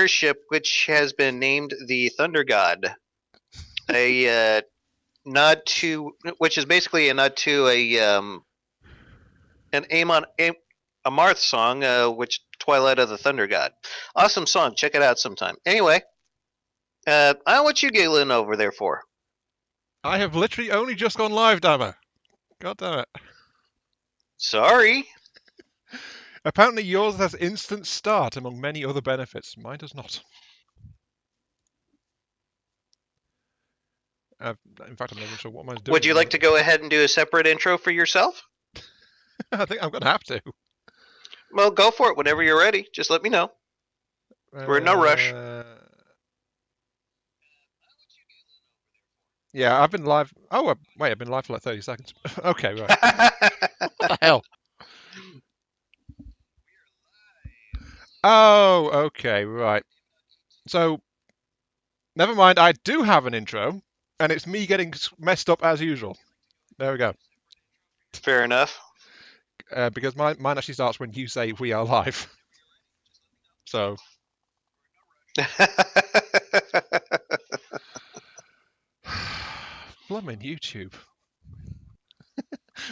airship which has been named the Thundergod. A nod to, which is basically a nod to an a Marth song, which Twilight of the Thundergod. Awesome song. Check it out sometime. Anyway, I don't know what you giggling over there for. I have literally only just gone live, Dama. God damn it. Sorry. Apparently yours has instant start among many other benefits. Mine does not. In fact, I'm not even sure what mine's doing. Would you like to go ahead and do a separate intro for yourself? I think I'm going to have to. Well, go for it whenever you're ready. Just let me know. We're in no rush. Yeah, I've been live. Oh, wait, I've been live for like 30 seconds. Okay, right. What the hell? Oh, okay, right. So, never mind, I do have an intro, and it's me getting messed up as usual. There we go. Fair enough. Because mine actually starts when you say we are live. So. Blooming YouTube.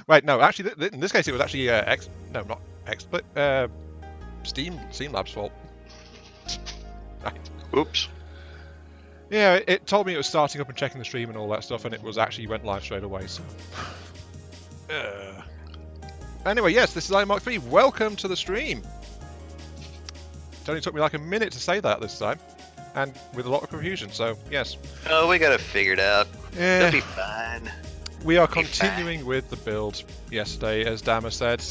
Right, no, actually, in this case, it was actually no, not XSplit. Steam Labs' fault. Right. Oops. Yeah, it told me it was starting up and checking the stream and all that stuff, and it was actually went live straight away. So. Anyway, yes, this is Mark 3. Welcome to the stream. It only took me like a minute to say that this time, and with a lot of confusion. So yes. Oh, we got it figured out. Yeah. It'll be fine. We are continuing with the build yesterday, as Dama said,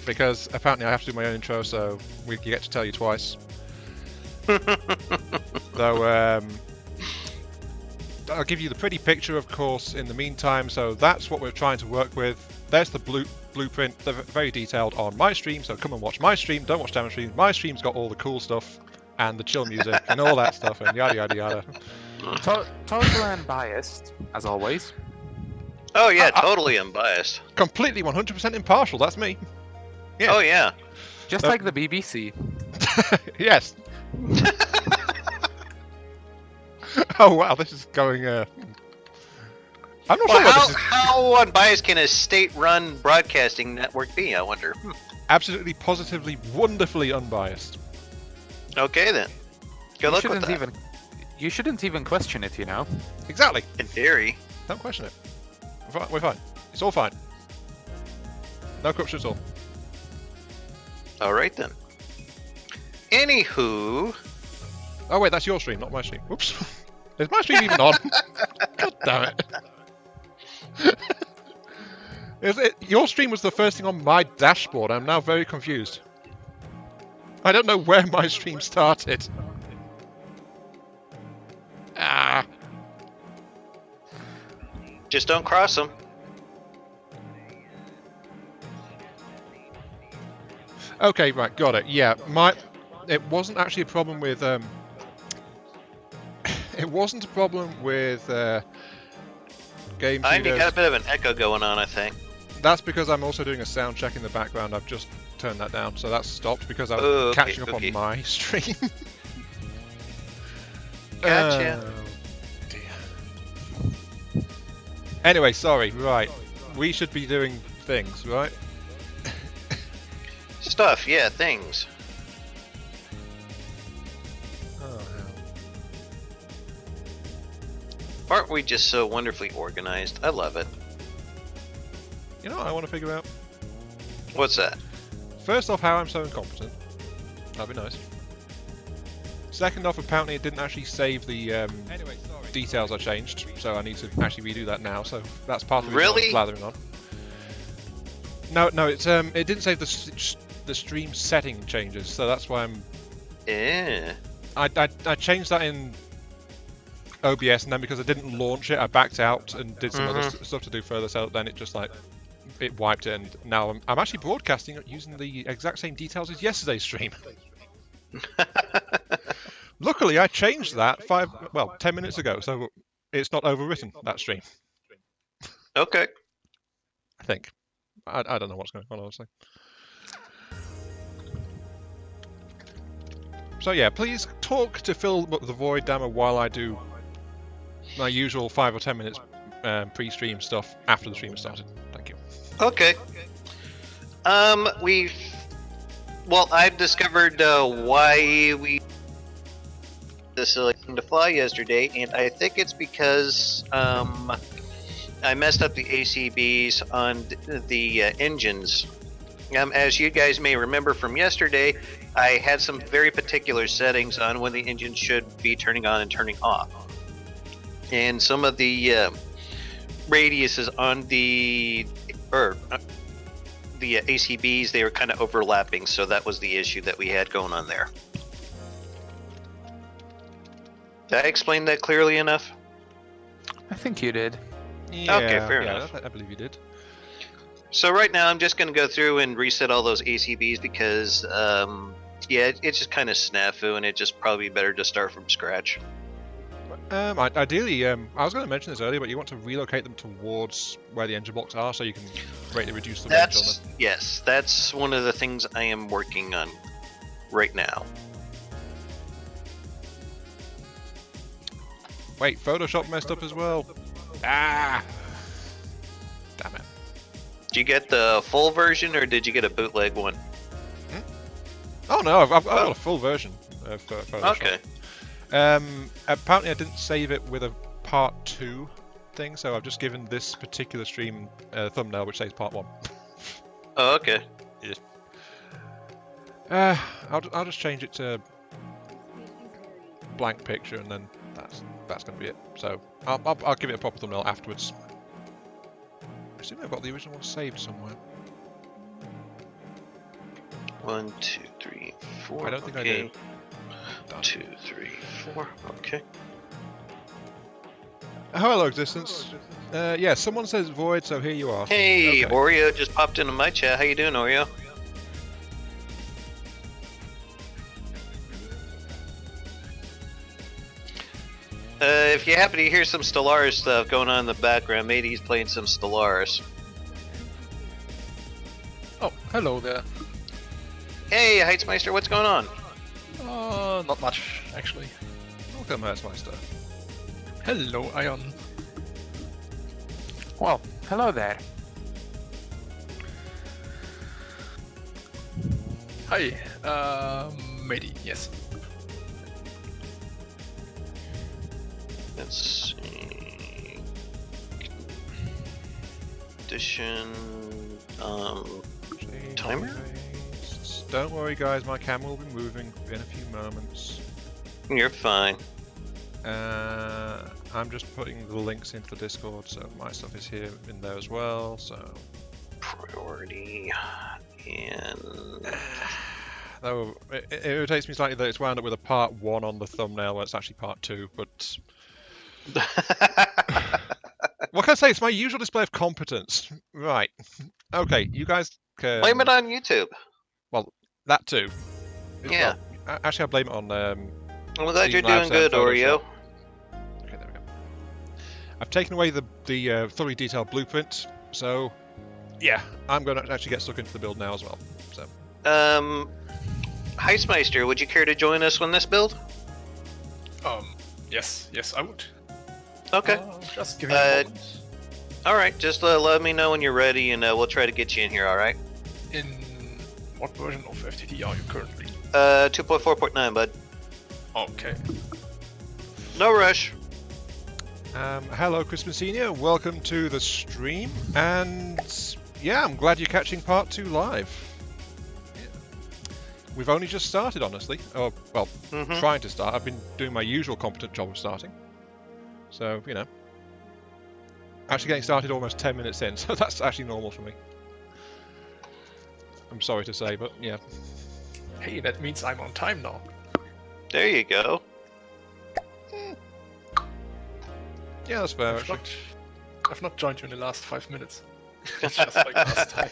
because apparently I have to do my own intro, so we get to tell you twice. So I'll give you the pretty picture, of course, in the meantime. So that's what we're trying to work with. There's the blueprint. They're very detailed on my stream, so come and watch my stream. Don't watch Dama's stream. My stream's got all the cool stuff and the chill music and all that stuff and yada yada yada. Totally unbiased, as always. Oh yeah, totally unbiased. Completely 100% impartial, that's me. Yeah. Oh yeah. Just like the BBC. Yes. Oh wow, this is going I'm not sure how unbiased can a state-run broadcasting network be, I wonder? Absolutely, positively, wonderfully unbiased. Okay then. Good luck with that. You shouldn't even question it, you know? Exactly. In theory. Don't question it. We're fine. It's all fine. No corruption at all. Alright then. Anywho... Oh wait, that's your stream, not my stream. Whoops. Is my stream even on? God damn it. Your stream was the first thing on my dashboard. I'm now very confused. I don't know where my stream started. Ah. Just don't cross them. Okay, right, got it. Yeah, it wasn't actually a problem with it wasn't a problem with game. I got a bit of an echo going on, I think. That's because I'm also doing a sound check in the background. I've just turned that down, so that's stopped because I was catching up on my stream. Gotcha. Oh, dear. Anyway, sorry. Right, we should be doing things, right? Stuff, yeah, things. Oh, hell. Aren't we just so wonderfully organized? I love it. You know what I want to figure out? What's that? First off, how I'm so incompetent. That'd be nice. Second off, apparently it didn't actually save the details I changed, so I need to actually redo that now. So that's part of the reason I'm blathering on. No, it didn't save the stream setting changes, so that's why I'm. Yeah. I changed that in OBS, and then because I didn't launch it, I backed out and did some other stuff to do further. So then it just it wiped it, and now I'm actually broadcasting using the exact same details as yesterday's stream. Luckily, I changed that 10 minutes ago, so it's not overwritten, that stream. Okay. I think. I don't know what's going on, honestly. So yeah, please talk to fill the void, Dama, while I do my usual 5 or 10 minutes pre-stream stuff after the stream has started. Thank you. Okay. Well, I've discovered why we selected to fly yesterday, and I think it's because I messed up the ACBs on the engines. As you guys may remember from yesterday, I had some very particular settings on when the engine should be turning on and turning off. And some of the radiuses on the ACBs, they were kind of overlapping, so that was the issue that we had going on there. Did I explain that clearly enough? I think you did. Yeah, Okay, fair enough. I believe you did. So right now I'm just going to go through and reset all those ACBs because, yeah, it's just kind of snafu, and it's just probably better to start from scratch. Ideally, I was going to mention this earlier, but you want to relocate them towards where the engine blocks are, so you can greatly reduce the range on them. Yes, that's one of the things I am working on right now. Wait, Photoshop messed up as well. Ah! Damn it. Did you get the full version, or did you get a bootleg one? Oh no, I've got a full version of Photoshop. Okay. Apparently I didn't save it with a part 2 thing, so I've just given this particular stream a thumbnail which says part 1. Oh, okay. I'll just change it to blank picture, and then that's going to be it. So I'll give it a proper thumbnail afterwards. I assume I've got the original one saved somewhere. 1, 2, 3, 4. I don't think I okay. do. 2, 3, 4. Okay. Hello, existence. Yeah, someone says void, so here you are. Hey, Okay. Oreo just popped into my chat. How you doing, Oreo? If you happen to hear some Stellaris stuff going on in the background, Matey's playing some Stellaris. Oh, hello there. Hey, Heitzmeister, what's going on? Not much, actually. Welcome, Herzmeister. Hello, Ion. Well, hello there. Hi, Matey, yes. Let's see. Condition. Timer? Don't worry, guys. My camera will be moving in a few moments. You're fine. I'm just putting the links into the Discord, so my stuff is here in there as well. So Priority and. though it irritates me slightly that it's wound up with a part 1 on the thumbnail when it's actually part 2. But what can I say? It's my usual display of competence. Right. Okay, you guys can Blame it on YouTube. Well, that too. Yeah. Well, actually, I blame it on. I'm glad you're Streamlabs doing good, and Oreo. Photoshop. Okay, there we go. I've taken away the thoroughly detailed blueprint, so yeah, I'm going to actually get stuck into the build now as well. So. Heitzmeister, would you care to join us on this build? Yes, I would. Okay. Just give me a moment. Alright, just let me know when you're ready and we'll try to get you in here, alright? In what version of FTD are you currently? 2.4.9, bud. Okay. No rush. Hello, Christmas Senior. Welcome to the stream, and yeah, I'm glad you're catching part 2 live. Yeah. We've only just started, honestly. Oh, well, trying to start. I've been doing my usual competent job of starting. So, you know. Actually getting started almost 10 minutes in, so that's actually normal for me. I'm sorry to say, but yeah. Hey, that means I'm on time now. There you go. Yeah, that's fair, actually. I've not joined you in the last 5 minutes. It's just like last time.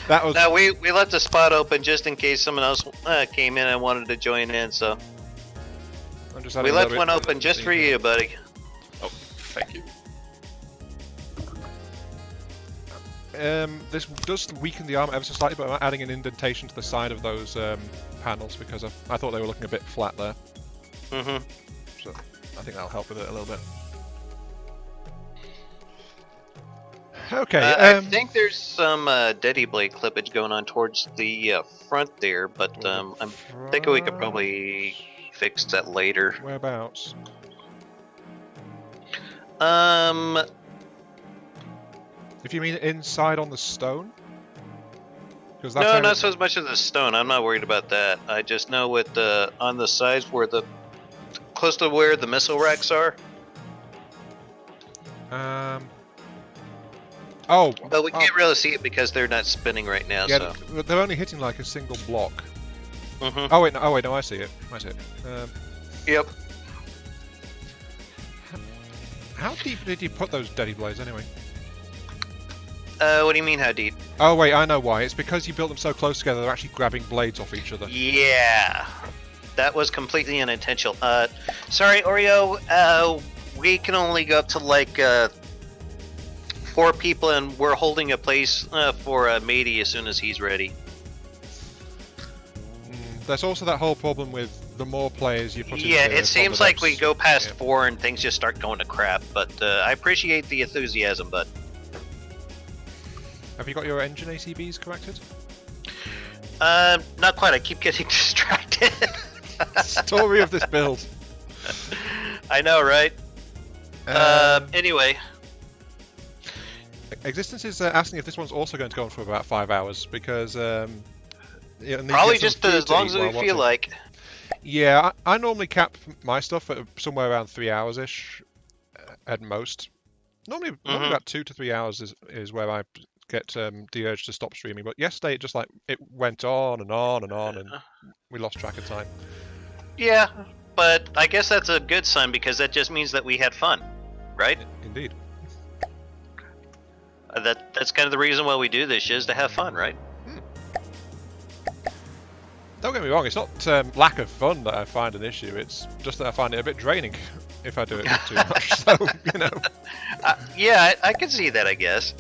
That was... No, we left the spot open just in case someone else came in and wanted to join in, so I'm just we left one open just for you, buddy. Oh, thank you. This does weaken the armor ever so slightly, but I'm adding an indentation to the side of those panels because I thought they were looking a bit flat there. Mm-hmm. So I think that'll help with it a little bit. Okay. I think there's some Daddy Blade clippage going on towards the front there, but I'm thinking we could probably fix that later. Whereabouts? If you mean inside on the stone? That's No, not so much as the stone. I'm not worried about that. I just know with the on the sides where the close to where the missile racks are. Oh. But we can't really see it because they're not spinning right now. Yeah, so. they're only hitting like a single block. Mm-hmm. Oh wait, no, I see it. I see it. Yep. How deep did you put those Daddy Blades anyway? What do you mean, how deep? Oh wait, I know why. It's because you built them so close together, they're actually grabbing blades off each other. Yeah. That was completely unintentional. Sorry, Oreo. We can only go up to like 4 people, and we're holding a place for Matey as soon as he's ready. There's also that whole problem with the more players you put in. Yeah, it seems like we go past 4 and things just start going to crap, but I appreciate the enthusiasm, bud. Have you got your engine ACBs corrected? Not quite. I keep getting distracted. Story of this build. I know, right? Anyway. Existence is asking if this one's also going to go on for about 5 hours, because... probably just as long as we feel like. Yeah, I normally cap my stuff at somewhere around 3 hours-ish, at most. Normally about 2 to 3 hours is where I get the urge to stop streaming, but yesterday it just it went on and on and on, and we lost track of time. Yeah, but I guess that's a good sign because that just means that we had fun, right? Indeed. That's kind of the reason why we do this, is to have fun, right? Don't get me wrong, it's not lack of fun that I find an issue, it's just that I find it a bit draining if I do it too much, so, you know. Yeah, I can see that, I guess.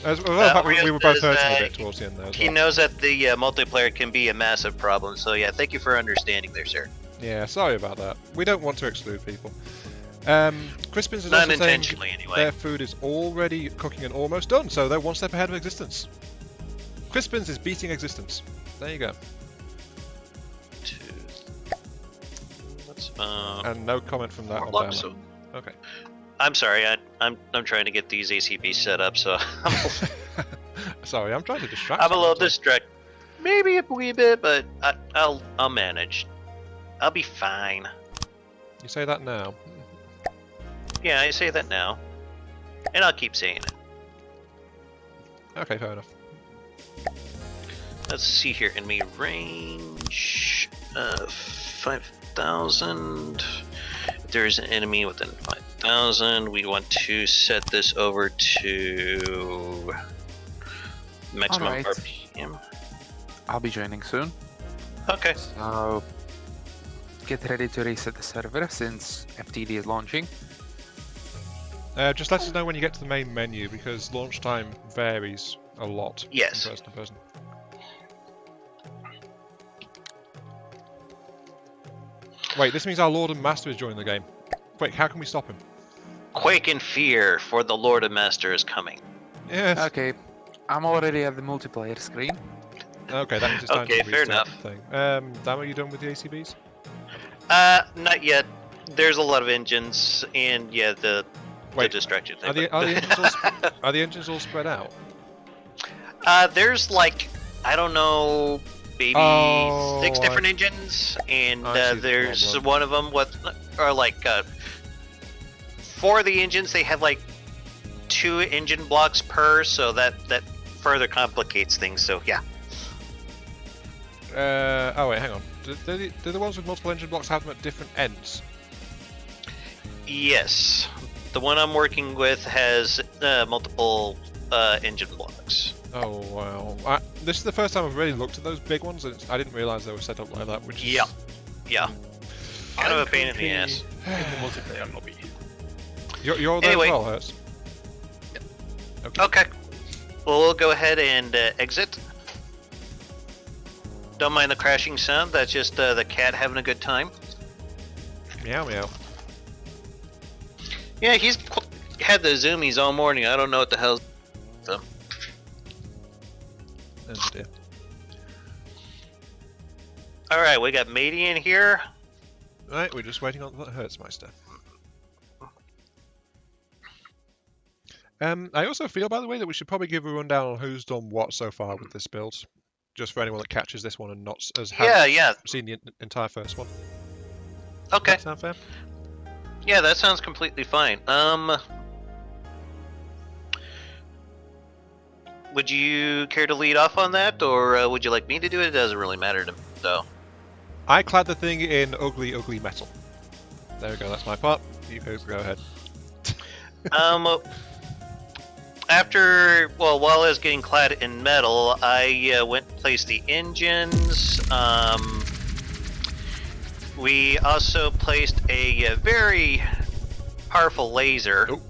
As well, we were both hurting a bit towards the end there as He knows that the multiplayer can be a massive problem, so yeah, thank you for understanding there, sir. Yeah, sorry about that. We don't want to exclude people. Crispins is Not also saying intentionally, anyway. their food is already cooking and almost done, so they're one step ahead of Existence. Crispins is beating Existence. There you go. And no comment from that on Dama. Okay. I'm sorry, I'm trying to get these ACBs set up, so sorry, I'm trying to distract. I'm a little distracted. Maybe a wee bit, but I'll manage. I'll be fine. You say that now. Yeah, I say that now, and I'll keep saying it. Okay, fair enough. Let's see here. Enemy range 5,000. If there's an enemy within 5,000, we want to set this over to maximum RPM. I'll be joining soon. Okay. So get ready to reset the server since FTD is launching. Just let us know when you get to the main menu because launch time varies a lot. Yes. From person to person. Wait, this means our Lord and Master is joining the game. Quick, how can we stop him? Quake in fear, for the Lord and Master is coming. Yes. Okay, I'm already at the multiplayer screen. Okay, that means it's time Okay, to fair restart enough. the thing. Dama, are you done with the ACBs? Not yet. There's a lot of engines, and yeah, the distraction thing. Are the engines all spread out? There's like, I don't know, maybe 6 different engines, and there's one of them with, or like, for the engines they have like 2 engine blocks per, so that further complicates things. So yeah. Oh wait, hang on. Do the ones with multiple engine blocks have them at different ends? Yes, the one I'm working with has multiple engine blocks. Oh wow! This is the first time I've really looked at those big ones, and I didn't realise they were set up like that. Which is... yeah, kind of a pain in the ass. In the multiplayer lobby. You're there Anyway. as well, Hertz. Okay. Well, we'll go ahead and exit. Don't mind the crashing sound. That's just the cat having a good time. Meow meow. Yeah, he's had the zoomies all morning. I don't know what the hell. So. Oh dear. All right, we got Matey in here. Right, we're just waiting on the Hertzmeister. I also feel, by the way, that we should probably give a rundown on who's done what so far with this build, just for anyone that catches this one and not hasn't seen the entire first one. Okay. Does that sound fair? Yeah, that sounds completely fine. Would you care to lead off on that, or would you like me to do it? It doesn't really matter to me, though. I clad the thing in ugly, ugly metal. There we go, that's my part. You guys go ahead. While I was getting clad in metal, I went and placed the engines. We also placed a very powerful laser. Oh.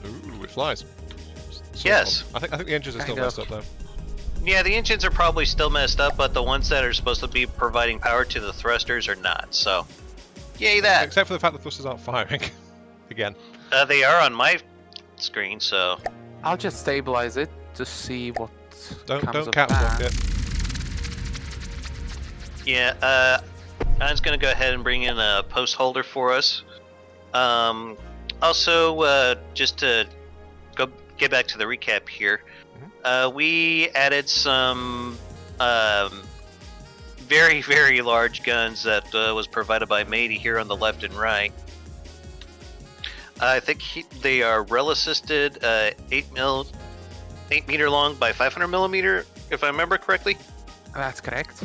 Ooh, it flies. Yes. I think the engines are still messed up though. Yeah, the engines are probably still messed up, but the ones that are supposed to be providing power to the thrusters are not, so yay that. Except for the fact the thrusters aren't firing. Again. They are on my screen, so... I'll just stabilize it to see what Don't comes of caps lock that. it. Yeah, I'm just gonna go ahead and bring in a post holder for us. Also, just to get back to the recap here, we added some very, very large guns that was provided by Matey here on the left and right. I think they are rail assisted, 8 meter long by 500 millimeter, if I remember correctly. That's correct.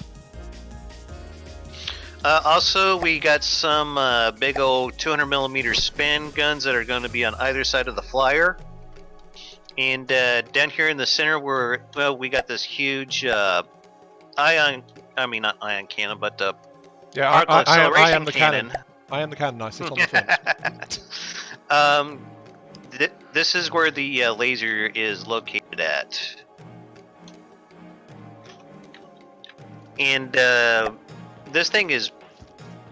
Also, we got some big old 200 millimeter span guns that are going to be on either side of the flyer. And down here in the center, we got this huge not ion cannon, but Yeah, particle I acceleration am the cannon. I am the cannon. I sit on the front. This is where the laser is located at. And this thing is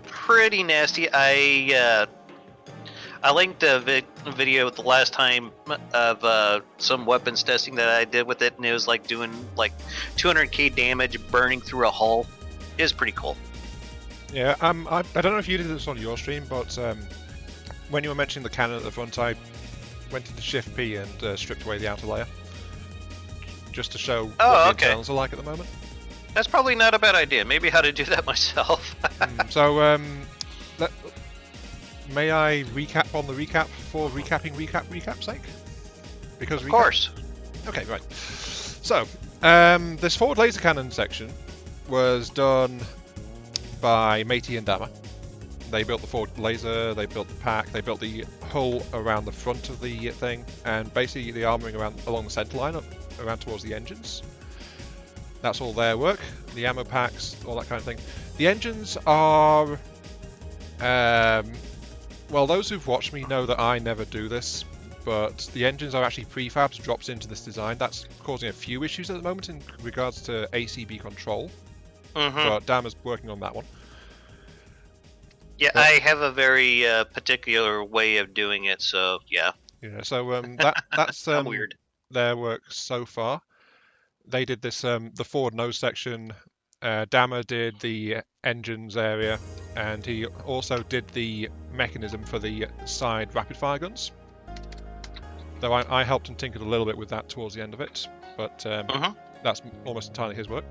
pretty nasty. I linked a video the last time of some weapons testing that I did with it, and it was like doing like 200k damage burning through a hull. It is pretty cool. Yeah, I don't know if you did this on your stream, but when you were mentioning the cannon at the front, I went into Shift P and stripped away the outer layer, just to show what the internals are like at the moment. That's probably not a bad idea. Maybe how to do that myself. So, may I recap on the recap for recap's sake? Because of course. Okay, right. So, this forward laser cannon section was done by Matey and Dama. They built the forward laser, they built the pack, they built the hull around the front of the thing, and basically the armouring along the centre line, around towards the engines. That's all their work. The ammo packs, all that kind of thing. The engines are... well, those who've watched me know that I never do this, but the engines are actually prefabs dropped into this design. That's causing a few issues at the moment in regards to ACB control. But Dama's working on that one. Yeah, I have a very particular way of doing it, so yeah. Yeah, so that's weird. Their work so far. They did this, the forward nose section. Dama did the engines area, and he also did the mechanism for the side rapid fire guns. Though I helped and tinkered a little bit with that towards the end of it, but that's almost entirely his work.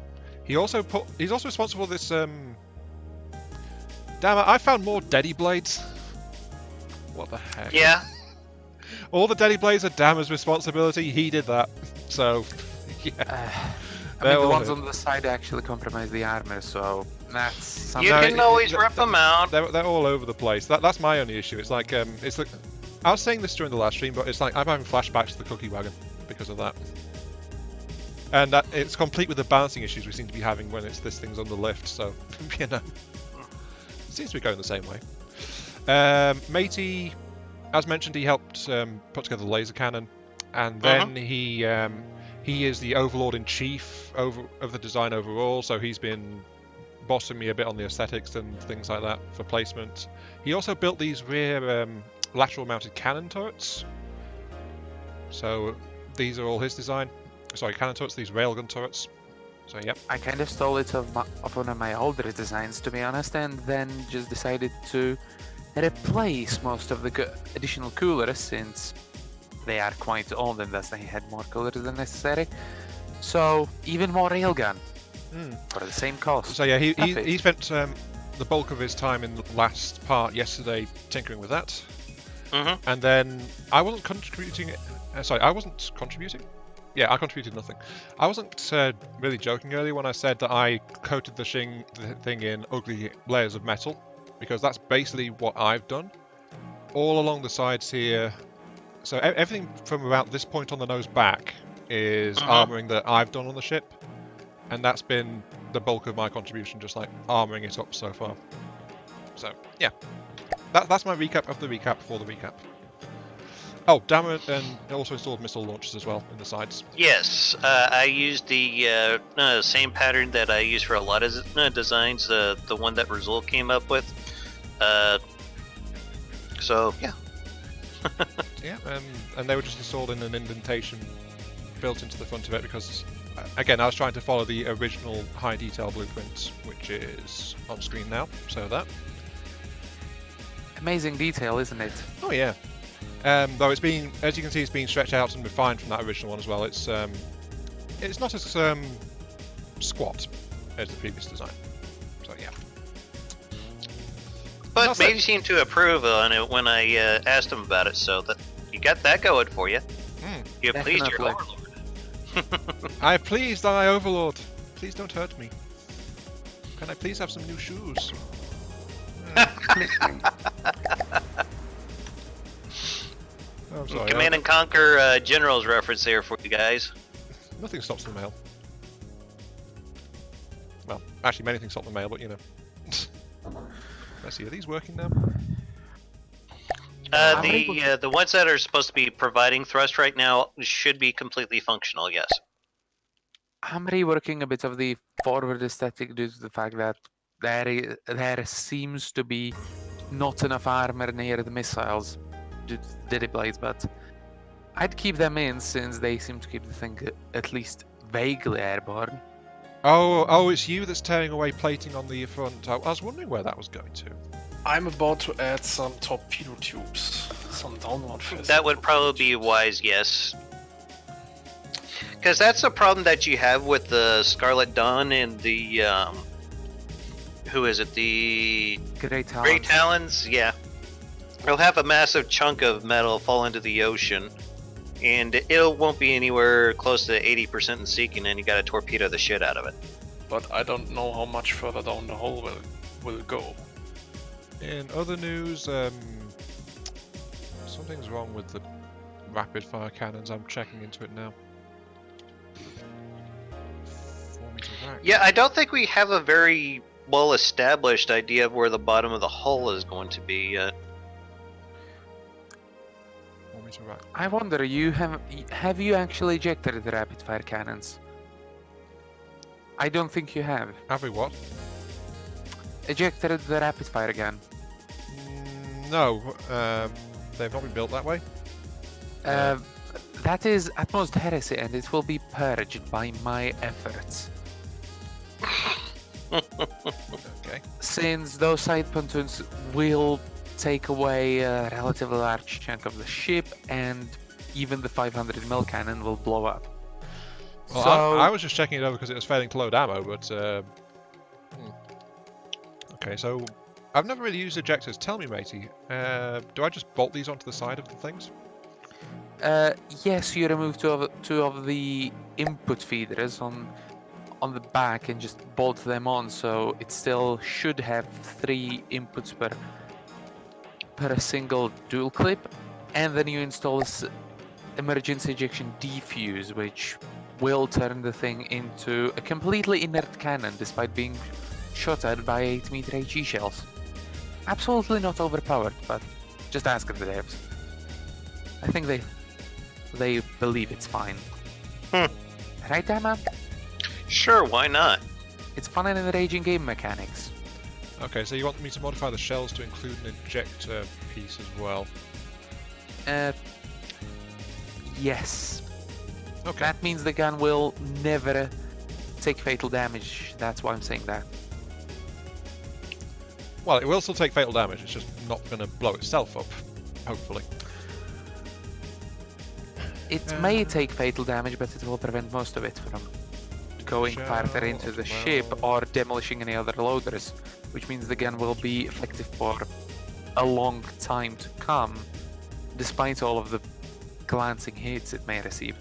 He's also responsible for this. Damn it! I found more Deddy blades. What the heck? Yeah. All the Deddy blades are Dama's responsibility. He did that. So, yeah. I mean, the ones on the side actually compromise the armor, so that's something. You can always rip them out. They're all over the place. That's my only issue. It's like it's like I was saying this during the last stream, but it's like I'm having flashbacks to the cookie wagon because of that. And that it's complete with the balancing issues we seem to be having when this thing's on the lift. So, you know, it seems to be going the same way. Matey, as mentioned, he helped put together the laser cannon, and then he is the overlord in chief of the design overall. So he's been bossing me a bit on the aesthetics and things like that for placement. He also built these rear lateral mounted cannon turrets. So these are all his design. Sorry, cannon turrets. These railgun turrets. So yep. I kind of stole it of one of my older designs, to be honest, and then just decided to replace most of the additional coolers since they are quite old and thus they had more coolers than necessary. So even more railgun for the same cost. So yeah, he spent the bulk of his time in the last part yesterday tinkering with that. And then I wasn't contributing. I wasn't contributing. Yeah, I contributed nothing. I wasn't really joking earlier when I said that I coated the thing in ugly layers of metal, because that's basically what I've done. All along the sides here, so everything from about this point on the nose back is armoring that I've done on the ship, and that's been the bulk of my contribution, just like armoring it up so far. So, yeah. That's my recap of the recap for the recap. Oh, Dama and also installed missile launchers as well in the sides. Yes, I used the same pattern that I use for a lot of designs, the one that Rizal came up with. So, yeah. Yeah, and they were just installed in an indentation built into the front of it because, again, I was trying to follow the original high detail blueprint, which is on screen now, so that. Amazing detail, isn't it? Oh yeah. Though it's been, as you can see, it's been stretched out and refined from that original one as well. It's not as squat as the previous design. So yeah. But Matey seemed to approve on it when I asked him about it, so that you got that going for you. You pleased your overlord. I pleased thy overlord. Please don't hurt me. Can I please have some new shoes? I'm sorry, Command and Conquer General's reference there for you guys. Nothing stops the mail. Well, actually, many things stop the mail, but you know. Let's see, are these working now? The ones that are supposed to be providing thrust right now should be completely functional, yes. I'm reworking a bit of the forward aesthetic due to the fact that there seems to be not enough armor near the missiles due to the Diddy blades, but I'd keep them in since they seem to keep the thing at least vaguely airborne. Oh, it's you that's tearing away plating on the front. I was wondering where that was going to. I'm about to add some torpedo tubes, some downward facing. That would probably be wise, yes. Because that's the problem that you have with the Scarlet Dawn and the who is it? The Great Talons? Yeah. They'll have a massive chunk of metal fall into the ocean, and it won't be anywhere close to 80% in sinking, and you gotta torpedo the shit out of it. But I don't know how much further down the hole will go. In other news, something's wrong with the rapid fire cannons. I'm checking into it now. 4 meter rack. Yeah, I don't think we have a very well established idea of where the bottom of the hull is going to be yet. 4 meter rack. I wonder, have you actually ejected the rapid fire cannons? I don't think you have. Have we what? Ejected the rapid fire gun. No, they've not been built that way. That is at most heresy, and it will be purged by my efforts. Okay. Since those side pontoons will take away a relatively large chunk of the ship, and even the 500mm cannon will blow up. Well, so, I was just checking it over because it was failing to load ammo, but okay, so I've never really used ejectors. Tell me, matey, do I just bolt these onto the side of the things? yes, you remove two of the input feeders on the back and just bolt them on, so it still should have 3 inputs per single dual clip, and then you install this emergency ejection defuse, which will turn the thing into a completely inert cannon despite being shot at by 8-meter HE shells. Absolutely not overpowered, but just ask the devs. I think they so they believe it's fine. Hmm. Right, Dama? Sure, why not? It's fun and enraging game mechanics. Okay, so you want me to modify the shells to include an ejector piece as well? Yes. Okay. That means the gun will never take fatal damage. That's why I'm saying that. Well, it will still take fatal damage, it's just not going to blow itself up, hopefully. It may take fatal damage, but it will prevent most of it from going farther into the ship or demolishing any other loaders, which means the gun will be effective for a long time to come, despite all of the glancing hits it may receive.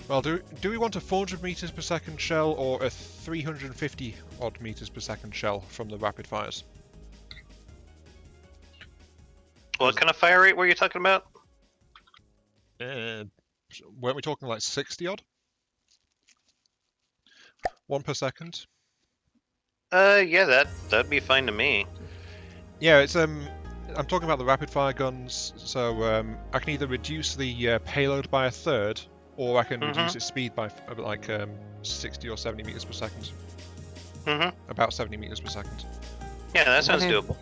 Well, do we want a 400 meters per second shell or a 350 odd meters per second shell from the rapid fires? What kind of fire rate were you talking about? Weren't we talking like 60 odd? 1 per second? Yeah, that'd be fine to me. Yeah, it's I'm talking about the rapid fire guns, so I can either reduce the payload by a third, or I can reduce its speed by like 60 or 70 meters per second. About 70 meters per second. Yeah, that sounds doable.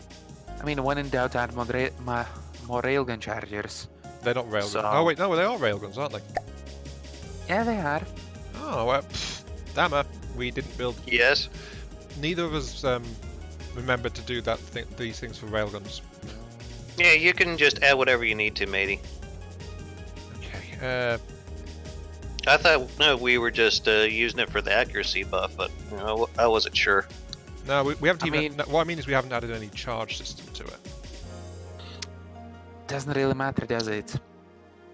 I mean, when in doubt, add more railgun chargers. They're not railguns. So- Oh wait, no, they are railguns, aren't they? Yeah, they are. Oh well, damn, we didn't build. Yes. Neither of us remembered to do these things for railguns. Yeah, you can just add whatever you need to, matey. Okay. I thought we were just using it for the accuracy buff, but I wasn't sure. No, we haven't I even. mean- What I mean is we haven't added any charge system to it. Doesn't really matter, does it?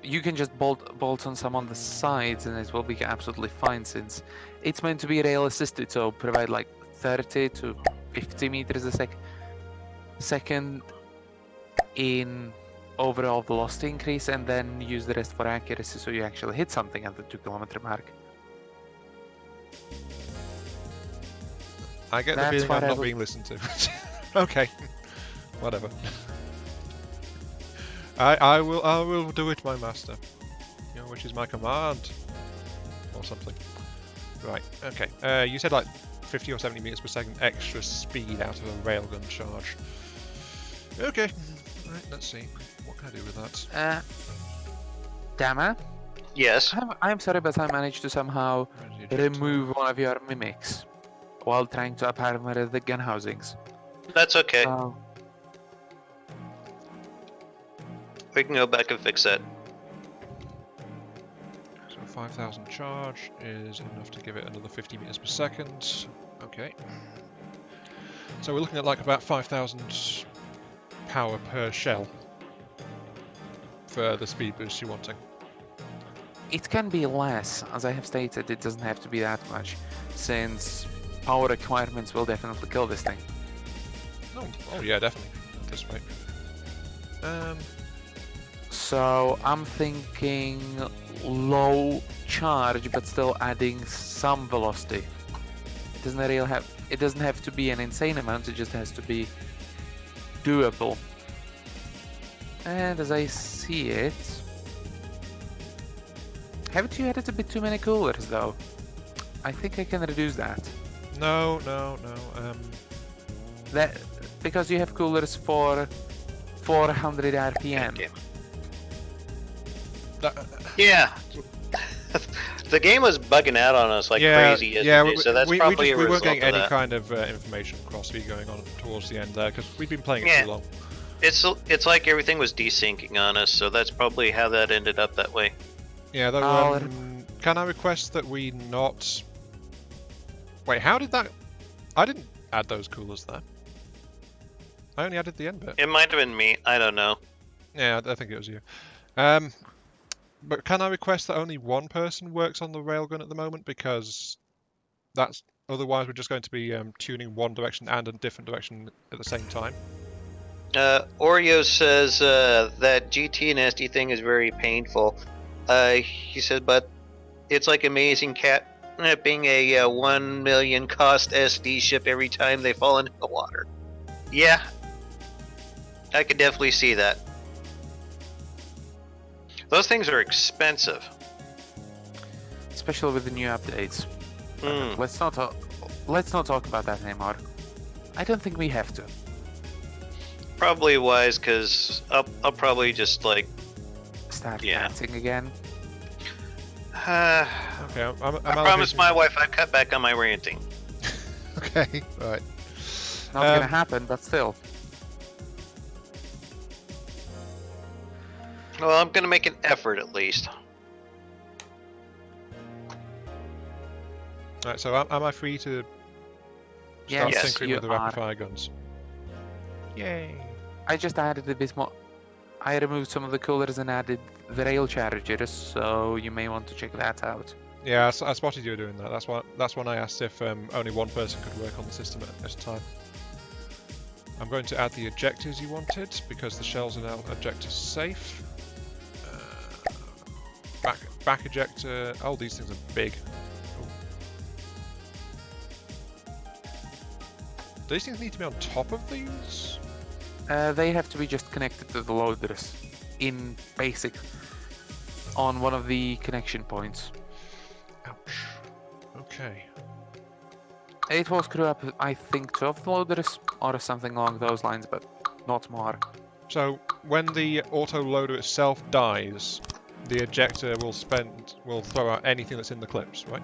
You can just bolt on some on the sides and it will be absolutely fine, since it's meant to be rail assisted, so provide like 30 to 50 meters a second in overall velocity increase, and then use the rest for accuracy, so you actually hit something at the 2 kilometer mark. I get the That's feeling what I'm I not would- being listened to. Okay, whatever. I will do it, my master. Which is my command, or something. Right. Okay. You said like 50 or 70 meters per second extra speed out of a railgun charge. Okay. Right. Let's see. What can I do with that? Dama, Yes. I'm sorry, but I managed to somehow Where's the ejector? remove one of your mimics while trying to armor the gun housings. That's okay. So, We can go back and fix that. So 5,000 charge is enough to give it another 50 meters per second. Okay. So we're looking at like about 5,000 power per shell for the speed boost you're wanting. it can be less, as I have stated. It doesn't have to be that much, since power requirements will definitely kill this thing. Oh yeah, definitely. At this rate. So I'm thinking low charge, but still adding some velocity. It doesn't have to be an insane amount. It just has to be doable. And as I see it, haven't you added a bit too many coolers though? I think I can reduce that. No. That because you have coolers for 400 RPM. Okay. That, Yeah. The game was bugging out on us like crazy yesterday, so that's probably a we weren't result getting of any that. kind of information cross-feed going on towards the end there, because we've been playing it Yeah. too long. It's like everything was desyncing on us, so that's probably how that ended up that way. Yeah, though, Oh, can I request that we not... Wait, how did that... I didn't add those coolers there. I only added the end bit. It might have been me. I don't know. Yeah, I think it was you. But can I request that only one person works on the railgun at the moment? Because that's... Otherwise, we're just going to be tuning one direction and a different direction at the same time. Oreo says that GT and SD thing is very painful. He said, but it's like Amazing Cat being a 1 million cost SD ship every time they fall into the water. Yeah, I could definitely see that. Those things are expensive. Especially with the new updates. Mm. Let's not talk about that anymore. I don't think we have to. Probably wise, because I'll probably just like. Start Yeah. dancing again. I Okay, I'm promised my wife I'd cut back on my ranting. Okay, right. Not gonna happen, but still. Well, I'm gonna make an effort at least. Right, so am I free to start Yes, tinkering you with the are. rapid fire guns? Yay! I just added a bit more. I removed some of the coolers and added the rail chargers, so you may want to check that out. Yeah, I spotted you doing that. That's when I asked if only one person could work on the system at a time. I'm going to add the ejectors you wanted because the shells are now ejector safe. Back ejector. Oh, these things are big. Ooh. Do these things need to be on top of these? They have to be just connected to the loaders in basic on one of the connection points. Ouch. Okay. It will screw up, I think, 2 of the loaders or something along those lines, but not more. So when the auto loader itself dies, the ejector will throw out anything that's in the clips, right?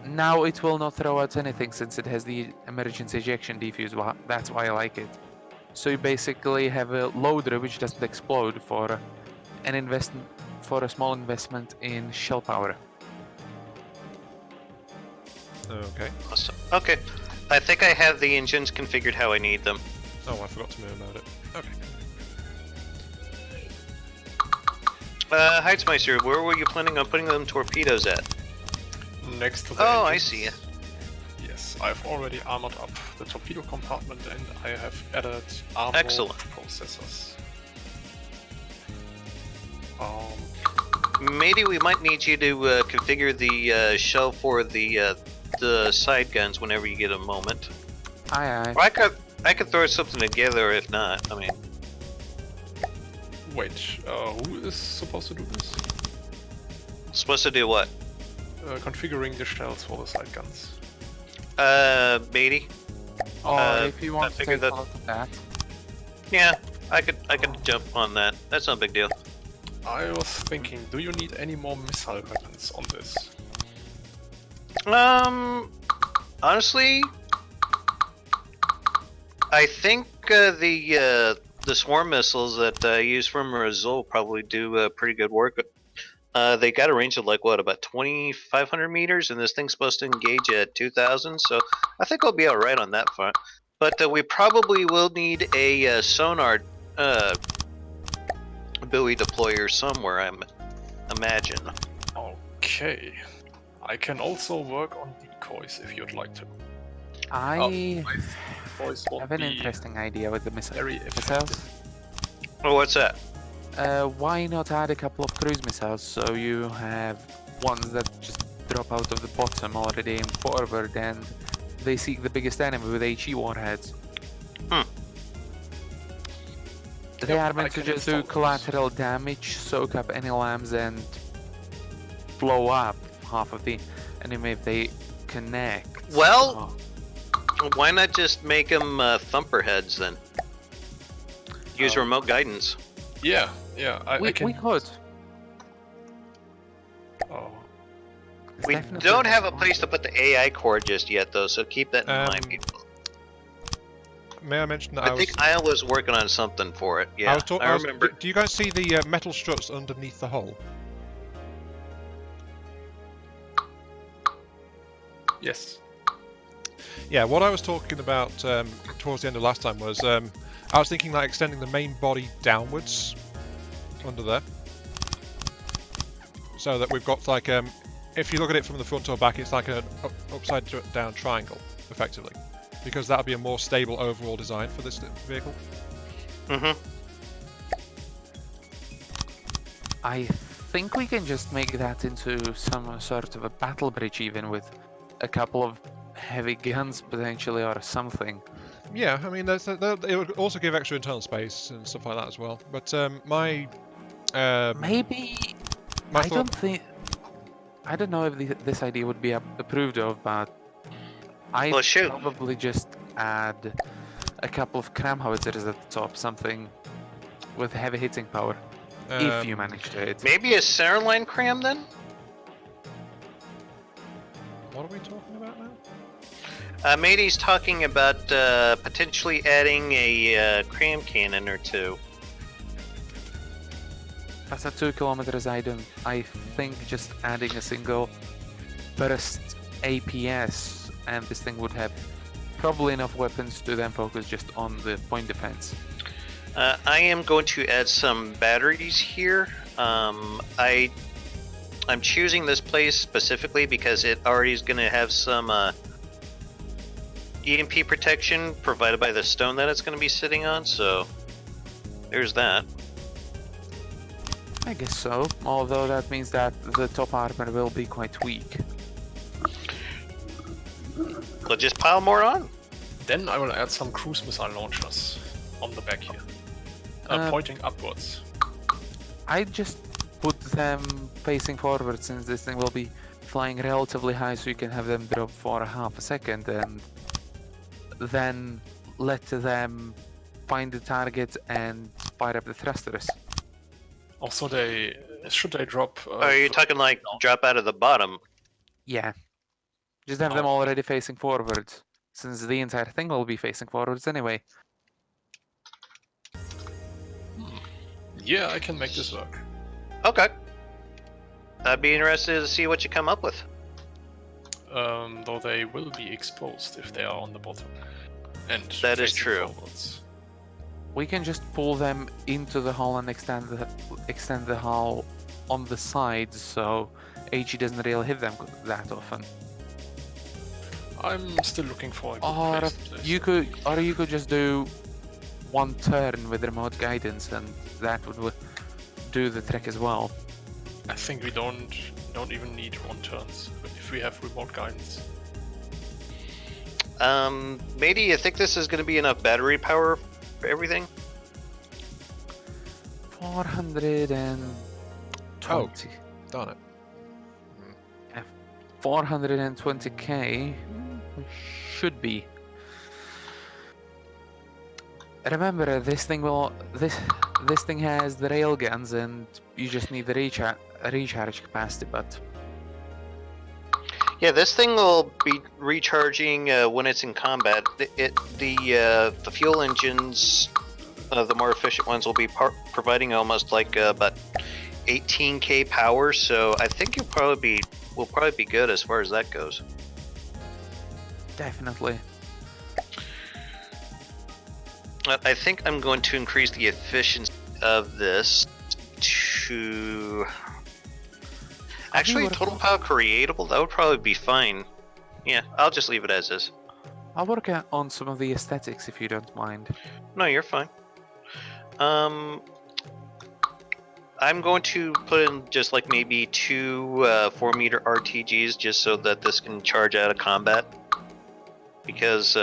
Now it will not throw out anything since it has the emergency ejection defuse. That's why I like it. So you basically have a loader which doesn't explode for a small investment in shell power. Okay. Awesome. Okay, I think I have the engines configured how I need them. Oh, I forgot to know about it. Okay. Heightsmeister, where were you planning on putting them torpedoes at? Next to the Oh, I engines. see. Yes, I've already armored up the torpedo compartment and I have added armor Excellent. processors. Matey, we might need you to configure the shell for the side guns whenever you get a moment. Aye. Or I could throw something together if not. I mean, Wait, who is supposed to do this? supposed to do what? Configuring the shells for the side guns. Matey. Or if you I want to figured take that- a look at that. Yeah, I could jump on that. That's no big deal. I was thinking, do you need any more missile weapons on this? Honestly, I think the swarm missiles that I use from Rizal probably do pretty good work. They got a range of like what, about 2,500 meters, and this thing's supposed to engage at 2,000. So I think I'll be all right on that front. But we probably will need a sonar buoy deployer somewhere. I imagine. Okay. I can also work on decoys if you'd like to. I Decoys won't have an be interesting idea with the very missiles. effective. Oh, what's that? Why not add a couple of cruise missiles so you have ones that just drop out of the bottom already aimed forward and they seek the biggest enemy with HE warheads? They Yep, are meant I to can just do install those. collateral damage, soak up any lambs and blow up half of the enemy if they connect. Well, why not just make them thumper heads then? Use Oh. remote guidance. Yeah, I we can. could. Oh, It's We definitely don't have a possible. place to put the AI core just yet, though, so keep that in mind, Um, people. May I mention that I think Iowa's working on something for it. Yeah, I remember. Do you guys see the metal struts underneath the hull? yes. Yeah, what I was talking about towards the end of last time was I was thinking like extending the main body downwards under there, so that we've got like if you look at it from the front or back, it's like an upside down triangle, effectively, because that would be a more stable overall design for this vehicle. Mm-hmm. I think we can just make that into some sort of a battle bridge, even with a couple of heavy guns potentially or something. Yeah, I mean, it would also give extra internal space and stuff like that as well. But my Maybe My I thought- don't think. I don't know if this idea would be approved of, but I'd Well, shoot. probably just add a couple of cram howitzers at the top, something with heavy hitting power, if you manage to hit. Maybe a centerline cram then? What are we talking about now? Matey's talking about potentially adding a cram cannon or two. That's at 2 kilometers. I think just adding a single burst APS, and this thing would have probably enough weapons to then focus just on the point defense. I am going to add some batteries here. I'm choosing this place specifically because it already is going to have some EMP protection provided by the stone that it's going to be sitting on, so there's that. I guess so, although that means that the top armor will be quite weak. We'll just pile more on. Then I will add some cruise missile launchers on the back here, pointing upwards. I just put them facing forward, since this thing will be flying relatively high, so you can have them drop for half a second and then let them find the target and fire up the thrusters. Also, should they drop? Are you talking like drop out of the bottom? Yeah. Just have them already facing forwards, since the entire thing will be facing forwards anyway. Yeah, I can make this work. Okay. I'd be interested to see what you come up with. Though they will be exposed if they are on the bottom. And That is facing true. forwards. We can just pull them into the hull and extend the hull on the sides, so HE doesn't really hit them that often. I'm still looking for a good Or place to place you could just do one turn with remote guidance, and that would do the trick as well. I think we don't even need one turns if we have remote guidance. Matey, you think this is going to be enough battery power for everything? 420. Darn it. 420k should be. Remember, this thing has the rail guns, and you just need the recharge capacity. But Yeah, this thing will be recharging when it's in combat. The fuel engines, the more efficient ones, will be providing almost like about 18k power. So I think will probably be good as far as that goes. definitely, I think I'm going to increase the efficiency of this to actually total power creatable. That would probably be fine. Yeah, I'll just leave it as is. I'll work on some of the aesthetics if you don't mind. No, you're fine. I'm going to put in just like maybe 2 4-meter RTGs just so that this can charge out of combat. Because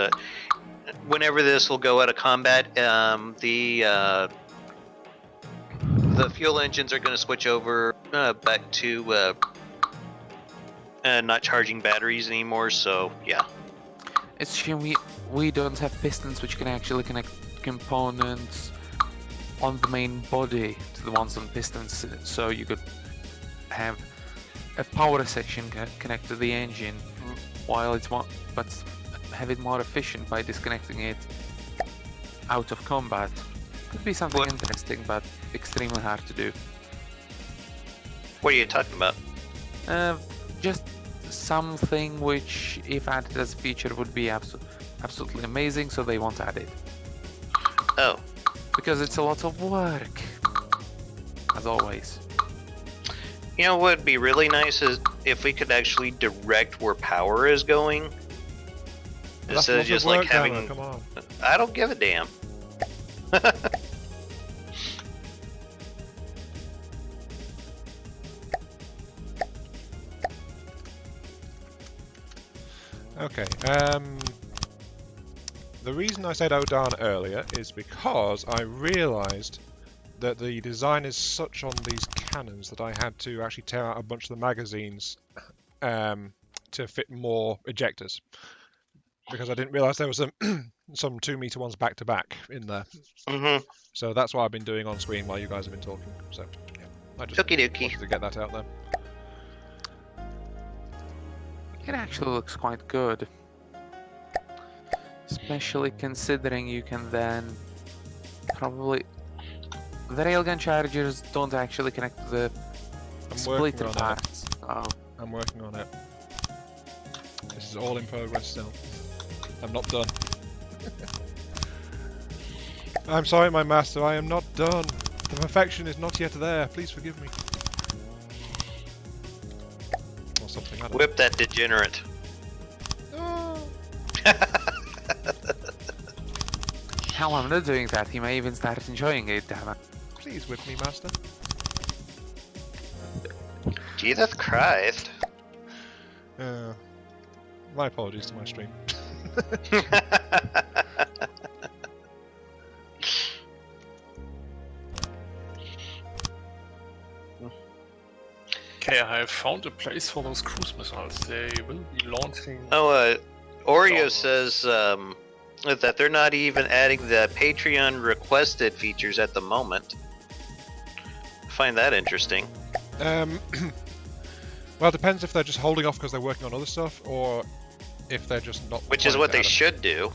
whenever this will go out of combat, the fuel engines are going to switch over back to not charging batteries anymore. So yeah. It's a shame we don't have pistons which can actually connect components on the main body to the ones on pistons, so you could have a power section connect to the engine while it's but have it more efficient by disconnecting it out of combat. Could be something interesting, but extremely hard to do. What are you talking about? Just something which, if added as a feature, would be absolutely amazing, so they won't add it. Oh. Because it's a lot of work, as always. You know what would be really nice is if we could actually direct where power is going. Instead of just like having... Come on. I don't give a damn. Okay. The reason I said Odan earlier is because I realised that the design is such on these cannons that I had to actually tear out a bunch of the magazines to fit more ejectors, because I didn't realise there was some 2-meter ones back to back in there. Mm-hmm. So that's what I've been doing on screen while you guys have been talking. So yeah, I just Okie dokie. wanted to get that out there. It actually looks quite good. Especially considering you can then probably... The railgun chargers don't actually connect to the I'm splitter working on parts. Oh. it. I'm working on it. This is all in progress still. I'm not done. I'm sorry, my master, I am not done. The perfection is not yet there. Please forgive me. Or something, I don't know. Whip that degenerate. Oh. Hell, I'm not doing that. He may even start enjoying it, damn it. Please whip me, master. Jesus Christ. My apologies to my stream. Okay, I have found a place for those cruise missiles. They will be launching. Oh, Oreo Dollars. says that they're not even adding the Patreon requested features at the moment. I find that interesting. Well, it depends if they're just holding off because they're working on other stuff, or if they're just not. Which is wanting what to they add it. should do.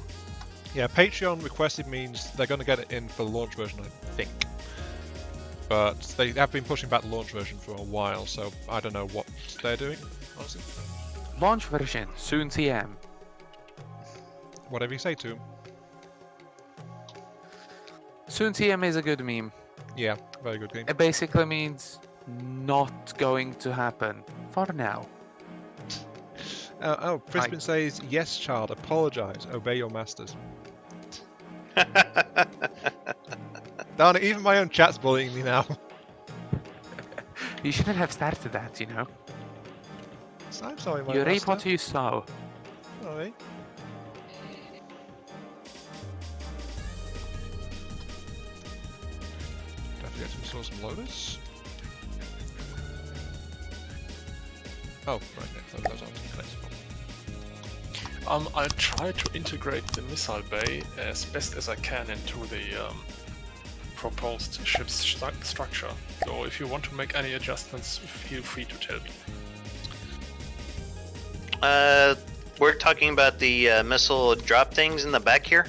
Yeah, Patreon requested means they're going to get it in for the launch version, I think. But they have been pushing back the launch version for a while, so I don't know what they're doing, honestly. Launch version, soon TM. Whatever you say to them. Soon TM is a good meme. Yeah, very good game. It basically means not going to happen for now. Crispin says, yes, child, apologise, obey your masters. Darn it, even my own chat's bullying me now. You shouldn't have started that, you know. I'm sorry, my You reap master. what you sow. Sorry. Don't forget to install some loaders. Oh, right, yeah, those aren't connected. I try to integrate the missile bay as best as I can into the proposed ship's structure. So if you want to make any adjustments, feel free to tell me. We're talking about the missile drop things in the back here.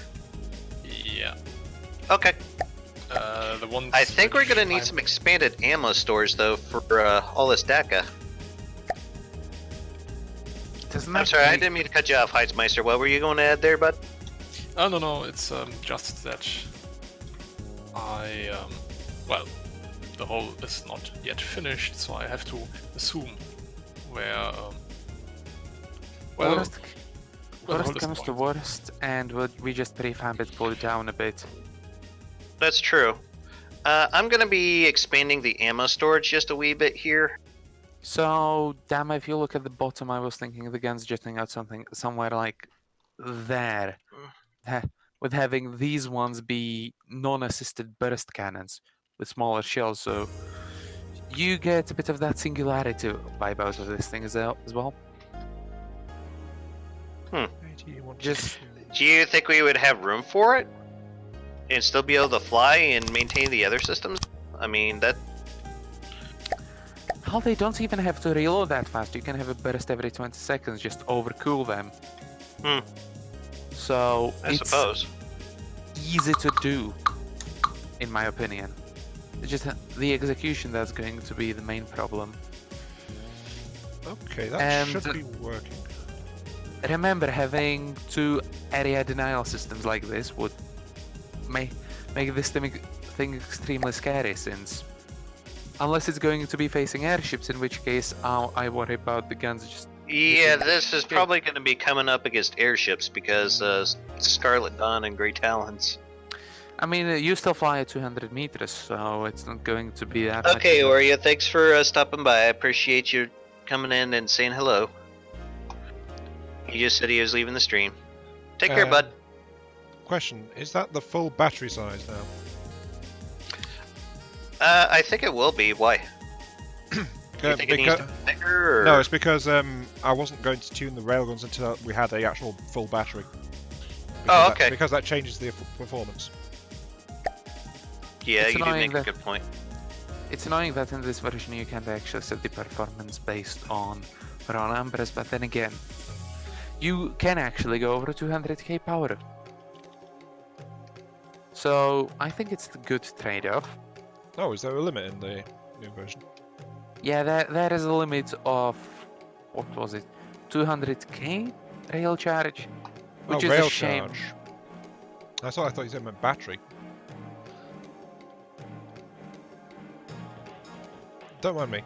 Yeah. Okay. The ones. I think we're which gonna need I'm- some expanded ammo stores though for all this DACA. Doesn't I'm that sorry, I make- didn't mean to cut you off, Heitzmeister. What were you going to add there, bud? Oh no, it's just that I well, the hull is not yet finished, so I have to assume where well, Worst, well, the worst hull is comes to going. worst, and we just prefab it, pull it down a bit. That's true. I'm going to be expanding the ammo storage just a wee bit here. So, Dama, if you look at the bottom, I was thinking the gun's jutting out somewhere like there. With having these ones be non-assisted burst cannons with smaller shells, so you get a bit of that singularity vibe out of this thing as well. Just- Do you think we would have room for it? And still be able to fly and maintain the other systems? I mean, that... Hell, they don't even have to reload that fast. You can have a burst every 20 seconds, just overcool them. Hmm. So, I it's suppose. easy to do, in my opinion. It's just the execution that's going to be the main problem. Okay, that And- should be working. Remember, having two area denial systems like this would make this thing extremely scary, since unless it's going to be facing airships, in which case I worry about the guns just... Yeah, this is probably going to be coming up against airships because Scarlet Dawn and Grey Talons. I mean, you still fly at 200 meters, so it's not going to be that much Okay, of a- Oreo, thanks for stopping by. I appreciate you coming in and saying hello. He just said he was leaving the stream. Take care, bud. I think it will be. Why? Do you think it needs to be bigger? Or? No, it's because I wasn't going to tune the railguns until we had a actual full battery. Oh, okay. Because that changes the performance. Yeah, It's you do annoying make a good point. It's annoying that in this version you can't actually set the performance based on raw numbers, but then again, you can actually go over 200k power. So I think it's the good trade-off. Oh, is there a limit in the new version? Yeah, there is a limit of, what was it, 200k rail charge, which is rail a shame. charge. I thought you said meant battery. Don't mind me.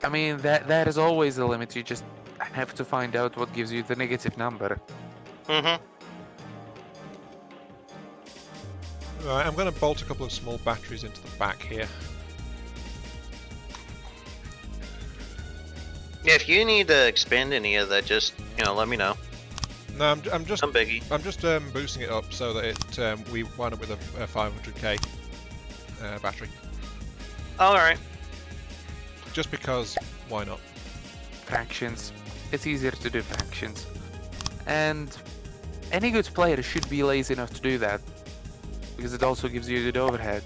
I mean, there is always a limit. You just have to find out what gives you the negative number. Mm-hmm. Right, I'm going to bolt a couple of small batteries into the back here. Yeah, if you need to expand any of that, just let me know. No, I'm just Some biggie. I'm just boosting it up so that it we wind up with a 500k battery. All right. Just because, why not? Fractions. It's easier to do fractions. And any good player should be lazy enough to do that, because it also gives you a good overhead,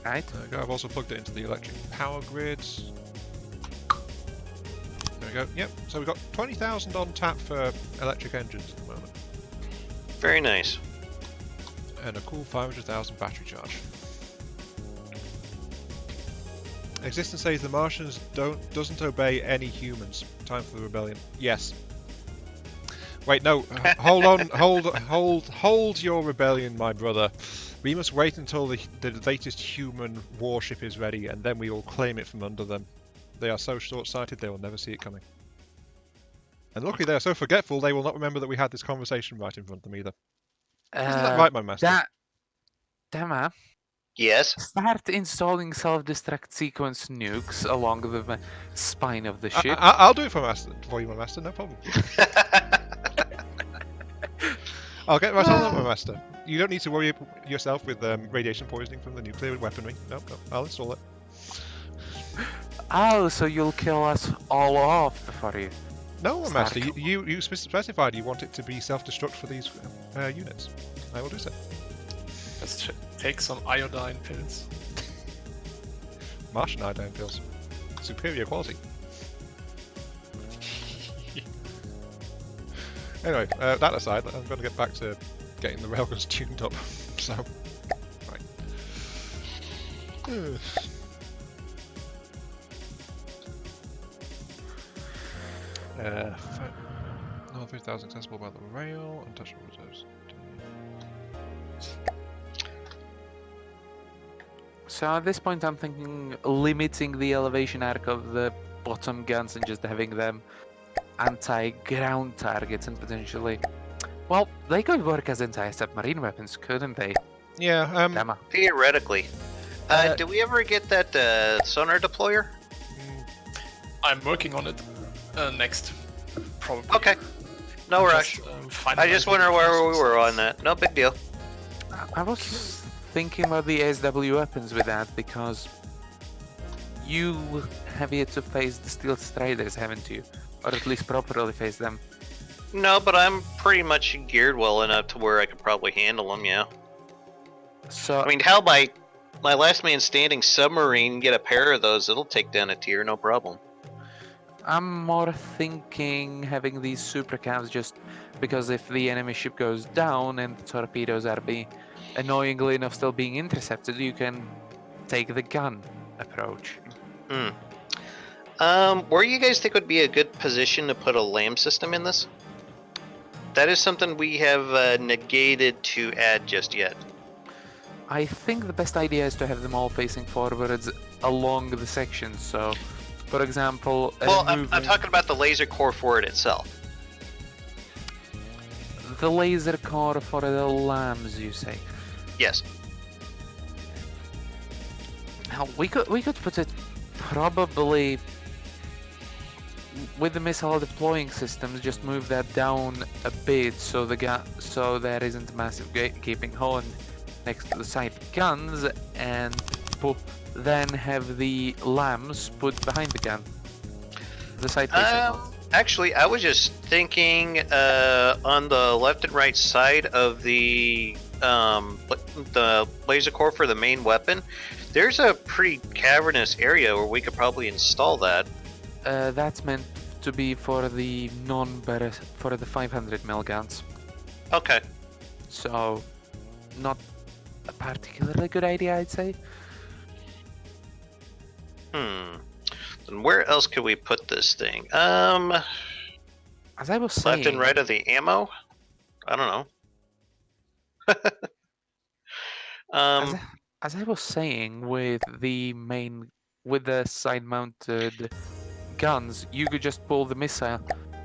right? There we go. I've also plugged it into the electric power grids. There we go. Yep. So we've got 20,000 on tap for electric engines at the moment, Very nice. and a cool 500,000 battery charge. Existence says the Martians doesn't obey any humans. Time for the rebellion. Yes. Wait, no. Hold on. Hold your rebellion, my brother. We must wait until the latest human warship is ready, and then we will claim it from under them. They are so short-sighted, they will never see it coming. And luckily, they are so forgetful, they will not remember that we had this conversation right in front of them either. Isn't that right, my master? Dama, Yes. start installing self-destruct sequence nukes along the spine of the ship. I'll do it for you, my master. No problem. I'll get right on that, my master. You don't need to worry yourself with radiation poisoning from the nuclear weaponry. No, I'll install it. Oh, so you'll kill us all off before you... No, my Start. master. You specified you want it to be self-destruct for these units. I will do so. Let's take some iodine pills. Martian iodine pills. Superior quality. Anyway, that aside, I'm going to get back to getting the railguns tuned up. So, right. No, 3,000 accessible by the rail. Untouchable reserves. So at this point I'm thinking limiting the elevation arc of the bottom guns and just having them anti-ground targets and potentially... Well, they could work as anti-submarine weapons, couldn't they? Yeah, Dama. Theoretically. Did we ever get that sonar deployer? I'm working on it. Next, probably. Okay. No rush. I just wonder where we were on that. No big deal. I was thinking about the ASW weapons with that because you have yet to face the Steel Striders, haven't you? Or at least properly face them. No, but I'm pretty much geared well enough to where I could probably handle them, yeah. So I mean, hell, my last man standing submarine, get a pair of those, it'll take down a tier, no problem. I'm more thinking having these super cavs just because if the enemy ship goes down and the torpedoes are annoyingly enough still being intercepted, you can take the gun approach. Where you guys think would be a good position to put a LAM system in this? That is something we have negated to add just yet. I think the best idea is to have them all facing forwards along the section. So, for example, Well, I'm talking about the laser core for it itself. the laser core for the lambs, you say? Yes. Now, we could put it probably with the missile deploying systems. Just move that down a bit so there isn't a massive gaping hole next to the side guns, and then have the lambs put behind the gun. The side-facing ones. Actually, I was just thinking on the left and right side of the laser core for the main weapon. There's a pretty cavernous area where we could probably install that. That's meant to be for the for the 500 mil guns. Okay. So, not a particularly good idea, I'd say. Then where else could we put this thing? As I was saying, Left and right of the ammo? I don't know. as I was saying, with the side-mounted guns, you could just pull the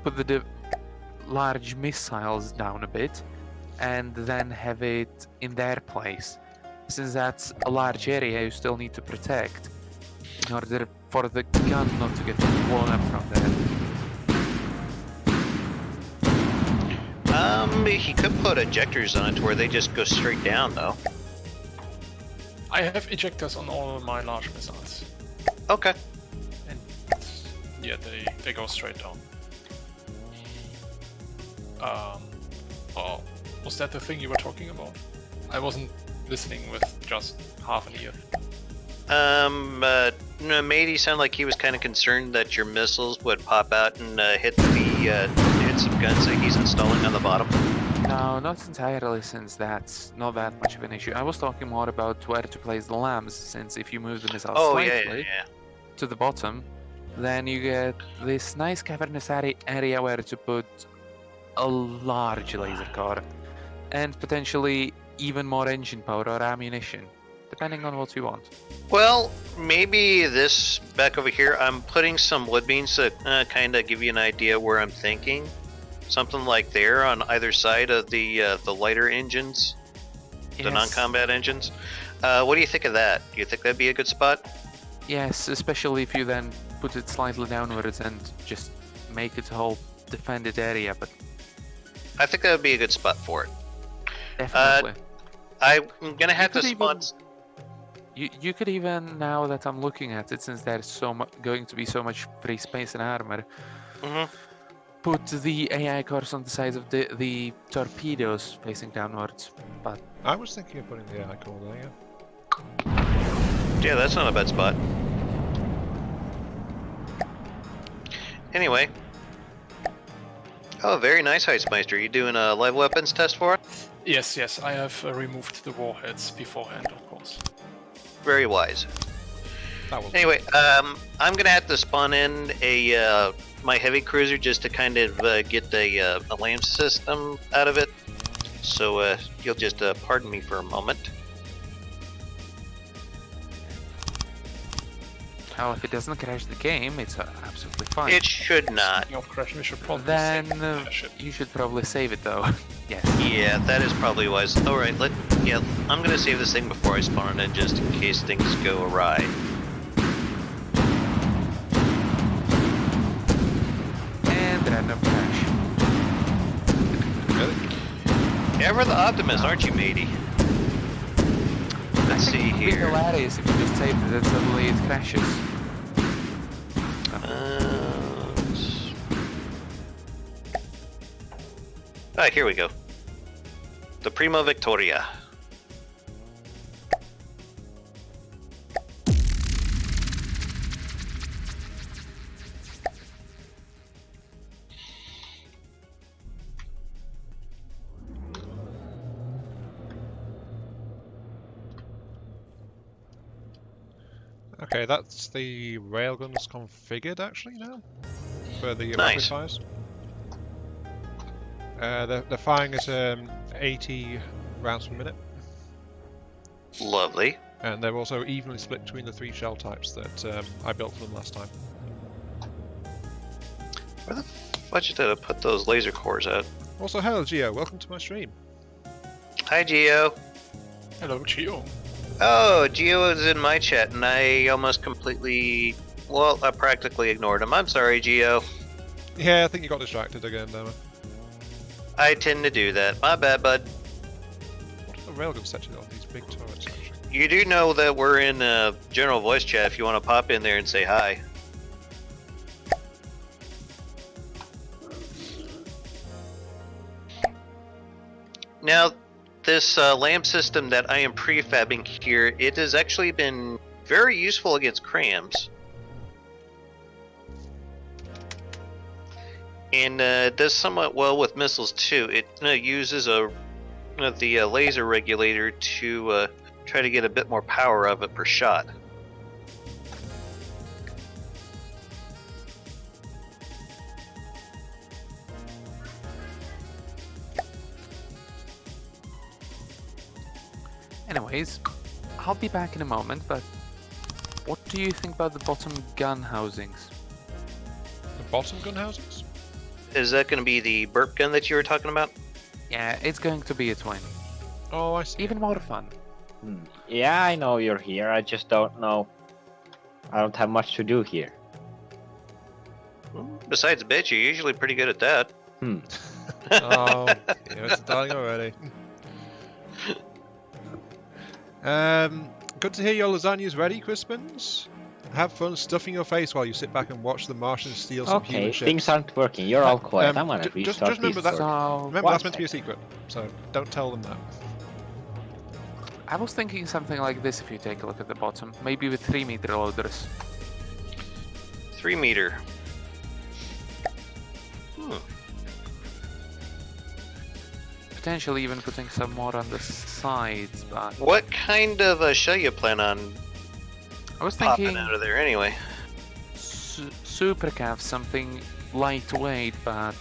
put the large missiles down a bit, and then have it in their place. Since that's a large area, you still need to protect in order for the gun not to get blown up from there. He could put ejectors on it to where they just go straight down, though. I have ejectors on all my large missiles. Okay. And yeah, they go straight down. Oh, was that the thing you were talking about? I wasn't listening with just half an ear. No, Matey sounded like he was kind of concerned that your missiles would pop out and hit some guns that he's installing on the bottom. No, not entirely, since that's not that much of an issue. I was talking more about where to place the lambs, since if you move the missile slightly to the bottom, then you get this nice cavernous area where to put a large laser core, and potentially even more engine power or ammunition, depending on what you want. Well, maybe this back over here, I'm putting some wood beams to kind of give you an idea where I'm thinking. Something like there on either side of the lighter engines, the non-combat engines. What do you think of that? Do you think that'd be a good spot? Yes, especially if you then put it slightly downwards and just make it a whole defended area, but I think that would be a good spot for it. definitely. I'm gonna have to spawn. You could even, now that I'm looking at it, since there's going to be so much free space and armor, put the AI cores on the sides of the torpedoes facing downwards. But I was thinking of putting the AI core there, yeah. Yeah, that's not a bad spot. Anyway. Oh, very nice, Heistmeister. You doing a live weapons test for it? Yes, I have removed the warheads beforehand, of course. Very wise. Anyway, I'm gonna have to spawn in my heavy cruiser just to kind of get the LAM system out of it. So you'll just pardon me for a moment. well, if it doesn't crash the game, it's absolutely fine. It should not. Speaking of crashing, we should probably Then save the airship. you should probably save it though. Yes. Yeah, that is probably wise. All right, I'm gonna save this thing before I spawn in, just in case things go awry. And random crash. Really? Ever the optimist, aren't you, matey? Let's see It would be here. hilarious if you just saved it and suddenly it crashes. Here we go. The Prima Victoria. Okay, that's the railguns configured actually now for the Nice. rapid fires. They're firing at 80 rounds per minute, Lovely. and they're also evenly split between the 3 shell types that I built for them last time. Where the fudge did I put those laser cores at? Also, hello Geo, welcome to my stream. Hi, Geo. Hello, Gio. Oh, Geo is in my chat, and I almost completely, well, I practically ignored him. I'm sorry, Geo. Yeah, I think you got distracted again, Dama. I tend to do that. My bad, bud. What are the railguns set to on these big turrets actually? You do know that we're in general voice chat if you want to pop in there and say hi. Now, this lamp system that I am prefabbing here, it has actually been very useful against crams. And does somewhat well with missiles too. It uses the laser regulator to try to get a bit more power of it per shot. Anyways, I'll be back in a moment, but what do you think about the bottom gun housings? The bottom gun housings? Is that going to be the burp gun that you were talking about? Yeah, it's going to be a twin. Oh, I see. Even more fun. Yeah, I know you're here. I just don't know. I don't have much to do here. Besides bitch, you're usually pretty good at that. Oh, it's dying already. Good to hear your lasagna's ready, Crispins. Have fun stuffing your face while you sit back and watch the Martians steal some human Okay, ships. things aren't working. You're all quiet. I'm gonna just restart remember this. that. So, Remember, that's meant to be a secret, so don't tell them that. I was thinking something like this if you take a look at the bottom. Maybe with 3-meter loaders. 3 meter. Potentially even putting some more on the sides, but What kind of shell you plan on I was popping thinking out of there anyway? super cav, something lightweight, but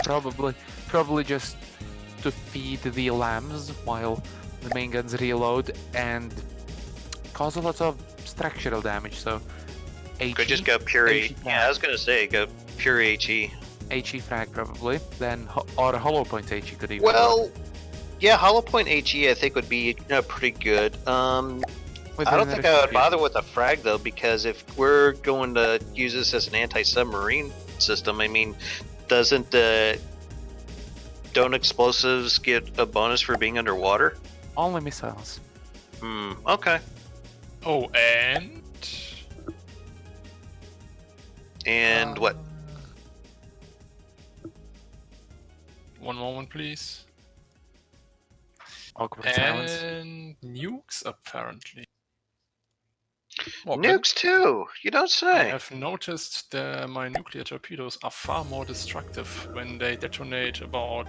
probably just to feed the lambs while the main guns reload and cause a lot of structural damage. So HE, Could just go pure HE HE. Yeah, I was gonna say go pure HE. HE frag probably, then or a hollow point HE could even. Well, yeah, hollow point HE I think would be pretty good. With I don't another think I would three. bother with a frag though, because if we're going to use this as an anti-submarine system, I mean, don't explosives get a bonus for being underwater? Only missiles. Okay. Oh, and And what? one moment, please. Awkward silence. And nukes, apparently. What, really? Nukes too. You don't I say. have noticed that my nuclear torpedoes are far more destructive when they detonate about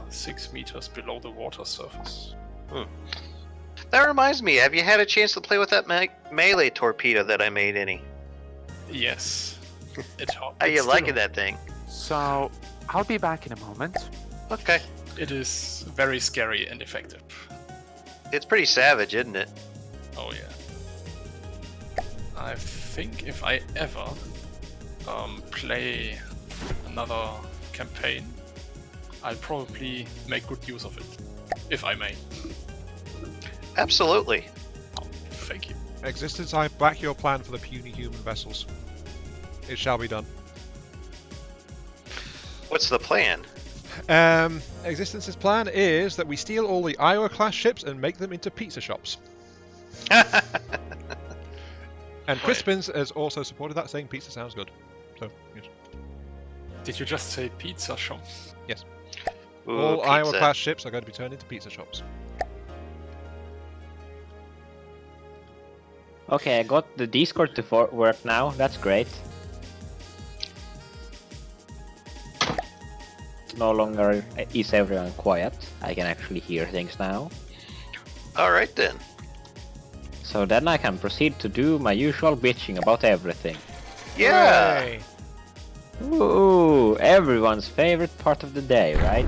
6 meters below the water surface. That reminds me. Have you had a chance to play with that melee torpedo that I made? Any? Yes. How you liking that thing? So I'll be back in a moment. Okay. It is very scary and effective. It's pretty savage, isn't it? Oh yeah. I think if I ever play another campaign, I'll probably make good use of it, if I may. Absolutely. Thank you. Existence, I back your plan for the puny human vessels. It shall be done. What's the plan? Existence's plan is that we steal all the Iowa-class ships and make them into pizza shops. And Crispins has also supported that, saying pizza sounds good. So, yes. Did you just say pizza shop? Ooh, All pizza. Iowa-class ships are going to be turned into pizza shops. Okay, I got the Discord to work now. That's great. No longer is everyone quiet. I can actually hear things now. All right then. So then I can proceed to do my usual bitching about everything. Yeah. Hooray! Ooh, everyone's favorite part of the day, right?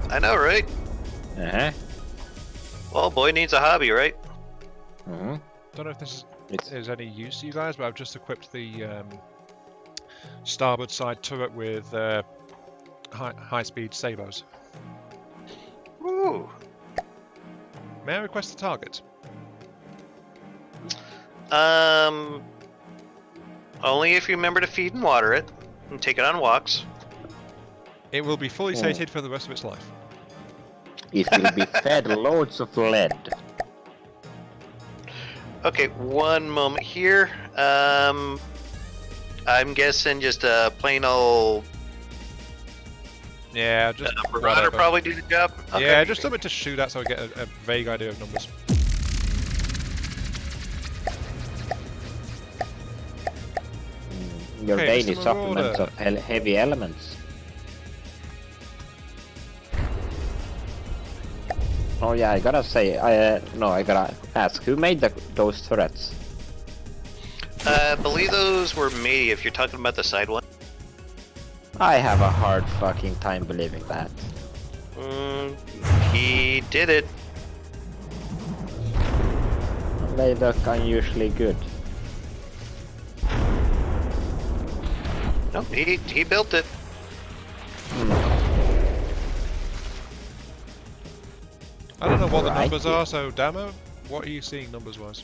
I know, right? Uh-huh. Well, boy needs a hobby, right? Mm-hmm. Don't know if this It's is any use to you guys, but I've just equipped the starboard side turret with high-speed sabos. Ooh. May I request a target? Only if you remember to feed and water it, and take it on walks. It will be fully sated for the rest of its life. it will be fed loads of lead. Okay, one moment here. I'm guessing just a plain old Yeah, just Marauder whatever. probably do the job. Okay. Yeah, just something to shoot at so I get a vague idea of numbers. Your Okay, daily Mr. supplements Marauder. of heavy elements. Oh yeah, I gotta say, I gotta ask, who made those turrets? I believe those were me. If you're talking about the side one. I have a hard fucking time believing that. He did it. They look unusually good. No, he built it. I don't know what the Right. numbers are, so Damo, what are you seeing numbers-wise?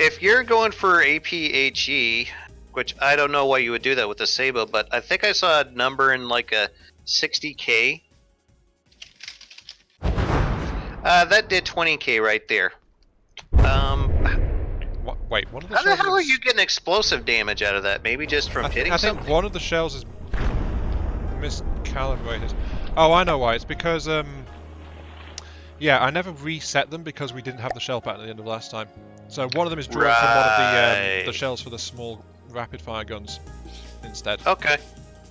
If you're going for APHE, which I don't know why you would do that with the Sabo, but I think I saw a number in like a 60k. That did 20k right there. What, wait, one of the How the shells hell are is- you getting explosive damage out of that? Maybe just from hitting I think something? one of the shells is miscalibrated. Oh, I know why. It's because, yeah, I never reset them because we didn't have the shell pattern at the end of last time. So one of them is drawn from one of the Right. shells for the small rapid-fire guns instead. Okay.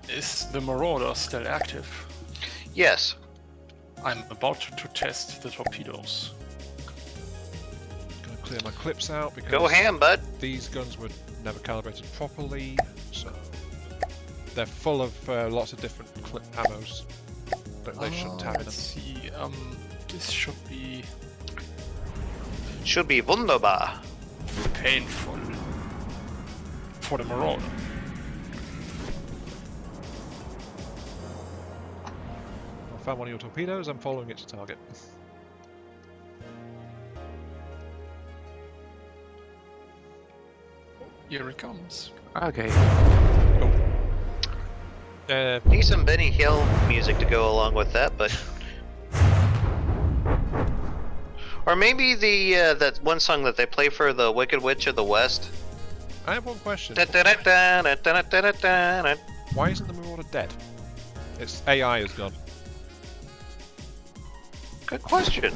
Is the Marauder still active? Yes. I'm about to test the torpedoes. Gonna clear my clips out because Go ham, bud. these guns were never calibrated properly, so they're full of lots of different clip ammos that they shouldn't have in them. Let's see. This should be Should be wunderbar. painful for the Marauder. I found one of your torpedoes, I'm following it to target. Here it comes. Okay. Need some Benny Hill music to go along with that, but or maybe the that one song that they play for the Wicked Witch of the West. I have one question. Da-da-da-da-da-da-da-da-da. Why isn't the Marauder dead? Its AI is gone. Good question.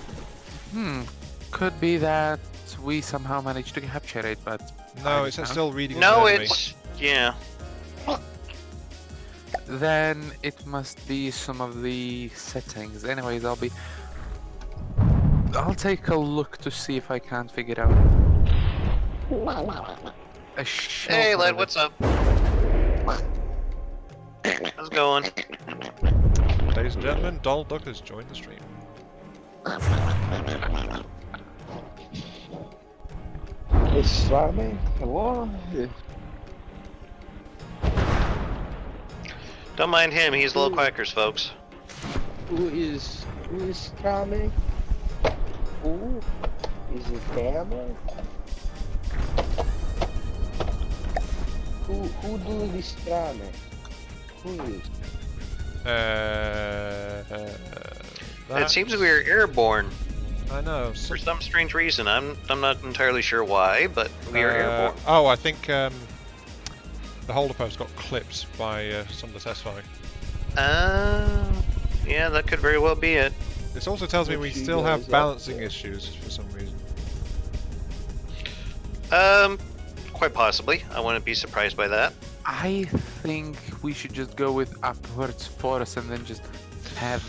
Could be that we somehow managed to capture it, but No, I it's don't know. still reading. No, an enemy. it's yeah. Then it must be some of the settings. Anyways, I'll take a look to see if I can't figure out a shell Hey, lad, of what's it. up? How's it going? Ladies and gentlemen, Donald Duck has joined the stream. It's Swami. Hello. Don't mind him. He's little quackers, folks. Who is Swami? Who is it? Family? Who do this Swami? Who is? It seems we are airborne I know. for some strange reason. I'm not entirely sure why, but we are airborne. Oh, I think the holder post got clipped by some of the test firing. Yeah, that could very well be it. This also tells me we What you still guys have up balancing to? issues for some reason. Quite possibly. I wouldn't be surprised by that. I think we should just go with upwards force and then just have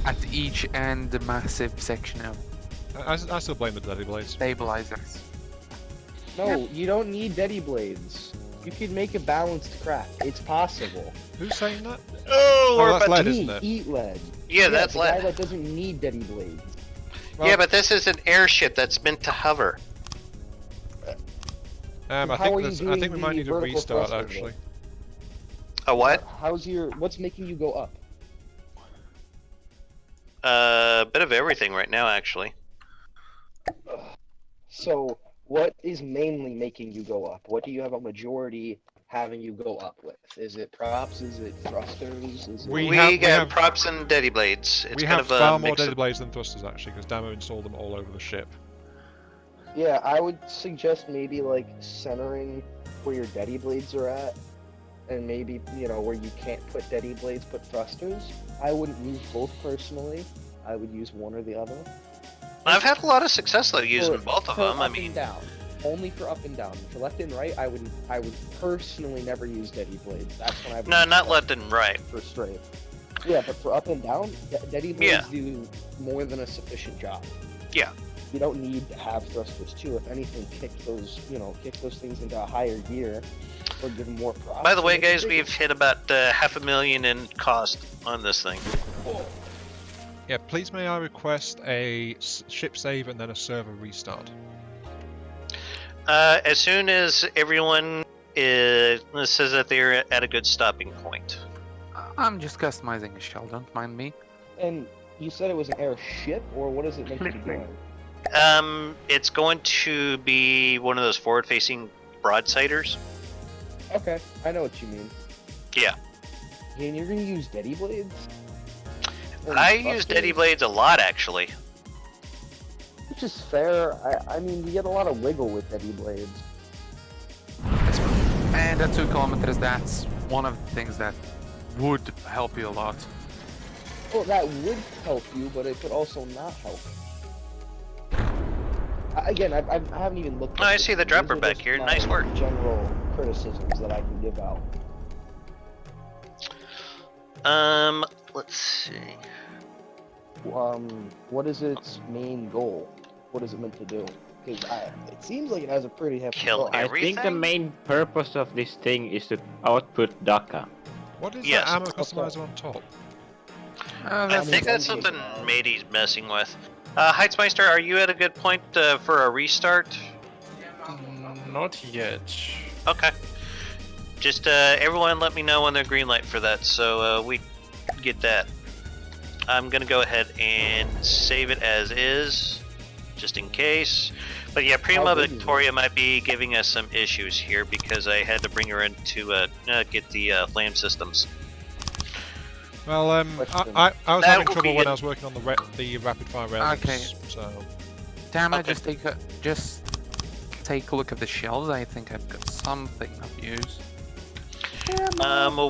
at each end a massive section of I still blame the Daddy Blades. stabilizers. No, you don't need Daddy Blades. You can make a balanced craft. It's possible. Who's saying that? Oh, we're that's about lead, to... isn't it? Eat lead. Yeah, that's the guy lead. that doesn't need Daddy Blades. Well, Yeah, but this is an airship that's meant to hover. I how think are you I doing think we might the need a vertical restart thrust of actually. it? A what? What's making you go up? A bit of everything right now, actually. So, what is mainly making you go up? What do you have a majority having you go up with? Is it props? Is it thrusters? Is it... We We have- got have- props and deady blades. It's we kind have of a far more mix dead of... blades than thrusters actually, because Damo installed them all over the ship. Yeah, I would suggest maybe like centering where your deady blades are at, and maybe, you know, where you can't put deady blades, put thrusters. I wouldn't use both personally. I would use one or the other. I've had a lot of success though using For- both of for them. I up mean, and down. Only for up and down. For left and right, I would personally never use deady blades. That's when I would no, use not thrusters left and right. for straight. Yeah, but for up and down, deady blades Yeah. do more than a sufficient job. Yeah. You don't need to have thrusters too. If anything, kick those things into a higher gear, or give them more props. By the way, and make it guys, bigger. we've hit about $500,000 in cost on this thing. Yeah, please may I request a ship save and then a server restart. As soon as everyone says that they're at a good stopping point. I'm just customizing a shell, don't mind me. And you said it was an airship, or what is it meant to be doing? It's going to be one of those forward-facing broadsiders. Okay, I know what you mean. Yeah. And you're gonna use deady blades? And I use thrusters? deady blades a lot, actually. Which is fair. I mean, you get a lot of wiggle with deady blades. And at 2 kilometers, that's one of the things that would help you a lot. Well, that would help you, but it could also not help. Again, I haven't even looked. Oh, at I this. see the These dropper are back just here. my Nice work. General criticisms that I can give out. Let's see. What is its main goal? What is it meant to do? Because it seems like it has a pretty hefty Kill goal. it. I think the Everything? main purpose of this thing is to output DACA. What is Yes. that ammo customizer on top? I That's think that's something- something Matey's messing with. Heitzmeister, are you at a good point for a restart? Not yet. Okay. Just everyone let me know when they're green light for that, so we get that. I'm gonna go ahead and save it as is, just in case. But yeah, Prima How big is it? Victoria might be giving us some issues here because I had to bring her in to get the flame systems. Well, Question. I was That having will trouble be when it. I was working on the rapid fire rounds. Okay. So Dama, Okay. just take a look at the shells. I think I've got something of use.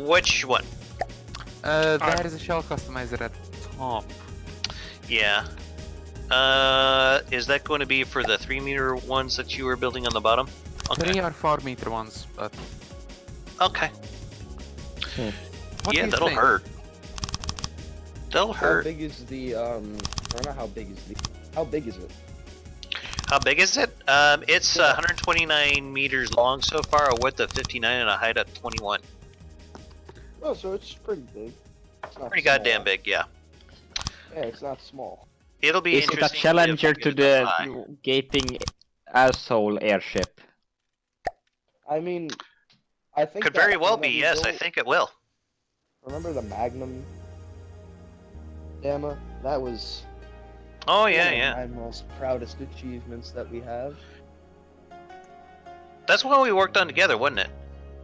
Which one? There is a shell customizer at the top. Yeah. Is that going to be for the 3-meter ones that you were building on the bottom? Okay. 3 or 4 meter ones, but Okay. what do Yeah, you that'll think? hurt. That'll How hurt. big is the or not how big is the? How big is it? How big is it? It's 129 meters long so far, a width of 59 and a height of 21. Oh, so it's pretty big. It's not Pretty small. goddamn big, yeah. Yeah, it's not small. It'll be Is it a interesting. challenger if we to get it up high. the gaping asshole airship? I mean, I think Could that very well one that be, we yes, I built- think it will. Remember the Magnum? Dama? That was Oh, yeah, one of yeah. my most proudest achievements that we have. That's one we worked on together, wasn't it?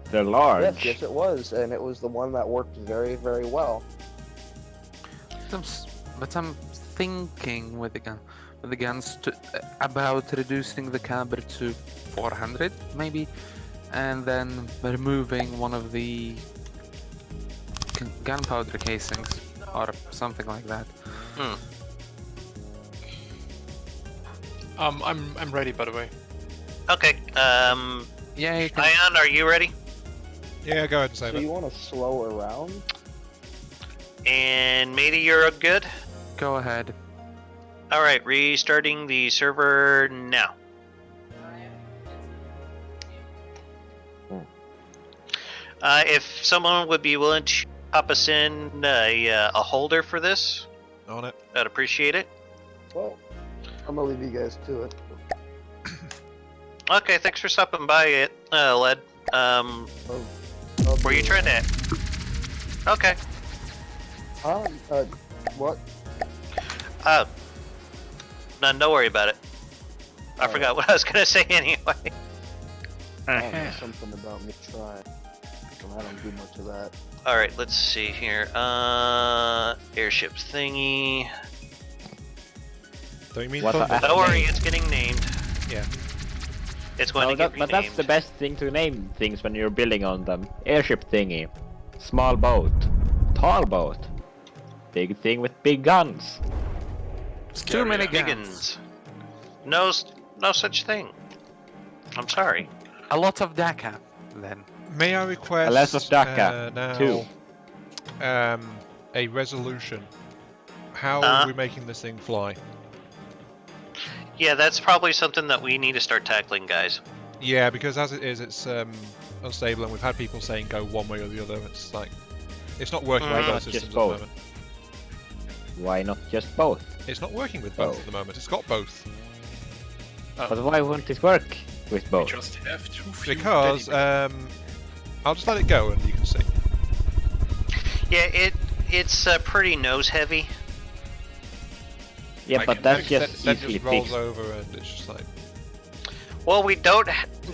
The large. Yes, it was, and it was the one that worked very, very well. But I'm thinking with the guns about reducing the caliber to 400 maybe, and then removing one of the gunpowder casings or something like that. I'm ready, by the way. Okay, Yeah, you can. Ion, are you ready? yeah, go ahead and save So it. you want to slow around? And Matey, you're good? Go ahead. Alright, restarting the server now. If someone would be willing to pop us in a holder for this, On it. I'd appreciate it. Well, I'm gonna leave you guys to it. Okay, thanks for stopping by it, Led. I'll Were you do- trying to... Okay. What? No, don't worry about it. I Alright. forgot what I was gonna say anyway. I don't know, something about me trying. system. I don't do much of that. All right, let's see here. Airship thingy. Don't you mean What Thunder? Don't worry, it's getting named. Yeah. It's going No, to get but that's the renamed. best thing to name things when you're building on them. Airship thingy. Small boat. Tall boat. Big thing with big guns. Too many Scary, guns. Biggins. No such thing. I'm sorry. A lot of DACA, then. May I request less of DACA, now, too. a resolution? How Uh-huh. are we making this thing fly? Yeah, that's probably something that we need to start tackling, guys. Yeah, because as it is, it's unstable, and we've had people saying go one way or the other. It's like it's not working Why with not both just systems at the both? moment. Why not just both? It's not working with both Oh. at the moment. It's got both But why won't it work with We both? just have too few because daddy I'll just let it go and you can see. Yeah, it's pretty nose heavy. Yeah, I but can that's fix just Then easily just rolls fixed. over and it's just like Well, we don't.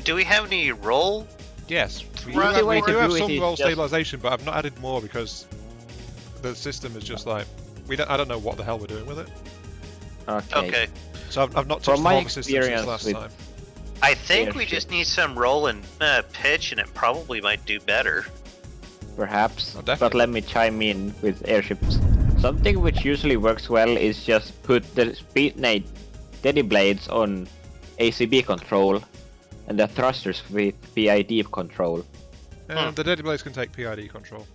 Do we have any roll? yes. We Right, do have, the way we to do have do it some is roll just- stabilization, but I've not added more because the system is just like I don't know what the hell we're doing with it. Okay. So I've not touched From the my whole system since experience last with time. I think we Airship. just need some roll and pitch, and it probably might do better. Perhaps, Oh, but definitely. let me chime in with airships. Something which usually works well is just put the speed daddy blades on ACB control and the thrusters with PID control. The Deadly Blades can take PID control.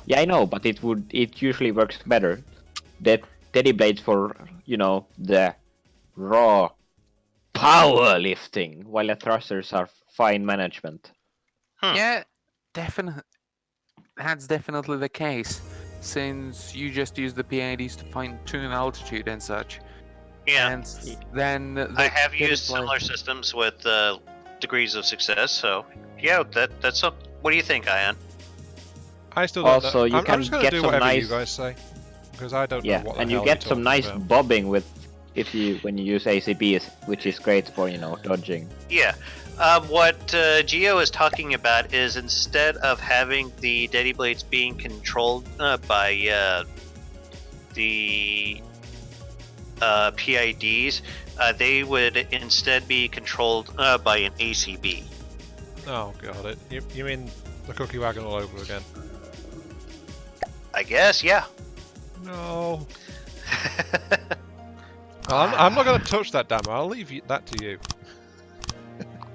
Yeah, I know, but it usually works better. The daddy blades for, the raw power lifting, while the thrusters are fine management. Yeah, definitely. That's definitely the case, since you just use the PIDs to fine tune altitude and such. Yeah, And then I have Deadly used Blade- similar systems with degrees of success. So yeah, that's up. What do you think, Ion? I still don't Also, know. you I'm can just going to get do some whatever you nice- guys say, because I don't know Yeah, what the and hell you you're get some talking nice about. bobbing with when you use ACBs, which is great for dodging. Yeah. What Geo is talking about is instead of having the Daddy Blades being controlled by the PIDs, they would instead be controlled by an ACB. Oh god, you mean the cookie wagon all over again? I guess, yeah. No. I'm not going to touch that, Dama. I'll leave that to you.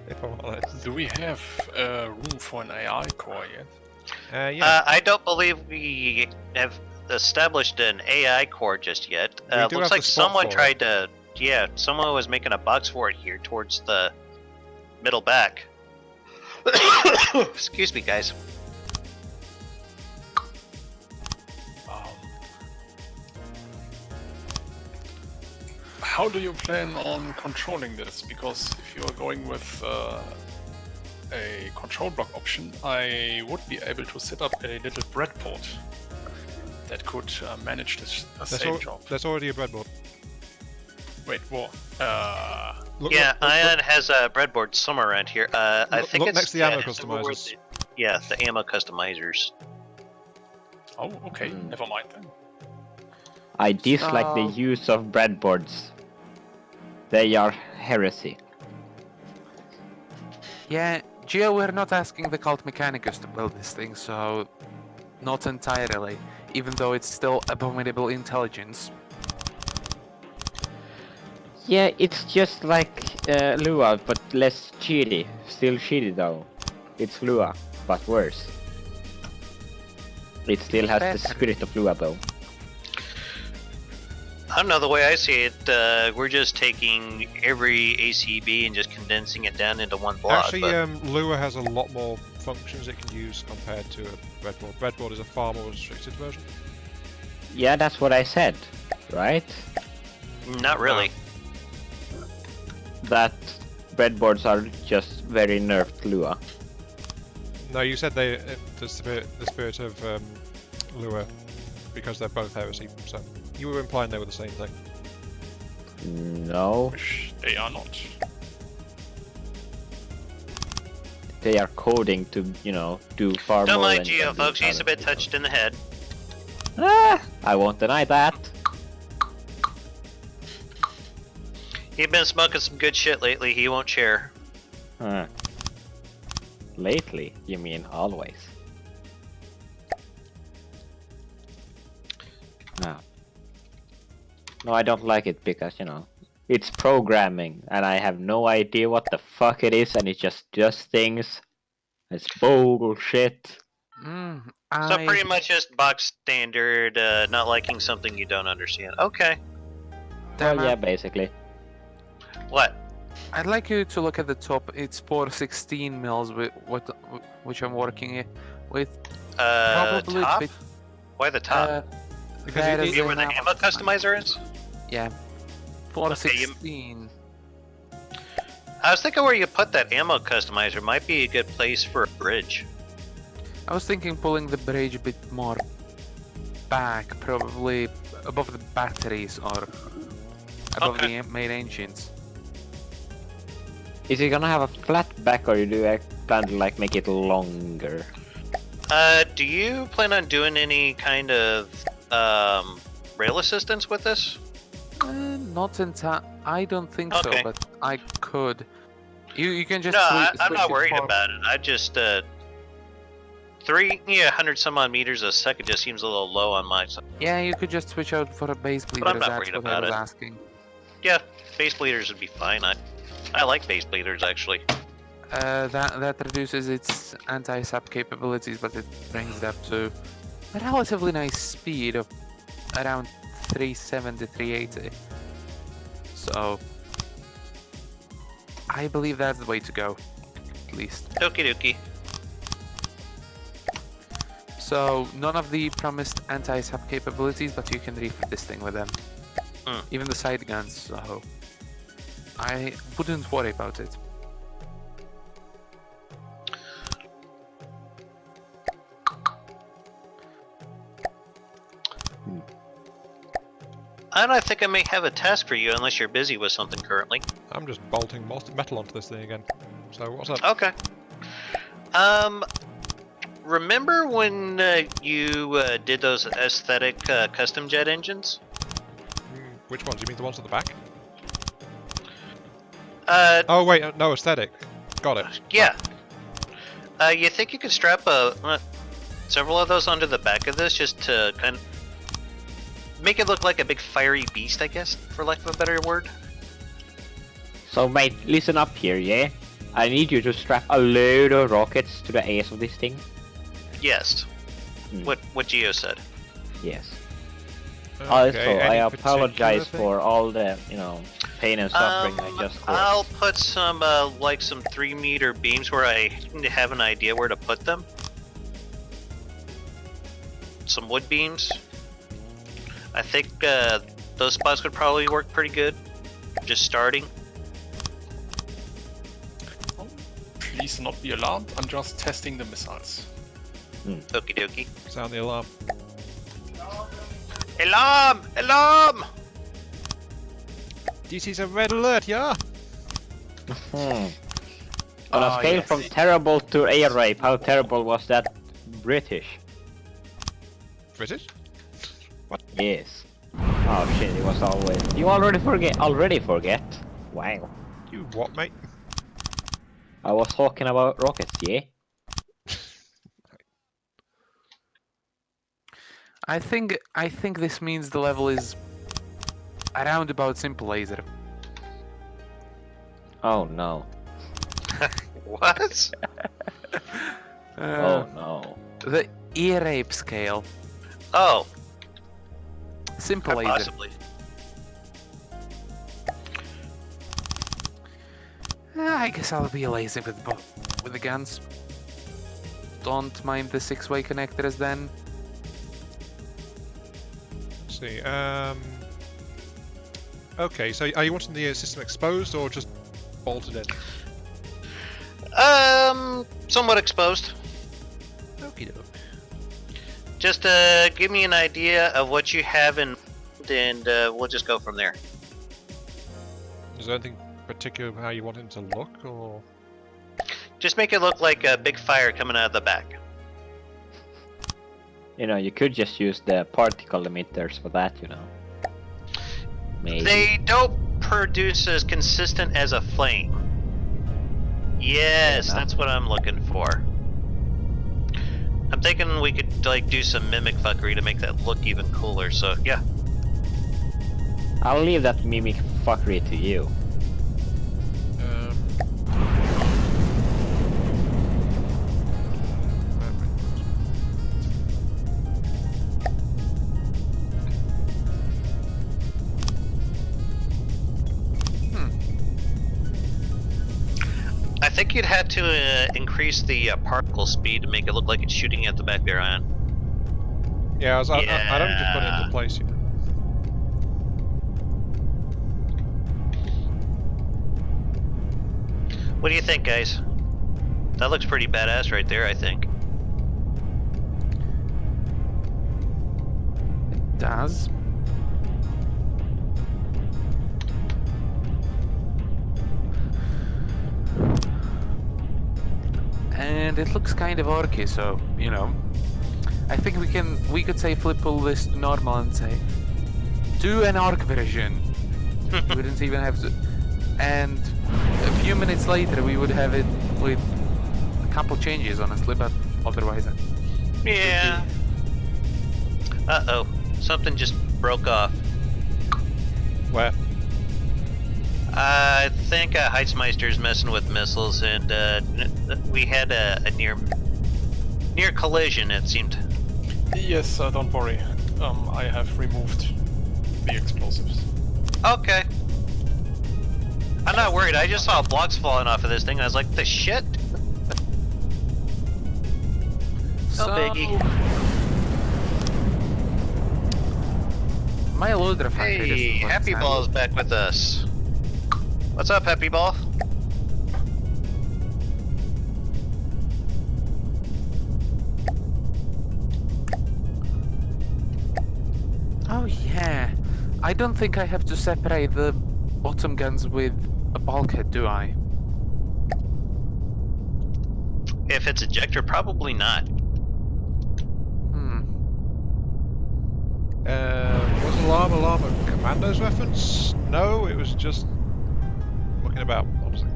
If I'm honest. Do we have room for an AI core yet? Yeah. I don't believe we have established an AI core just yet. We do Looks have like the spot someone for it. tried to. Yeah, someone was making a box for it here towards the middle back. Excuse me, guys. How do you plan on controlling this? Because if you are going with a control block option, I would be able to set up a little breadboard that could manage this same job. There's already a breadboard. Wait, what? Yeah, Ion has a breadboard somewhere around here. I think look it's next to the ammo it's somewhere where customizers. Yeah, the ammo customizers. Oh, okay, never mind then. I dislike the So- use of breadboards. They are heresy. Yeah, Geo, we're not asking the Cult Mechanicus to build this thing, so not entirely, even though it's still abominable intelligence. Yeah, it's just like Lua, but less cheaty. Still cheaty though. It's Lua, but worse. It still has the Better. spirit of Lua though. I don't know, the way I see it, we're just taking every ACB and just condensing it down into one block. Actually, but- Lua has a lot more functions it can use compared to a breadboard. Breadboard is a far more restricted version. Yeah, that's what I said, right? Not really. That breadboards are just very nerfed Lua. No, you said the spirit of Lua, because they're both heresy. So you were implying they were the same thing. No. Which they are not. they are coding to, you know, do far Don't more mind than Geo, can do folks. He's a other bit people. touched in the head. Ah, I won't deny that. He's been smoking some good shit lately. He won't share. Huh. Lately, you mean always? No. No, I don't like it because, you know, it's programming and I have no idea what the fuck it is and it just does things. It's bullshit. Mm, So I pretty much just box standard, not liking something you don't understand. Okay. Well, Dama, yeah, basically. What? I'd like you to look at the top. It's for 16 mils with which I'm working with. Probably Top? bit, Why the top? Because that it- is you where the enough. ammo customizer is? Yeah. For Okay, you- 16. I was thinking where you put that ammo customizer might be a good place for a bridge. I was thinking pulling the bridge a bit more back, probably above the batteries or above Okay. the main engines. Is it gonna have a flat back or you do plan to like make it longer? Do you plan on doing any kind of rail assistance with this? Not in time. I don't think so, Okay. but I could. You can just. No, I'm switch not it worried for- about it. I just 100 some odd meters a second just seems a little low on my side. Yeah, you could just switch out for a base bleeder. I'm not That's worried what I about was it. asking. Yeah, base bleeders would be fine. I like base bleeders actually. That reduces its anti-sap capabilities, but it brings it up to a relatively nice speed of around 370, 380. So I believe that's the way to go, at least. Okie dokie. So none of the promised anti-sap capabilities, but you can refit this thing with them. Hmm. Even the side guns, so I wouldn't worry about it. And I think I may have a task for you unless you're busy with something currently. I'm just bolting metal onto this thing again. So what's up? Okay. Remember when you did those aesthetic custom jet engines? Which ones? You mean the ones at the back? Oh, Oh wait, no, aesthetic. Got it. yeah. You think you could strap several of those onto the back of this just to kind of make it look like a big fiery beast, I guess, for lack of a better word? So mate, listen up here, yeah? I need you to strap a load of rockets to the ace of this thing. Yes. Hmm. What Geo said. Yes. Okay, Also, any I particular apologize thing? for all the, you know, pain and suffering I just caused. I'll put some like some 3-meter beams where I have an idea where to put them. Some wood beams. I think those spots could probably work pretty good. Just starting. Please not be alarmed. I'm just testing the missiles. Okie dokie. Sound the alarm. Alarm! Alarm! This is a red alert, yeah? On a Oh, scale yes. from terrible to air rape, how terrible was that British? British? Yes. Oh shit, it was always... You already forget? Wow. You what, mate? I was talking about rockets, yeah? I think this means the level is around about simple laser. Oh no. What? Oh no. The ear rape scale. Oh, Simple laser. possibly. I guess I'll be lazy with the guns. Don't mind the 6-way connectors then. Let's see. Okay, so are you wanting the system exposed or just bolted in? Somewhat exposed. Okie doke. Just give me an idea of what you have in, and we'll just go from there. Is there anything particular how you want him to look, or? Just make it look like a big fire coming out of the back. You know, you could just use the particle emitters for that, you know. Maybe. They don't produce as consistent as a flame. Yes, that's what I'm looking for. I'm thinking we could like do some mimic fuckery to make that look even cooler. So yeah. I'll leave that mimic fuckery to you. I think you'd have to increase the particle speed to make it look like it's shooting at the back there, Ion. Yeah, I don't just put it into place yet. What do you think, guys? That looks pretty badass right there, I think. It does. And it looks kind of orky, so you know. I think we could safely pull this to normal and say, do an arc version. We wouldn't even have to. And a few minutes later, we would have it with a couple changes, honestly, but otherwise. Yeah. Uh-oh. Something just broke off. Where? I think Heitzmeister's messing with missiles, and we had a near collision, it seemed. Yes, don't worry. I have removed the explosives. Okay. I'm not worried. I just saw blocks falling off of this thing, and I was like, the shit? So, No biggie. My loader factory Hey, doesn't look Happy sad. Ball is back with us. What's up, Happy Ball? Oh yeah. I don't think I have to separate the bottom guns with a bulkhead, do I? If it's ejector, probably not. Hmm. Was Alarm a Commando's reference? No, it was just looking about, honestly.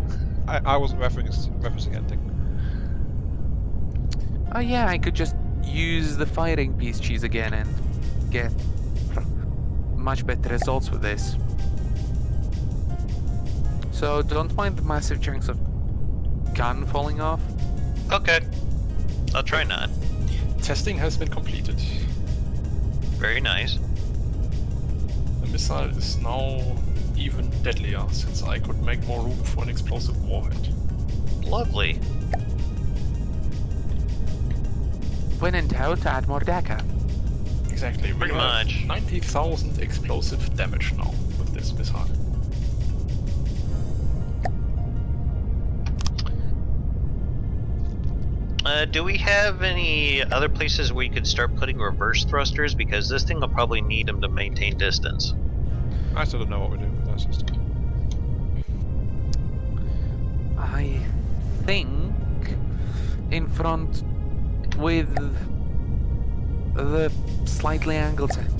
I wasn't referencing anything. Oh yeah, I could just use the firing piece cheese again and get much better results with this. So don't mind the massive chunks of gun falling off. Okay. I'll try not. Testing has been completed. Very nice. The missile is now even deadlier, since I could make more room for an explosive warhead. Lovely. When in doubt, add more DACA. Exactly, we Pretty have much. 90,000 explosive damage now with this missile. Do we have any other places where you could start putting reverse thrusters? Because this thing will probably need them to maintain distance. I still don't know what we're doing with that system. I think in front with the slightly angled side.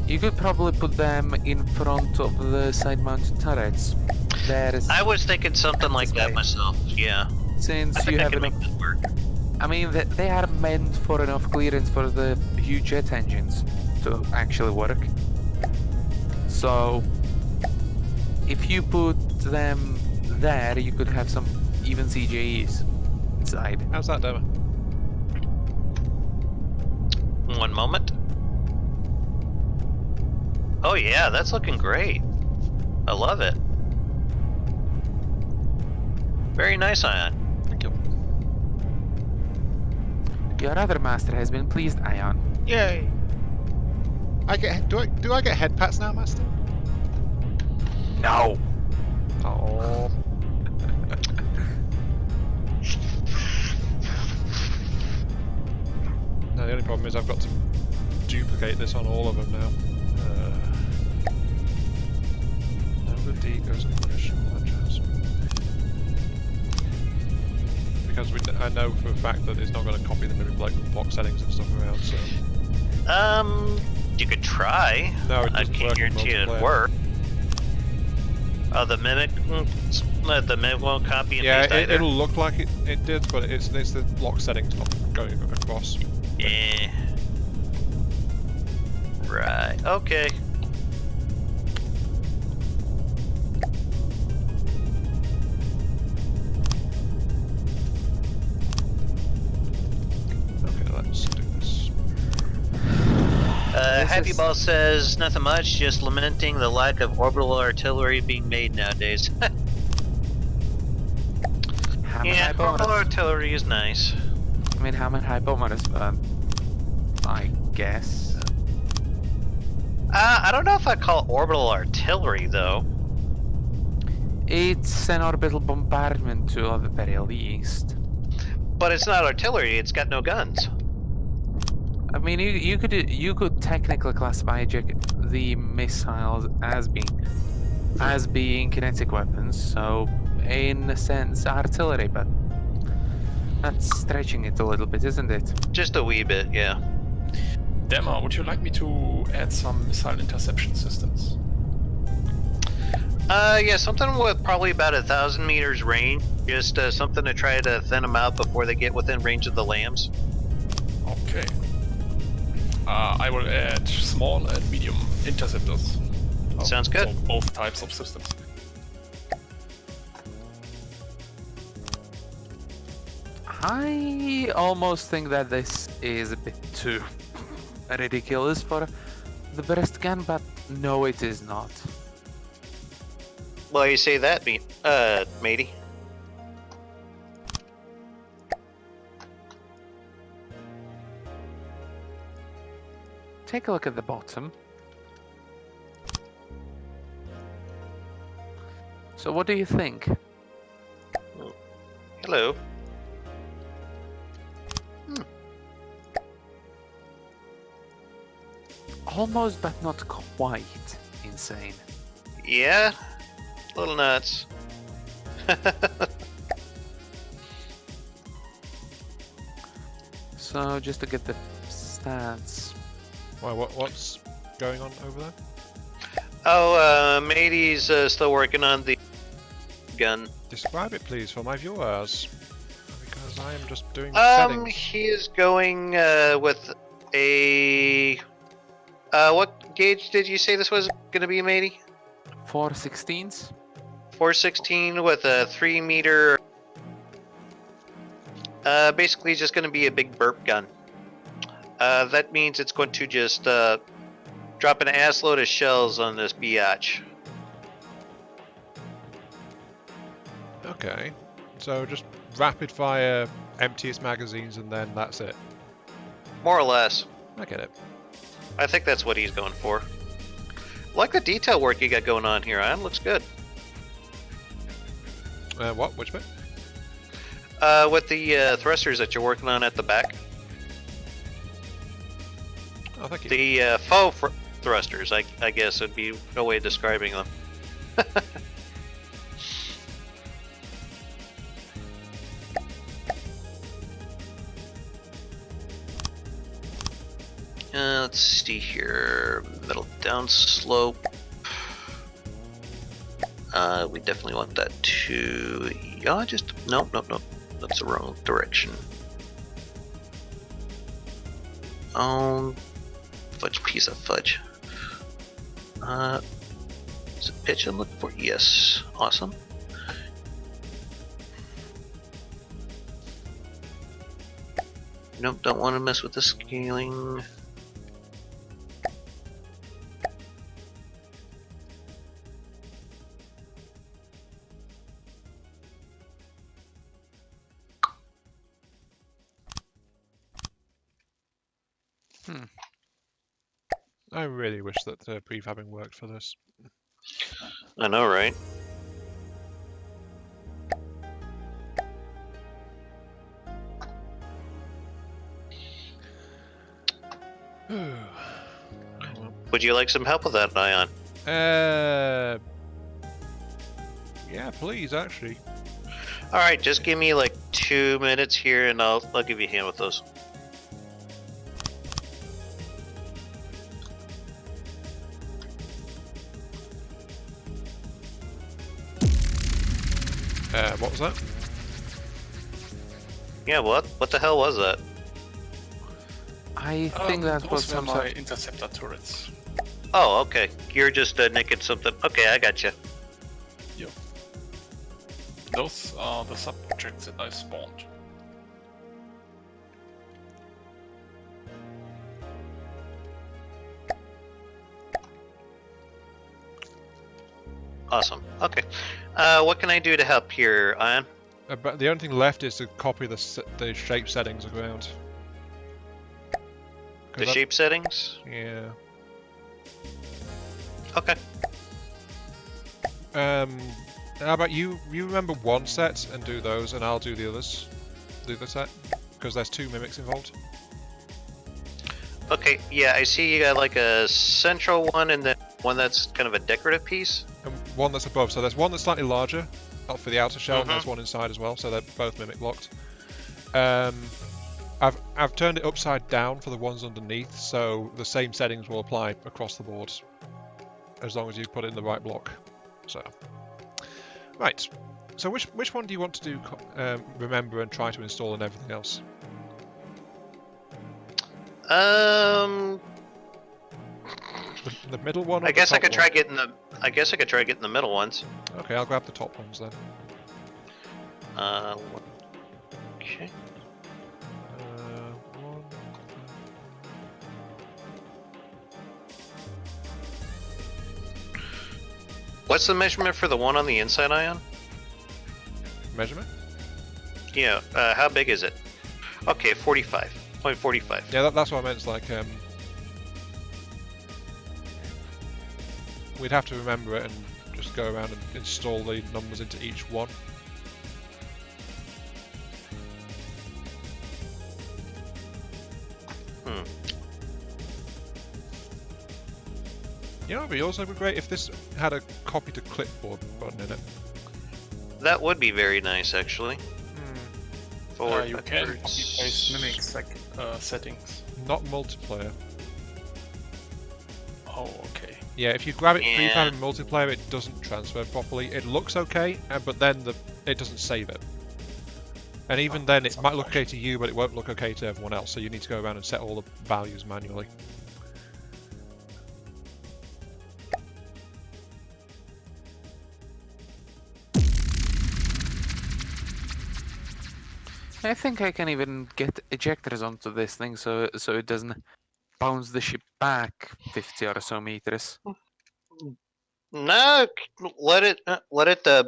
You could probably put them in front of the side-mounted turrets. There's, I was thinking something like that myself, yeah. since I you think I have can enough. make that work. I mean, they are meant for enough clearance for the huge jet engines to actually work. So, if you put them there, you could have some even CJEs inside. How's that, Dama? One moment. Oh yeah, that's looking great. I love it. Very nice, Ion. Thank you. Your other master has been pleased, Ion. Yay! Do I get head pats now, Master? No! Oh. No, the only problem is I've got to duplicate this on all of them now. No, the D goes in British, all that jazz. because I know for a fact that it's not going to copy the mimic block settings and stuff around. So You could try. no, it I doesn't can't work in guarantee it'd multiplayer. work. Oh, the mimic won't copy and Yeah, paste either. it'll look like it did, but it's the lock settings not going across. Yeah. Right. Okay. Okay, let's do this. Happy Ball says nothing much, just lamenting the lack of orbital artillery being made nowadays. Hammer Yeah, high bonus. orbital artillery is nice. I mean, hammer high bonus, but I guess. I don't know if I call it orbital artillery though. It's an orbital bombardment to the very least. But it's not artillery, it's got no guns. I mean, you could technically classify the missiles as being kinetic weapons, so in a sense artillery, but that's stretching it a little bit, isn't it? Just a wee bit, yeah. Dama, would you like me to add some missile interception systems? Yeah, something with probably about 1,000 meters range. Just something to try to thin them out before they get within range of the lambs. Okay. I will add small and medium interceptors. Sounds good. For both types of systems. I almost think that this is a bit too ridiculous for the burst gun, but no, it is not. Well, you say that, matey. Take a look at the bottom. So what do you think? Hello. Almost, but not quite insane. Yeah, a little nuts. So just to get the stats. Why, what's going on over there? Oh, Matey's still working on the gun. Describe it, please, for my viewers, because I am just doing settings. He is going with a. What gauge did you say this was going to be, Matey? 4/16s. 416 with a 3 meter. Basically, just going to be a big burp gun. That means it's going to just drop an ass load of shells on this biatch. Okay, so just rapid fire, empty its magazines, and then that's it. More or less. I get it. I think that's what he's going for. Like the detail work you got going on here, Ian. Looks good. What? Which bit? With the thrusters that you're working on at the back. Oh, thank you. The faux thrusters, I guess would be no way of describing them. Let's see here. Middle down slope. We definitely want that to. Yeah, just nope. That's the wrong direction. Fudge, piece of fudge. Is it pitch I'm looking for? Yes. Awesome. Nope, don't want to mess with the scaling. I really wish that prefabbing worked for this. I know, right? Would you like some help with that, Ion? Yeah, please, actually. All right, just give me like 2 minutes here, and I'll give you a hand with those. What was that? Yeah, what the hell was that? I think that those was were some my sort. interceptor turrets. Oh, okay. You're just nicking something. Okay, I gotcha. Those are the subjects that I spawned. Awesome. Okay. What can I do to help here, Ion? But the only thing left is to copy the shape settings around. The shape settings? Yeah. Okay. How about you? You remember one set and do those, and I'll do the others. The other set, because there's 2 mimics involved. Okay, yeah, I see you got like a central one and then one that's kind of a decorative piece. And one that's above. So there's one that's slightly larger, up for the outer shell, and there's one inside as well. So they're both mimic blocked. I've turned it upside down for the ones underneath, so the same settings will apply across the board, as long as you put it in the right block. So, right. So which one do you want to do? Remember and try to install and everything else. Um, The middle one. Or I guess the I could top try one? getting the. I guess I could try getting the middle ones. Okay, I'll grab the top ones then. Okay. One. What's the measurement for the one on the inside, Ion? Measurement? Yeah. How big is it? Okay, 45.45. Yeah, that's what I meant. It's like we'd have to remember it and just go around and install the numbers into each one. You know, it'd be also great if this had a copy to clipboard button in it. That would be very nice, actually. Forward You can backwards. copy-paste mimics settings. Not multiplayer. Oh, okay. Yeah, if you grab it Yeah. prefab in multiplayer, it doesn't transfer properly. It looks okay, but then it doesn't save it. And even then, it that's might look okay to you, but it won't look okay to everyone else. So you need to go around and set all the values manually. I think I can even get ejectors onto this thing so it doesn't bounce the ship back 50 or so meters. No, let it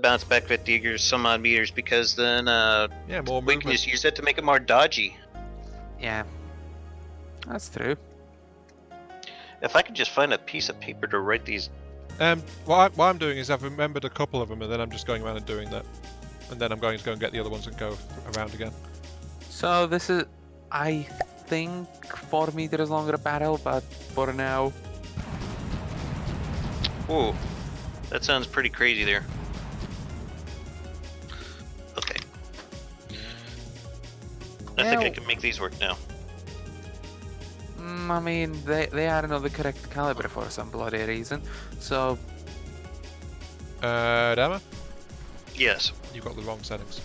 bounce back 50 or some odd meters, because then Yeah, more we movement. can just use it to make it more dodgy. Yeah, that's true. If I could just find a piece of paper to write these. What I'm doing is I've remembered a couple of them, and then I'm just going around and doing that. And then I'm going to go and get the other ones and go around again. So this is, I think, 4 meters longer barrel, but for now, Ooh, that sounds pretty crazy there. Okay. I think I Yeah. can make these work now. I mean, they are not the correct caliber for some bloody reason. So Dama? Yes. You've got the wrong settings.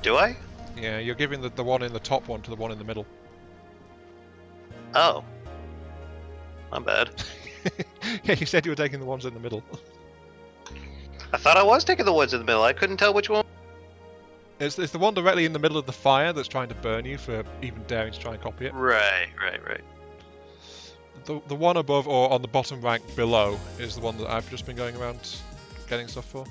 Do I? Yeah, you're giving the one in the top one to the one in the middle. Oh. My bad. Yeah, you said you were taking the ones in the middle. I thought I was taking the ones in the middle. I couldn't tell which one. It's the one directly in the middle of the fire that's trying to burn you for even daring to try and copy it. Right. The one above or on the bottom rank below is the one that I've just been going around getting stuff for.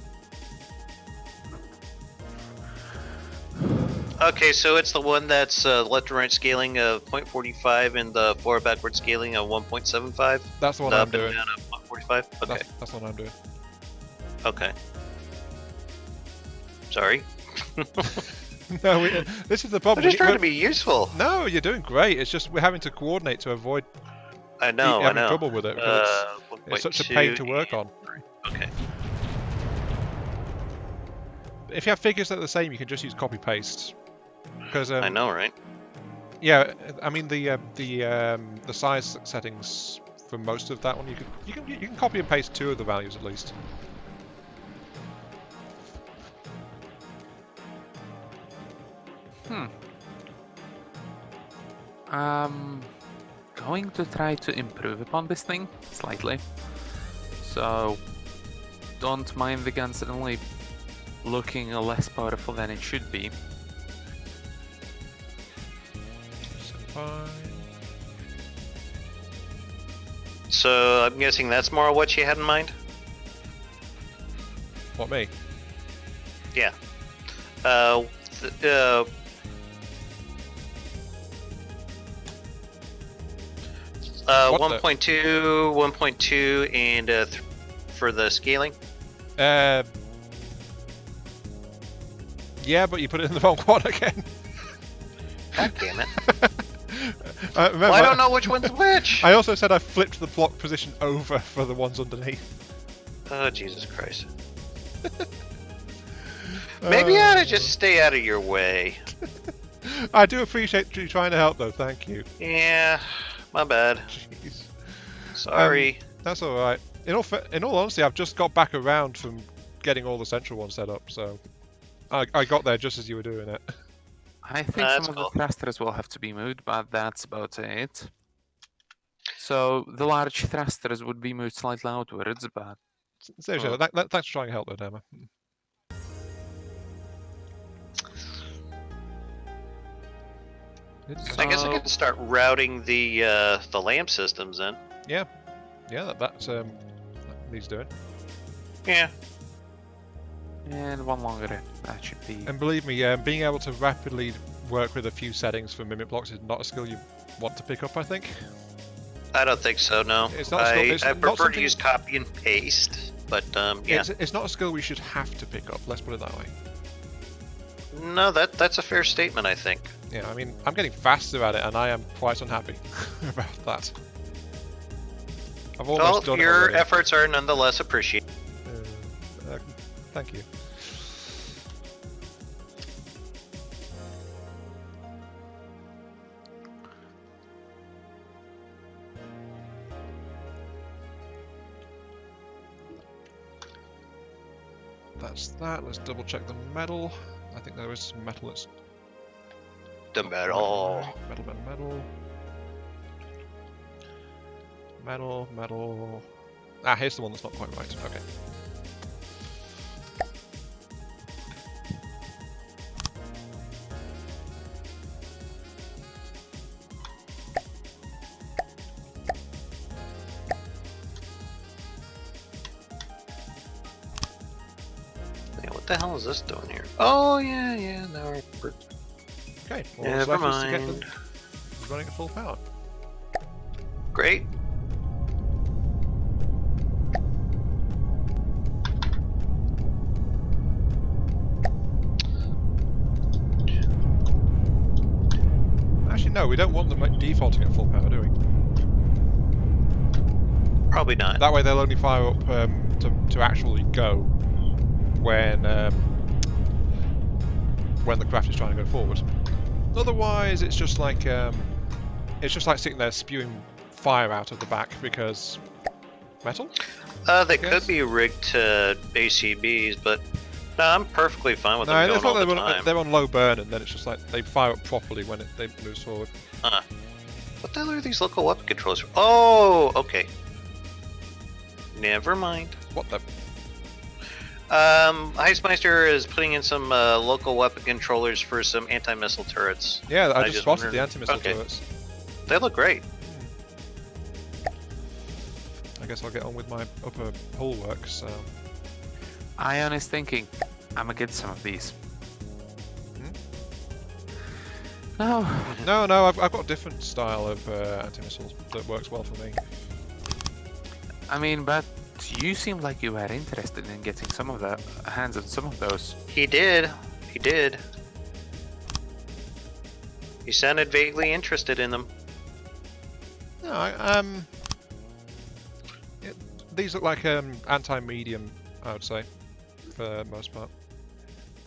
Okay, so it's the one that's left and right scaling of 0.45 and the forward backward scaling of 1.75. That's the one The I'm up and doing. down of 145. Okay. That's the one I'm doing. Okay. Sorry. No, this is the I'm problem. just trying to be useful. No, you're doing great. It's just we're having to coordinate to avoid I know. having trouble with it. Because it's such a pain to 1.2, work on. Okay. if you have figures that are the same, you can just use copy paste. Because I know, right? yeah, I mean the size settings for most of that one you can copy and paste 2 of the values at least. Going to try to improve upon this thing slightly. So don't mind the gun suddenly looking less powerful than it should be. Fine. So I'm guessing that's more what you had in mind? What, me? Yeah. What 1.2, 1.2, and for the scaling. Yeah, but you put it in the wrong one again. God damn it! Remember, Well, I don't know which one's which. I also said I flipped the block position over for the ones underneath. Oh Jesus Christ! Maybe I ought to just stay out of your way. I do appreciate you trying to help, though. Thank you. Yeah, my bad. Jeez. Sorry. That's all right. In all honesty, I've just got back around from getting all the central ones set up, so I got there just as you were doing it. I think That's some cool. of the thrusters will have to be moved, but that's about it. So the large thrusters would be moved slightly outwards, but Seriously, Oh. thanks for trying to help, though, Dama. I guess I So- could start routing the lamp systems then. Yeah, that needs doing. Yeah. and one longer. That should be. And believe me, being able to rapidly work with a few settings for mimic blocks is not a skill you want to pick up, I think. I don't think so. No. It's not a skill- it's I not prefer to something- use copy and paste, but yeah. It's not a skill we should have to pick up, let's put it that way. No, that's a fair statement. I think. Yeah, I mean, I'm getting faster at it, and I am quite unhappy about that. I've almost Well, done it your already. efforts are nonetheless appreciated. Thank you. That's that. Let's double check the metal. I think there is some metal that's The metal. Metal. Ah, here's the one that's not quite right. Okay. Yeah, what the hell is this doing here? Oh yeah. Now I remember. Okay. Well, Never what's left is to get mind. them running at full power. Great. Actually, no, we don't want them defaulting at full power, do we? Probably not. That way they'll only fire up to actually go when the craft is trying to go forward. Otherwise, it's just like sitting there spewing fire out of the back because metal. They Yes. could be rigged to ACBs, but no, I'm perfectly fine with No, them it's going all like the time. they're on low burn, and then it's just like they fire up properly when they move forward. What the hell are these local weapon controllers? Oh, okay. Never mind. What the? Heistmeister is putting in some local weapon controllers for some anti-missile turrets. Yeah, I I just just spotted wondered- the anti-missile okay. turrets. They look great. I guess I'll get on with my upper hull work. So Ion is thinking, I'm gonna get some of these. No, no, I've got a different style of anti-missiles that works well for me. I mean, but you seem like you were interested in getting some of the hands on some of those. He did. He did. He sounded vaguely interested in them. No, these look like anti-medium, I would say, for the most part.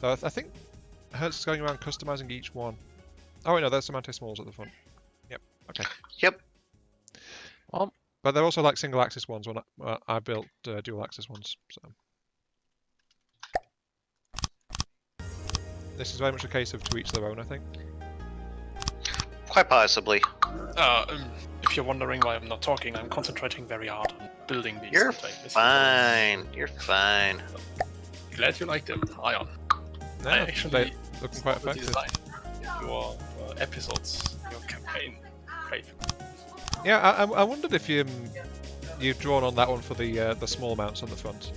I think Hertz is going around customizing each one. Oh wait, no, there's some anti-smalls at the front. Yep. Okay. Yep. Well, But they're also like single-axis ones. When I built dual-axis ones. So this is very much a case of to each their own, I think. Quite possibly. If you're wondering why I'm not talking, I'm concentrating very hard on building these. You're anti-missile fine. You're fine. systems. Glad you like them, Ion. No, I actually looking quite started effective. designing your episodes, your campaign. Great. Yeah, I wondered if you've drawn on that one for the small mounts on the front.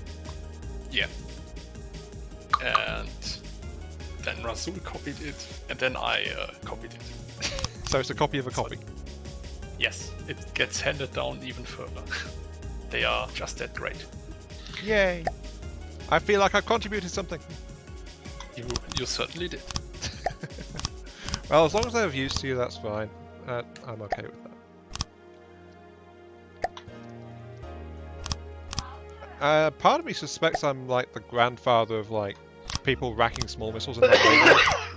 Yeah. And then Rasul copied it, and then I copied it. So it's a copy of a copy. Yes, it gets handed down even further. They are just that great. Yay! I feel like I've contributed something. You certainly did. Well, as long as they're of use to you, that's fine. I'm okay with that. Part of me suspects I'm like the grandfather of like people racking small missiles in that way,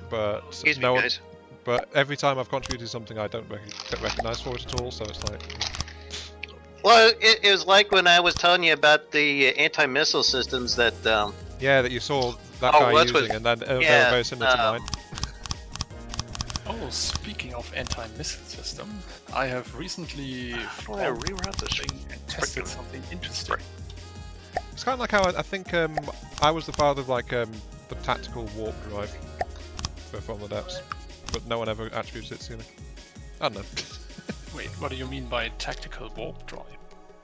but Excuse me, no one. guys. But every time I've contributed something, I don't get recognised for it at all. So it's like, Well, it was like when I was telling you about the anti-missile systems that. yeah, that you saw that Oh, guy that's using, what- and then they were yeah, very similar to mine. Oh, speaking of anti-missile system, I have recently Oh, I reroute this and tested something interesting. It's kind of like how I think I was the father of like the tactical warp drive from the depths, but no one ever attributes it to me. I don't know. Wait, what do you mean by tactical warp drive?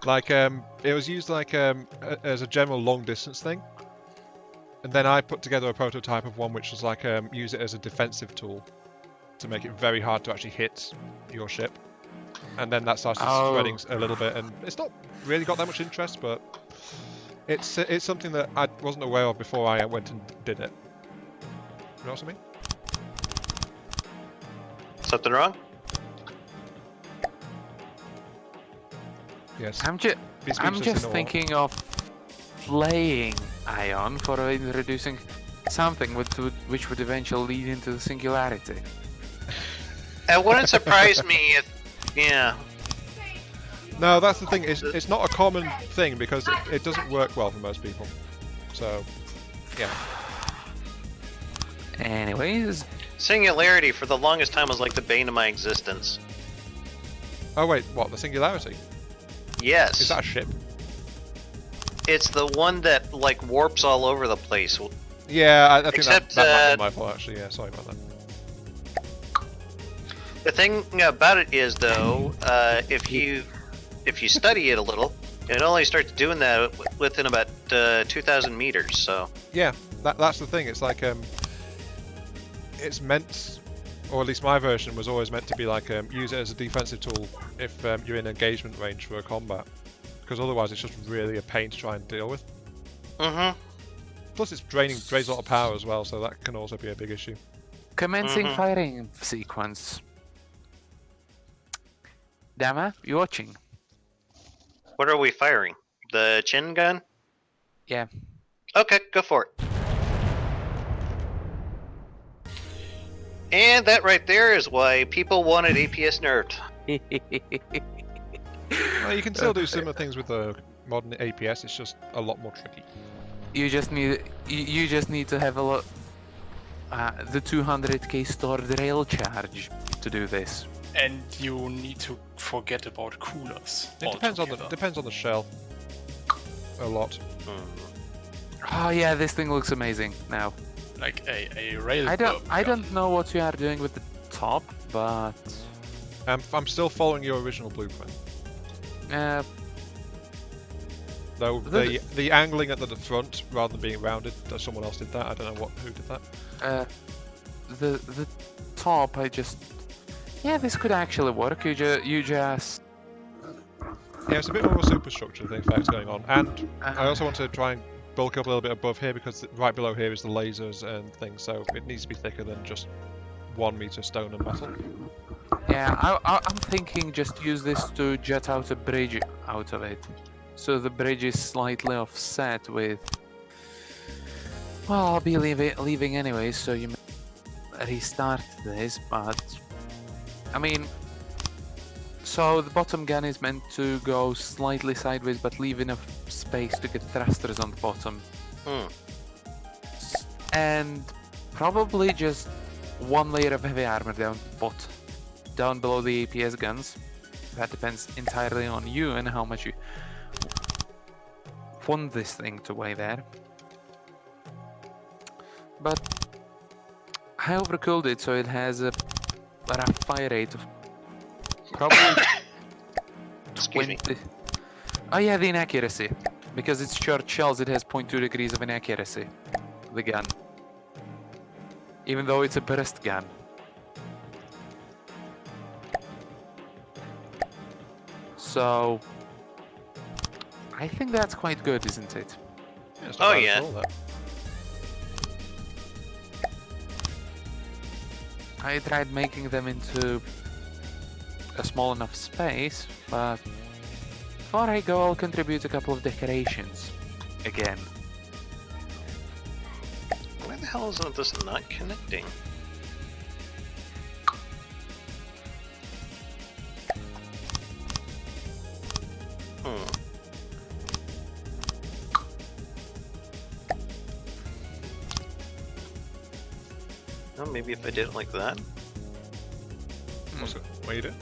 Like it was used like as a general long distance thing, and then I put together a prototype of one which was like use it as a defensive tool to make it very hard to actually hit your ship, and then that started spreading a little bit, and it's not really got that much interest, but it's something that I wasn't aware of before I went and did it. You know what I mean? Something wrong? Yes. I'm Be I'm speechless just in awe. thinking of playing Ion for introducing something which would eventually lead into the singularity. It wouldn't surprise me if. Yeah. No, that's the thing. It's not a common thing because it doesn't work well for most people. So, yeah. Anyways, Singularity for the longest time was like the bane of my existence. Oh wait, what? The singularity? Yes. Is that a ship? It's the one that like warps all over the place. Yeah, I think Except, that might be my fault actually. Yeah, sorry about that. The thing about it is, though, if you study it a little, it only starts doing that within about 2,000 meters. So Yeah, that's the thing. It's like it's meant, or at least my version was always meant to be like use it as a defensive tool if you're in engagement range for a combat, because otherwise it's just really a pain to try and deal with. Plus, it's drains a lot of power as well, so that can also be a big issue. commencing firing sequence. Dama, you watching? What are we firing? The chin gun? Yeah. Okay, go for it. And that right there is why people wanted APS nerfed. Well, you can still do similar things with the modern APS. It's just a lot more tricky. You just need to have a lot the 200k stored rail charge to do this. And you need to forget about coolers. It depends on the shell. A lot. Oh yeah, this thing looks amazing now. Like a rail. I don't know what you are doing with the top, but I'm still following your original blueprint. Though the angling at the front rather than being rounded, someone else did that. I don't know who did that. The top, this could actually work. You just Yeah, it's a bit more of a superstructure thing effect going on, and I also want to try and bulk up a little bit above here because right below here is the lasers and things, so it needs to be thicker than just 1 meter stone and metal. yeah. I'm thinking just use this to jet out a bridge out of it, so the bridge is slightly offset with Well, I'll be leaving anyway, so you may restart this, but... I mean... So, the bottom gun is meant to go slightly sideways, but leave enough space to get thrusters on the bottom. And probably just one layer of heavy armor down below the APS guns. That depends entirely on you and how much you want this thing to weigh there. But I overcooled it so it has a rough fire rate of probably Excuse me. 20. Oh yeah, the inaccuracy. Because it's short shells, it has 0.2 degrees of inaccuracy. The gun. Even though it's a burst gun. So I think that's quite good, isn't it? Yeah, it's not Oh, bad yeah. at all, that. I tried making them into a small enough space, but before I go, I'll contribute a couple of decorations. Again. Why the hell is this not connecting? Oh, maybe if I did it like that. What's it? What you do?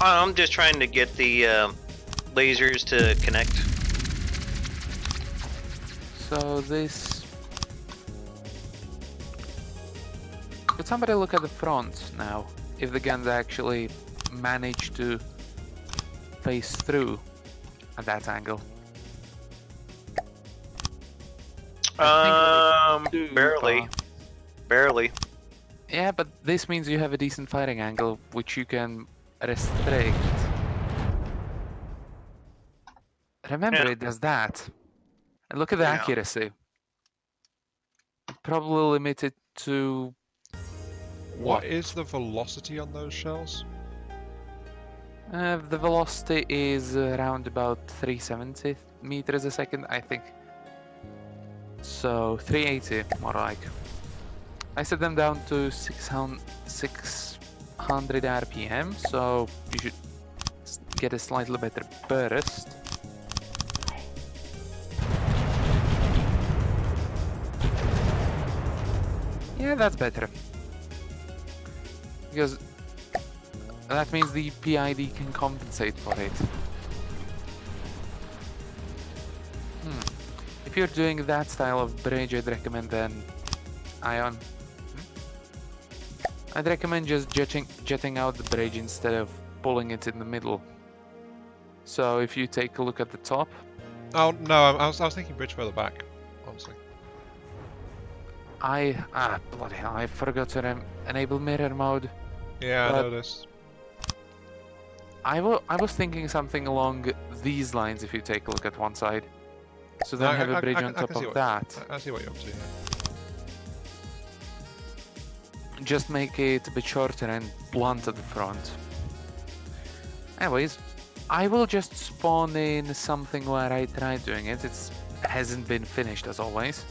I'm just trying to get the lasers to connect. So this... Could somebody look at the front now? If the guns actually manage to face through at that angle. Barely. Barely. Yeah, but this means you have a decent firing angle, which you can restrict. Remember, Yeah. it does that. And look at the Yeah. accuracy. Probably limited to... What is the velocity on those shells? The velocity is around about 370 meters a second, I think. So 380, more like. I set them down to 600 RPM, so you should get a slightly better burst. Yeah, that's better. Because that means the PID can compensate for it. If you're doing that style of bridge, I'd recommend then Ion. I'd recommend just jetting out the bridge instead of pulling it in the middle. So if you take a look at the top, Oh no, I was thinking bridge further back. Honestly. bloody hell, I forgot to enable mirror mode. Yeah, I But- noticed. I was thinking something along these lines if you take a look at one side. So then have a bridge on top see of what- that. I see what you're up to. Yeah. Just make it a bit shorter and blunt at the front. Anyways, I will just spawn in something where I tried doing it. It hasn't been finished as always.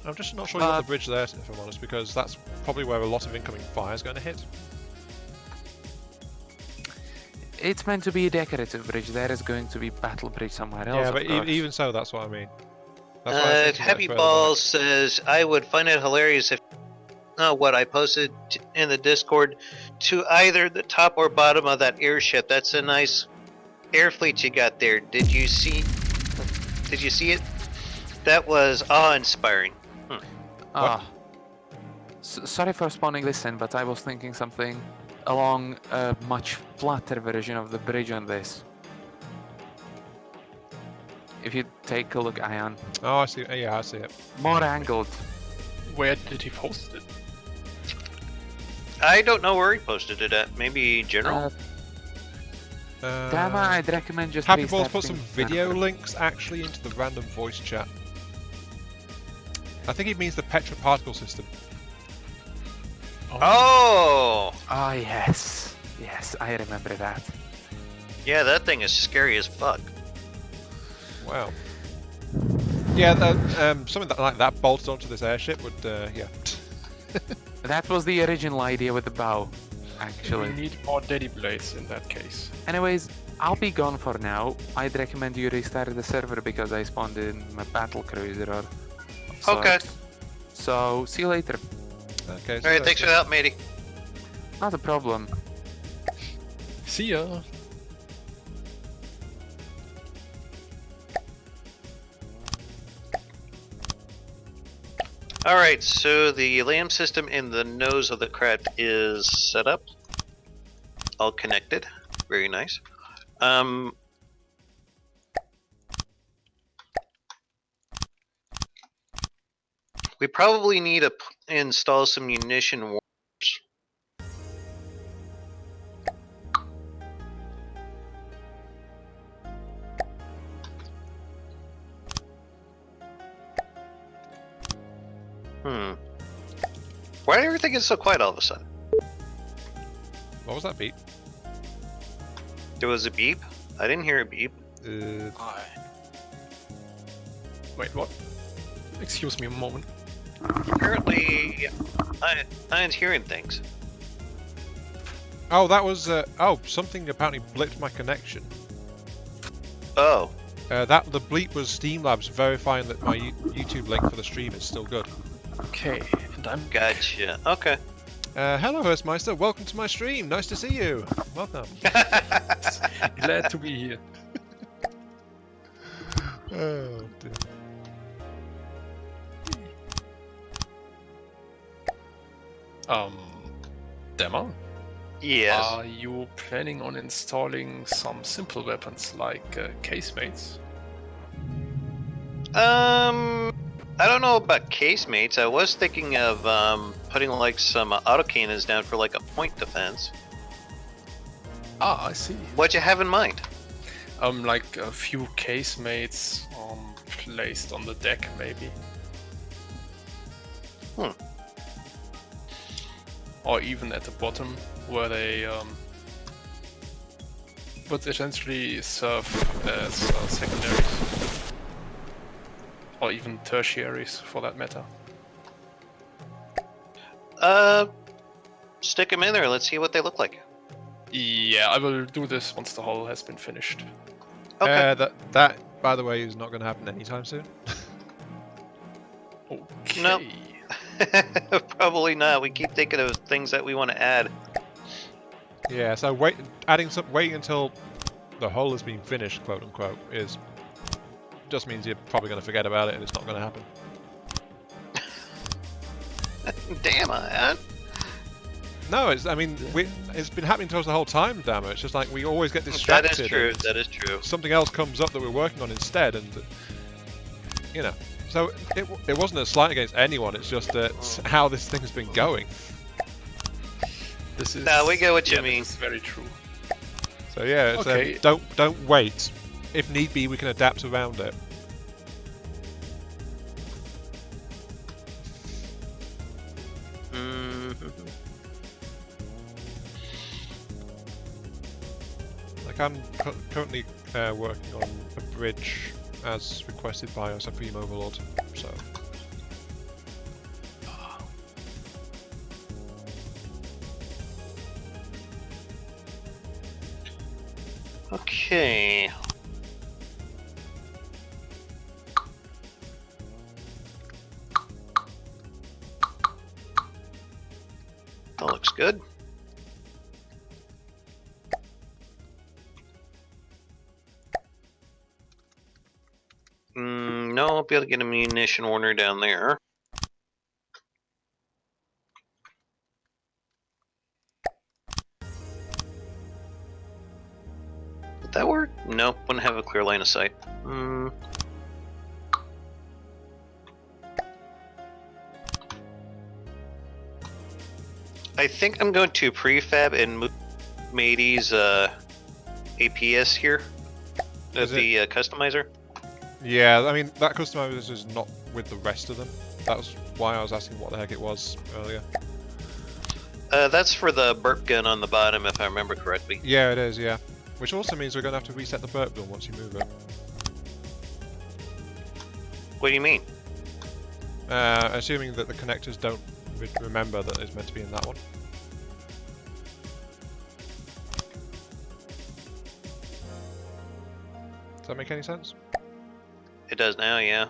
I'm just not sure you want the bridge there, if I'm honest, because that's probably where a lot of incoming fire is going to hit. It's meant to be a decorative bridge. There is going to be battle bridge somewhere else. Yeah, of but course. even so, that's what I mean. That's why I'm thinking Happy further Balls says, I would find it hilarious if what I posted in the Discord to either the top or bottom of that airship. That's a nice air fleet you got there. Did you see it? That was awe-inspiring. Sorry for spawning this in, but I was thinking something along a much flatter version of the bridge on this. If you take a look, Ion, back. Oh, I see. Yeah, I see it. more angled. Where did he post it? I don't know where he posted it at. Maybe general? Dama, I'd recommend just Happy Balls put some restarting video Thundergod. links actually into the random voice chat. I think he means the Petra particle system. Oh! Oh yes, yes, I remember that. Yeah, that thing is scary as fuck. Wow. Yeah, something like that bolted onto this airship would, yeah. That was the original idea with the bow, We actually. need more daddy blades in that case. Anyways, I'll be gone for now. I'd recommend you restart the server because I spawned in my battle cruiser or of Okay. sorts. So, see you later. Okay. All right, thanks for the help, matey. Not a problem. See ya. All right, so the LAM system in the nose of the craft is set up, all connected. Very nice. We probably need to install some munition warmers. Why did everything get so quiet all of a sudden? What was that beat? There was a beep. I didn't hear a beep. Wait, what? Excuse me a moment. Apparently, I'm hearing things. Oh, that was, oh, something apparently blipped my connection. Oh, The bleep was Steamlabs verifying that my YouTube link for the stream is still good. Okay, and I'm gotcha. Okay. Hello, Hurstmeister. Welcome to my stream. Nice to see you. Welcome. glad to be here. Oh, dear. Dama? Yes. Are you planning on installing some simple weapons like casemates? I don't know about casemates. I was thinking of putting like some autocannons down for like a point defense. Ah, I see. What you have in mind? Like a few casemates placed on the deck, maybe. Or even at the bottom, where they would essentially serve as secondaries. Or even tertiaries, for that matter. Stick them in there. Let's see what they look like. Yeah, I will do this once the hull has been finished. Okay. That, by the way, is not going to happen anytime soon. Okay. Nope. Probably not. We keep thinking of things that we want to add. Yeah, so waiting until the hull has been finished, quote unquote, is just means you're probably going to forget about it and it's not going to happen. Damn, man. No, it's been happening to us the whole time, damn it. It's just like we always get distracted. That is true. and That is true. Something else comes up that we're working on instead, and you know. So it wasn't a slight against anyone. It's just how this thing's been going. This is. No, we get what you mean. This is very true. So yeah, it's, Okay. Don't wait. If need be, we can adapt around it. Like I'm currently working on a bridge as requested by our Supreme Overlord. So. Okay. That looks good. No, I'll be able to get a munition warner down there. Would that work? Nope, wouldn't have a clear line of sight. I think I'm going to prefab and move Matey's APS here. The customizer. Yeah, I mean that customizer is not with the rest of them. That was why I was asking what the heck it was earlier. That's for the burp gun on the bottom, if I remember correctly. Yeah, it is. Yeah, which also means we're going to have to reset the burp gun once you move it. What do you mean? Assuming that the connectors don't remember that it's meant to be in that one. Does that make any sense? It does now, yeah.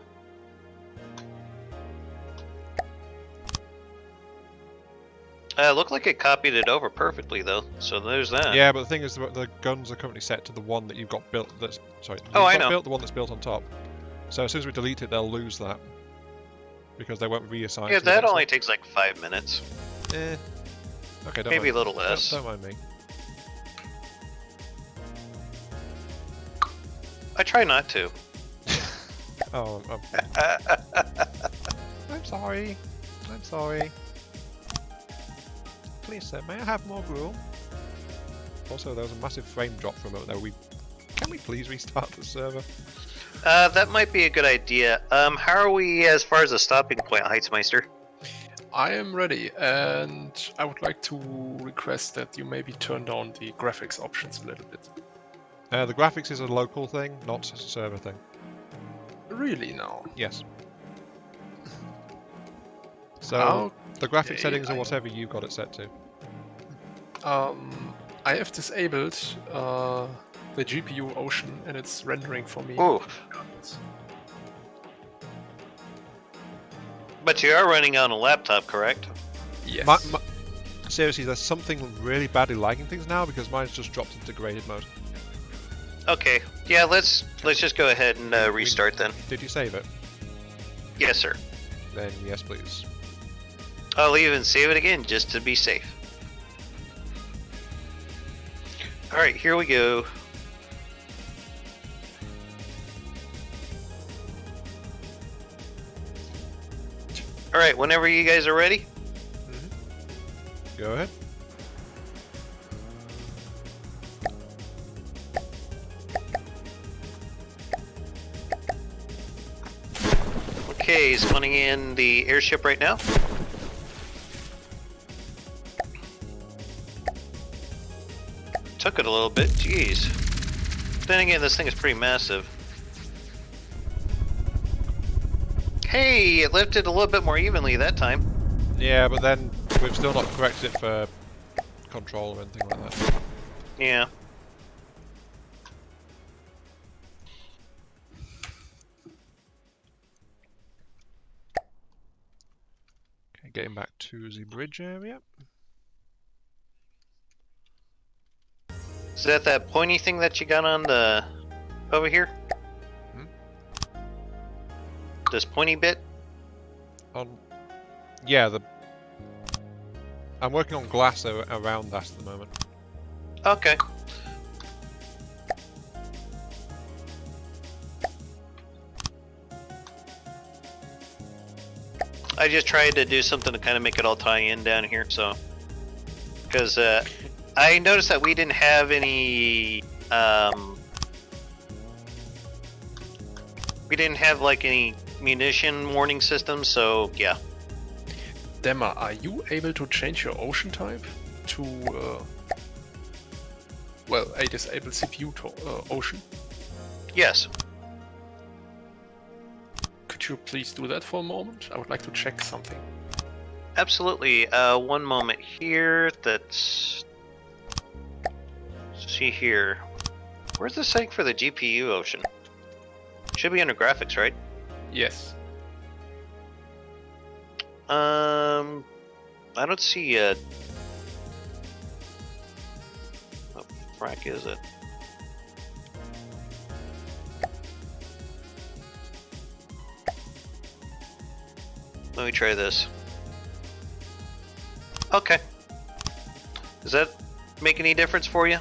Looked like it copied it over perfectly though, so there's that. Yeah, but the thing is, the guns are currently set to the one that you've got built. That's sorry. Oh, I you've got know. Built the one that's built on top. So as soon as we delete it, they'll lose that because they won't reassign. Yeah, to the that next only one. takes like 5 minutes. Eh. Okay, don't Maybe mind, a little less. Don't mind me. I try not to. Oh, I'm sorry. I'm sorry. Please, sir, may I have more gruel? Also, there was a massive frame drop from it there. Can we please restart the server? That might be a good idea. How are we as far as the stopping point, Heitzmeister? I am ready, and I would like to request that you maybe turn down the graphics options a little bit. The graphics is a local thing, not a server thing. Really now? Yes. So the graphic Okay, settings are whatever you've got it set to. I have disabled the GPU Ocean, and it's rendering for me. Ooh. But you are running on a laptop, correct? Yes. Seriously, there's something really badly lagging things now because mine's just dropped into degraded mode. Okay. Yeah, let's just go ahead and restart then. Did you save it? Yes, sir. Then yes, please. I'll even save it again just to be safe. Alright, here we go. Alright, whenever you guys are ready. Go ahead. Okay, spawning in the airship right now. Took it a little bit, jeez. Then again, this thing is pretty massive. Hey, it lifted a little bit more evenly that time. Yeah, but then we've still not corrected it for control or anything like that. Yeah. Okay, getting back to the bridge area. Is that pointy thing that you got on the over here? Hmm? This pointy bit? Yeah, I'm working on glass around that at the moment. Okay. I just tried to do something to kind of make it all tie in down here, so. Because I noticed that we didn't have any. We didn't have like any munition warning system, so yeah. Dama, are you able to change your ocean type to, well, a disabled CPU ocean? Yes. Could you please do that for a moment? I would like to check something. Absolutely. One moment here. Let's see here. Where's the setting for the GPU ocean? Should be under graphics, right? Yes. I don't see a. What the frack is it? Let me try this. Okay. Does that make any difference for you?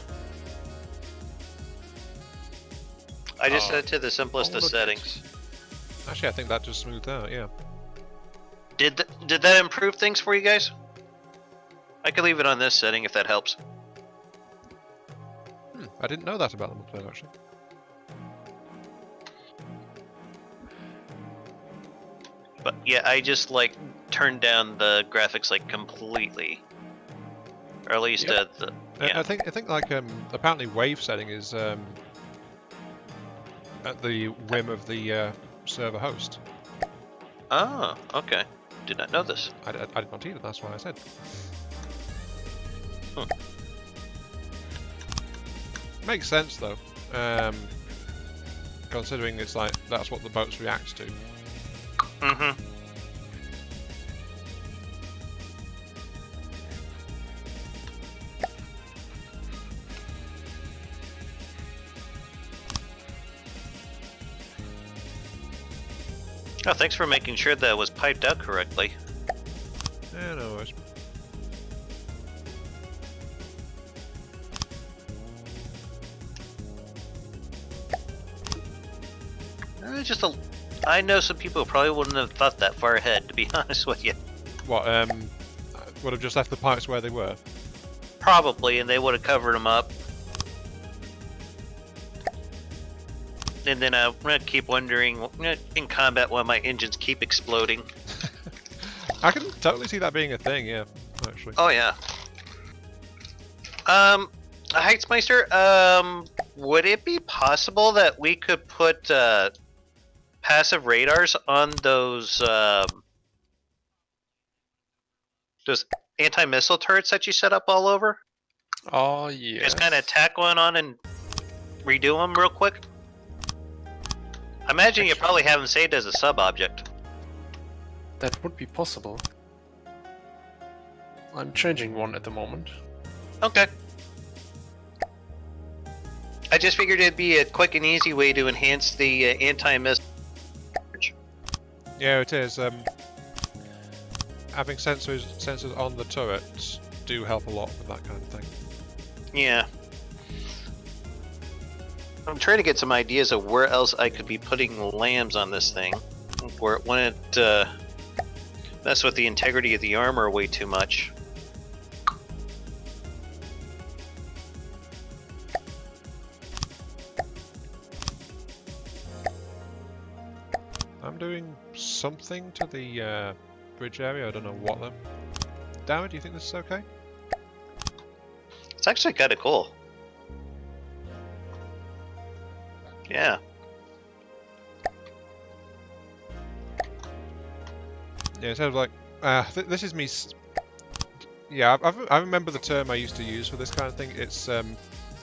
I just set it to the simplest of I'll look at it. settings. Actually, I think that just smoothed out, yeah. Did that improve things for you guys? I could leave it on this setting if that helps. I didn't know that about the multiplayer, actually. But yeah, I just like turned down the graphics like completely, or at least Yep. the I think like apparently wave setting is at the whim of the server host. Oh, okay. Did not know this. I did not either, that's why I said. Makes sense though, considering it's like that's what the boats react to. Mm-hmm. Oh, thanks for making sure that it was piped out correctly. Yeah, no worries. I know some people probably wouldn't have thought that far ahead, to be honest with you. What, would have just left the pipes where they were? Probably, and they would have covered them up. And then I'm gonna keep wondering in combat why my engines keep exploding. I can totally see that being a thing, yeah, actually. Oh yeah. Heightsmeister, would it be possible that we could put passive radars on those anti-missile turrets that you set up all over? Oh, yeah. Just kind of tack one on and redo them real quick? I imagine you probably have them saved as a sub-object. That would be possible. I'm changing one at the moment. Okay. I just figured it'd be a quick and easy way to enhance the anti-missile. Yeah, it is. Having sensors on the turrets do help a lot with that kind of thing. Yeah. I'm trying to get some ideas of where else I could be putting lambs on this thing, where it wouldn't mess with the integrity of the armor way too much. I'm doing something to the bridge area. I don't know what though. Dama, do you think this is okay? It's actually kind of cool. Yeah. Yeah, instead of like, this is me. Yeah, I remember the term I used to use for this kind of thing. It's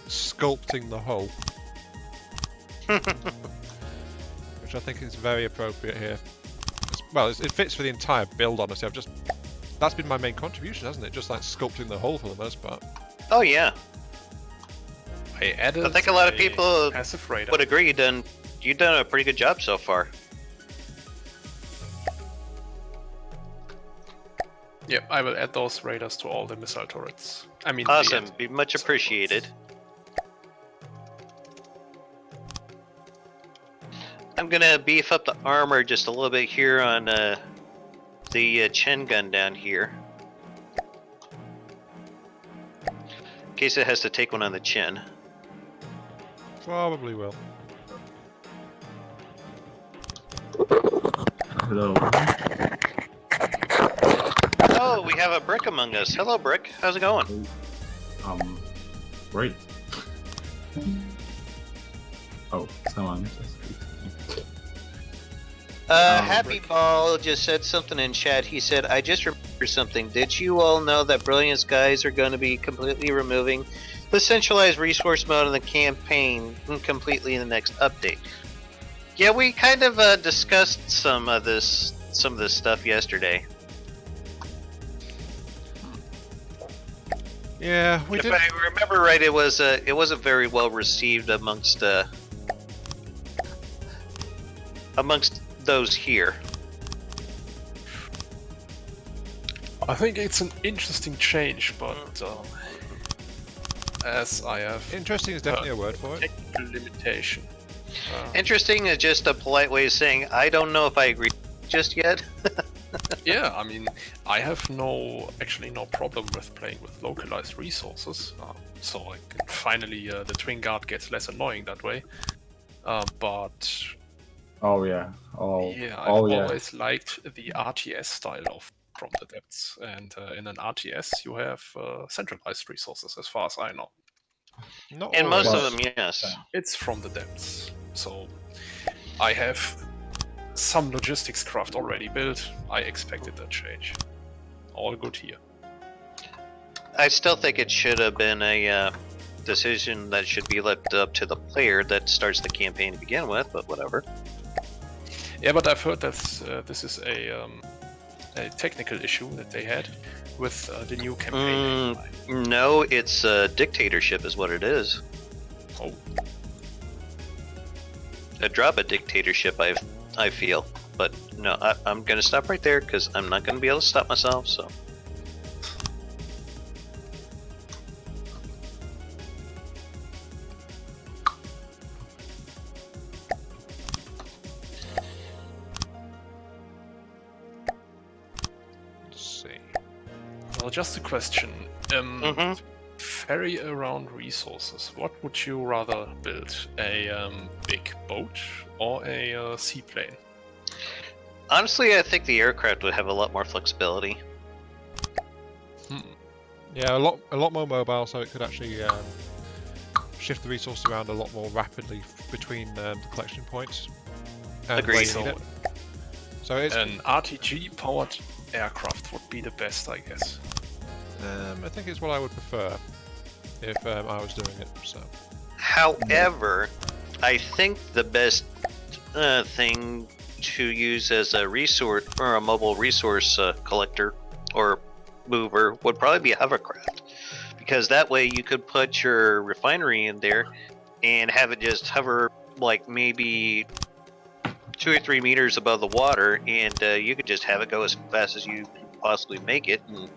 sculpting the hull, which I think is very appropriate here. It fits for the entire build, honestly. That's been my main contribution, hasn't it? Just like sculpting the hull for the most part. Oh yeah. I added. I think a lot of people passive radar. would agree you've done a pretty good job so far. Yep, I will add those radars to all the missile turrets. I mean, Awesome, be much appreciated. I'm gonna beef up the armor just a little bit here on the Chen gun down here. In case it has to take one on the chin. Probably will. Hello. Oh, we have a Brick among us. Hello, Brick. How's it going? Great. Oh, someone just speaking. Happy Ball just said something in chat. He said, I just remembered something. Did you all know that Brilliance guys are going to be completely removing the centralized resource mode in the campaign completely in the next update? Yeah, we kind of discussed some of this stuff yesterday. Yeah, we If did. I remember right, it wasn't very well received amongst those here. I think it's an interesting change, but as I have Interesting is definitely a word for it. technical limitation. Interesting is just a polite way of saying I don't know if I agree just yet. Yeah, I mean, I have no problem with playing with localized resources, so I can finally the Twin Guard gets less annoying that way. But Oh yeah. yeah, I've Oh yeah. always liked the RTS style of From the Depths, and in an RTS you have centralized resources, as far as I know. Not And most always. of them, yes. It's From the Depths, so I have some logistics craft already built. I expected that change. All good here. I still think it should have been a decision that should be left up to the player that starts the campaign to begin with, but whatever. Yeah, but I've heard that this is a technical issue that they had with the new campaign. No, it's a dictatorship is what it is. Oh, A drop of dictatorship, I feel. But no, I'm going to stop right there because I'm not going to be able to stop myself, so... Let's see. well, just a question. Ferry around resources. What would you rather build? A big boat or a seaplane? Honestly, I think the aircraft would have a lot more flexibility. Yeah, a lot more mobile, so it could actually shift the resource around a lot more rapidly between the collection points. And Agreed. where you So, need it. So it's, an RTG-powered aircraft would be the best, I guess. I think it's what I would prefer if I was doing it. So. However, I think the best thing to use as a resource or a mobile resource collector or mover would probably be a hovercraft, because that way you could put your refinery in there and have it just hover like maybe 2 or 3 meters above the water, and you could just have it go as fast as you can possibly make it. And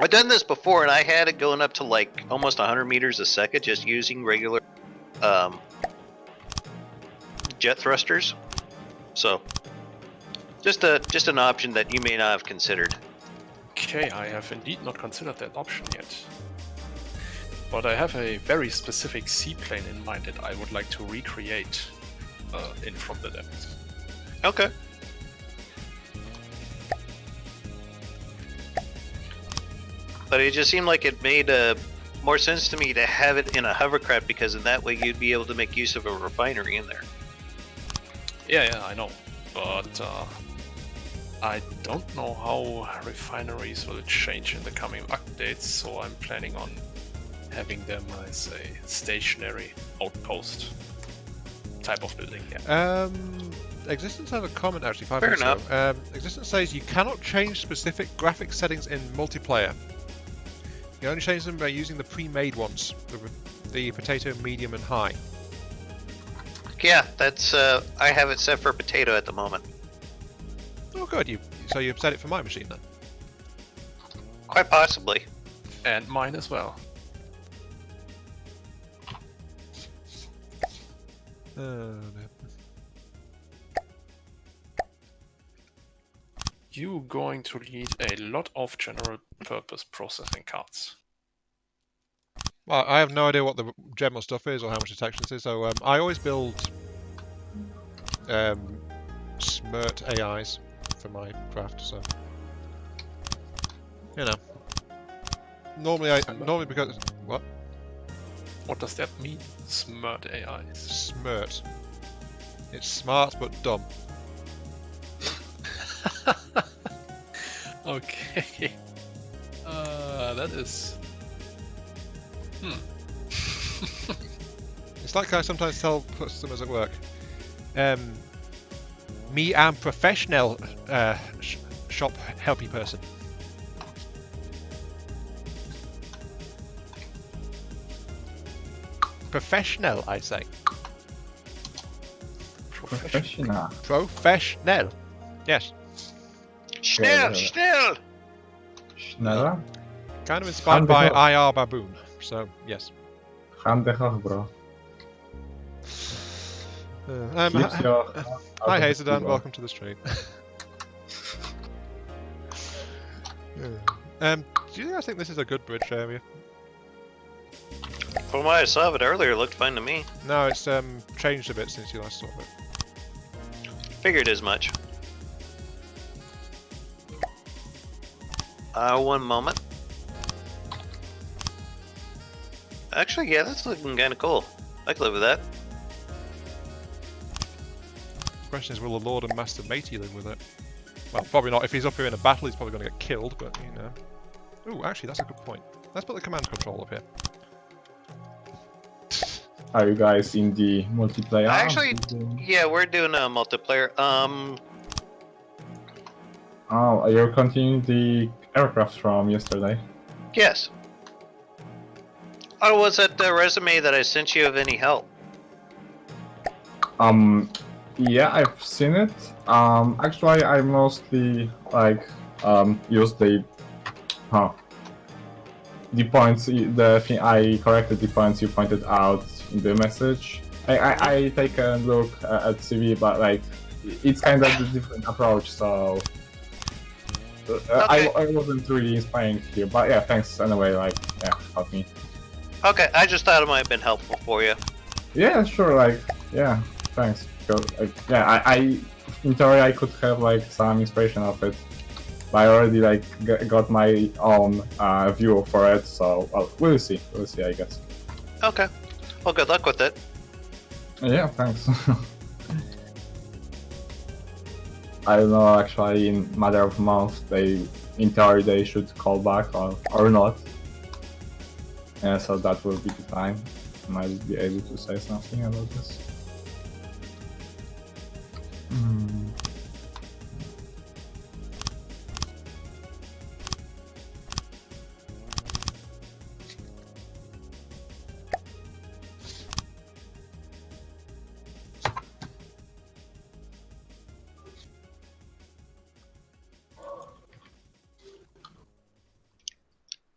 I've done this before, and I had it going up to like almost 100 meters a second just using regular jet thrusters. So, just an option that you may not have considered. Okay, I have indeed not considered that option yet. But I have a very specific seaplane in mind that I would like to recreate in From the Depths. Okay. But it just seemed like it made more sense to me to have it in a hovercraft, because in that way you'd be able to make use of a refinery in there. Yeah, I know. But I don't know how refineries will change in the coming updates, so I'm planning on having them as a stationary outpost type of building. Yeah. Existence has a comment actually. 5 Fair minutes ago. Existence says you cannot change specific graphic settings in multiplayer. You can only change them by using the pre-made ones, the potato, medium, and high. Yeah, that's I have it set for potato at the moment. Oh, good. So you've set it for my machine then. Quite possibly. And mine as well. No. You going to need a lot of general purpose processing cards. Well, I have no idea what the general stuff is or how much detection this is, so I always build smirt AIs for my craft, so you know. Normally because what? What does that mean? Smirt AIs. Smirt. It's smart but dumb. Okay. That is. It's like I sometimes tell customers at work. Me am professional shop helpy person. Professional, I say. Professional. Professional. Yes. Schnell, yeah. schnell! Schneller? Kind of inspired by IR Baboon. So, yes. Gaandeweg, bro. Hi, Hazeldan. Welcome to the stream. Do you guys think this is a good bridge area? From what I saw of it earlier, it looked fine to me. No, it's changed a bit since you last saw it. Figured as much. One moment. Actually, yeah, that's looking kind of cool. I could live with that. question is, will the Lord and Master Matey live with it? Well, probably not. If he's up here in a battle, he's probably going to get killed, but, you know. Ooh, actually, that's a good point. Let's put the command control up here. Are you guys in the multiplayer? Actually, yeah, we're doing a multiplayer. Oh, you're continuing the aircraft from yesterday? Yes. Oh, was that the resume that I sent you of any help? Yeah, I've seen it. Actually, I mostly use the points. The thing I corrected the points you pointed out in the message. I take a look at CV, but like it's kind of a different approach. So Okay. I wasn't really inspiring here. But yeah, thanks anyway. Like yeah, help me. Okay, I just thought it might have been helpful for you. Yeah, sure. Like yeah, thanks. Yeah, I in theory I could have like some inspiration of it, but I already like got my own view for it. So well, we'll see. We'll see, I guess. Okay. Well, good luck with it. Yeah, thanks. I don't know. Actually, in matter of months, in theory they should call back or not. Yeah, so that will be the time. I might be able to say something about this.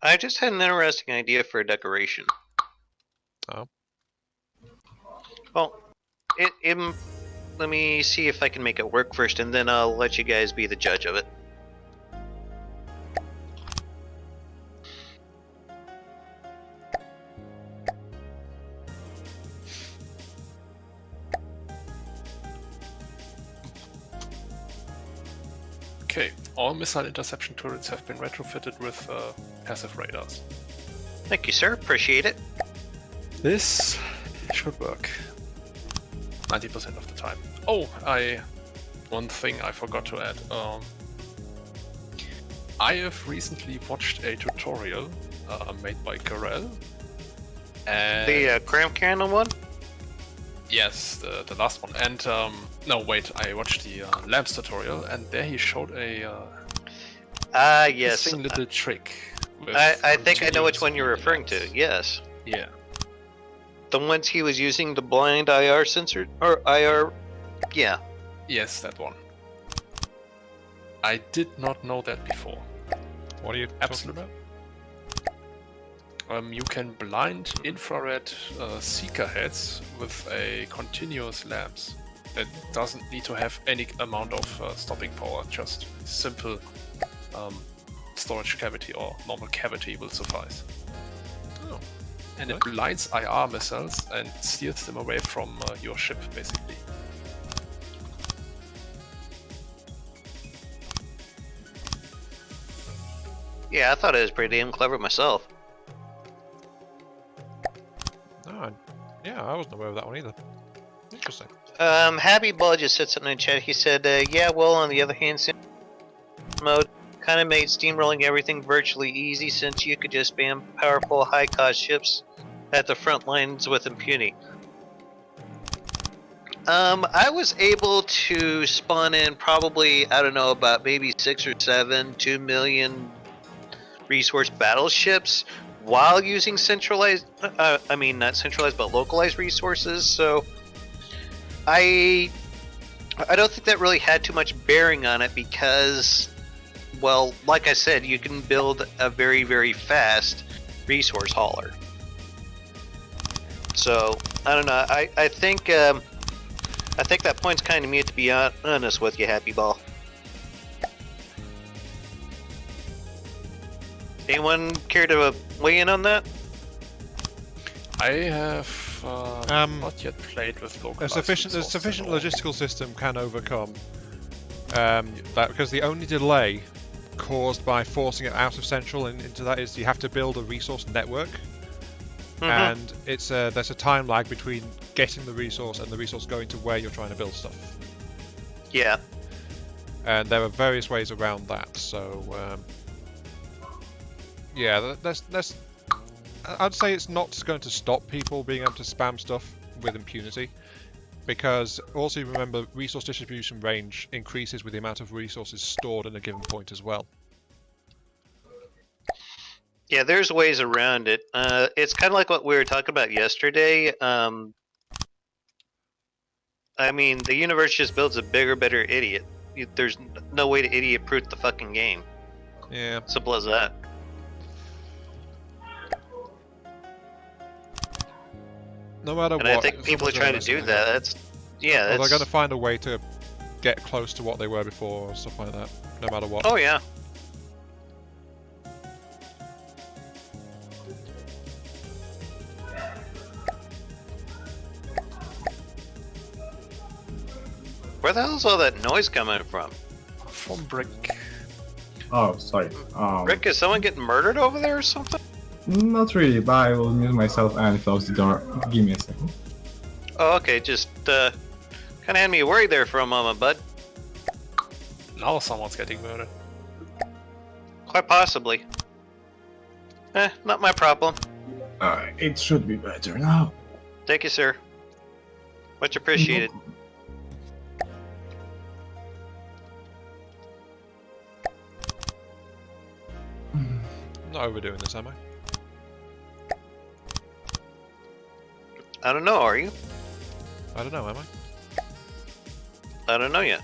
I just had an interesting idea for a decoration. Oh. Well, let me see if I can make it work first, and then I'll let you guys be the judge of it. Okay, all missile interception turrets have been retrofitted with passive radars. Thank you, sir. Appreciate it. This should work 90% of the time. Oh, one thing I forgot to add. I have recently watched a tutorial made by Garel. And The cramp cannon one? yes, the last one. And no, wait, I watched the lamps tutorial, and there he showed a Yes. interesting little trick. With I think I know which continuous one you're beam referring to. lamps. Yes. Yeah. The ones he was using the blind IR sensor or IR. Yeah. Yes, that one. I did not know that before. What are you Absolutely. talking about? You can blind infrared seeker heads with a continuous lamps. It doesn't need to have any amount of stopping power, just simple storage cavity or normal cavity will suffice. Oh. And it blinds IR missiles and steers them away from your ship, basically. Yeah, I thought it was pretty damn clever myself. No, yeah, I wasn't aware of that one either. Interesting. Happy Ball just said something in chat. He said, yeah, well, on the other hand, sim mode kind of made steamrolling everything virtually easy since you could just spam powerful, high-cost ships at the front lines with impunity. I was able to spawn in probably, I don't know, about maybe 6 or 7 2 million resource battleships while using centralized, I mean not centralized but localized resources, so I don't think that really had too much bearing on it because, well, like I said, you can build a very, very fast resource hauler. So, I don't know, I think that point's kind of mute, to be honest with you, Happy Ball. Anyone care to weigh in on that? I have not yet played with local. A sufficient logistical system can overcome that, because the only delay caused by forcing it out of central and into that is you have to build a resource network, and it's there's a time lag between getting the resource and the resource going to where you're trying to build stuff. Yeah. And there are various ways around that. So yeah, I'd say it's not going to stop people being able to spam stuff with impunity, because also remember resource distribution range increases with the amount of resources stored in a given point as well. Yeah, there's ways around it. It's kind of like what we were talking about yesterday. I mean, the universe just builds a bigger, better idiot. There's no way to idiot-proof the fucking game. Yeah. Simple as that. No matter And what. I think people are someone's trying to gonna do mess it up. that. That's yeah. Or they're That's, going to find a way to get close to what they were before or stuff like that. No matter what. oh yeah. Where the hell's all that noise coming from? From Brick. Oh, sorry. Rick, is someone getting murdered over there or something? Not really, but I will mute myself and close the door. Give me a second. Oh, okay. Just kind of had me worried there for a moment, bud. Now someone's getting murdered. Quite possibly. Not my problem. It should be better now. Thank you, sir. Much appreciated. I'm not overdoing this, am I? I don't know. Are you? I don't know, am I? I don't know yet.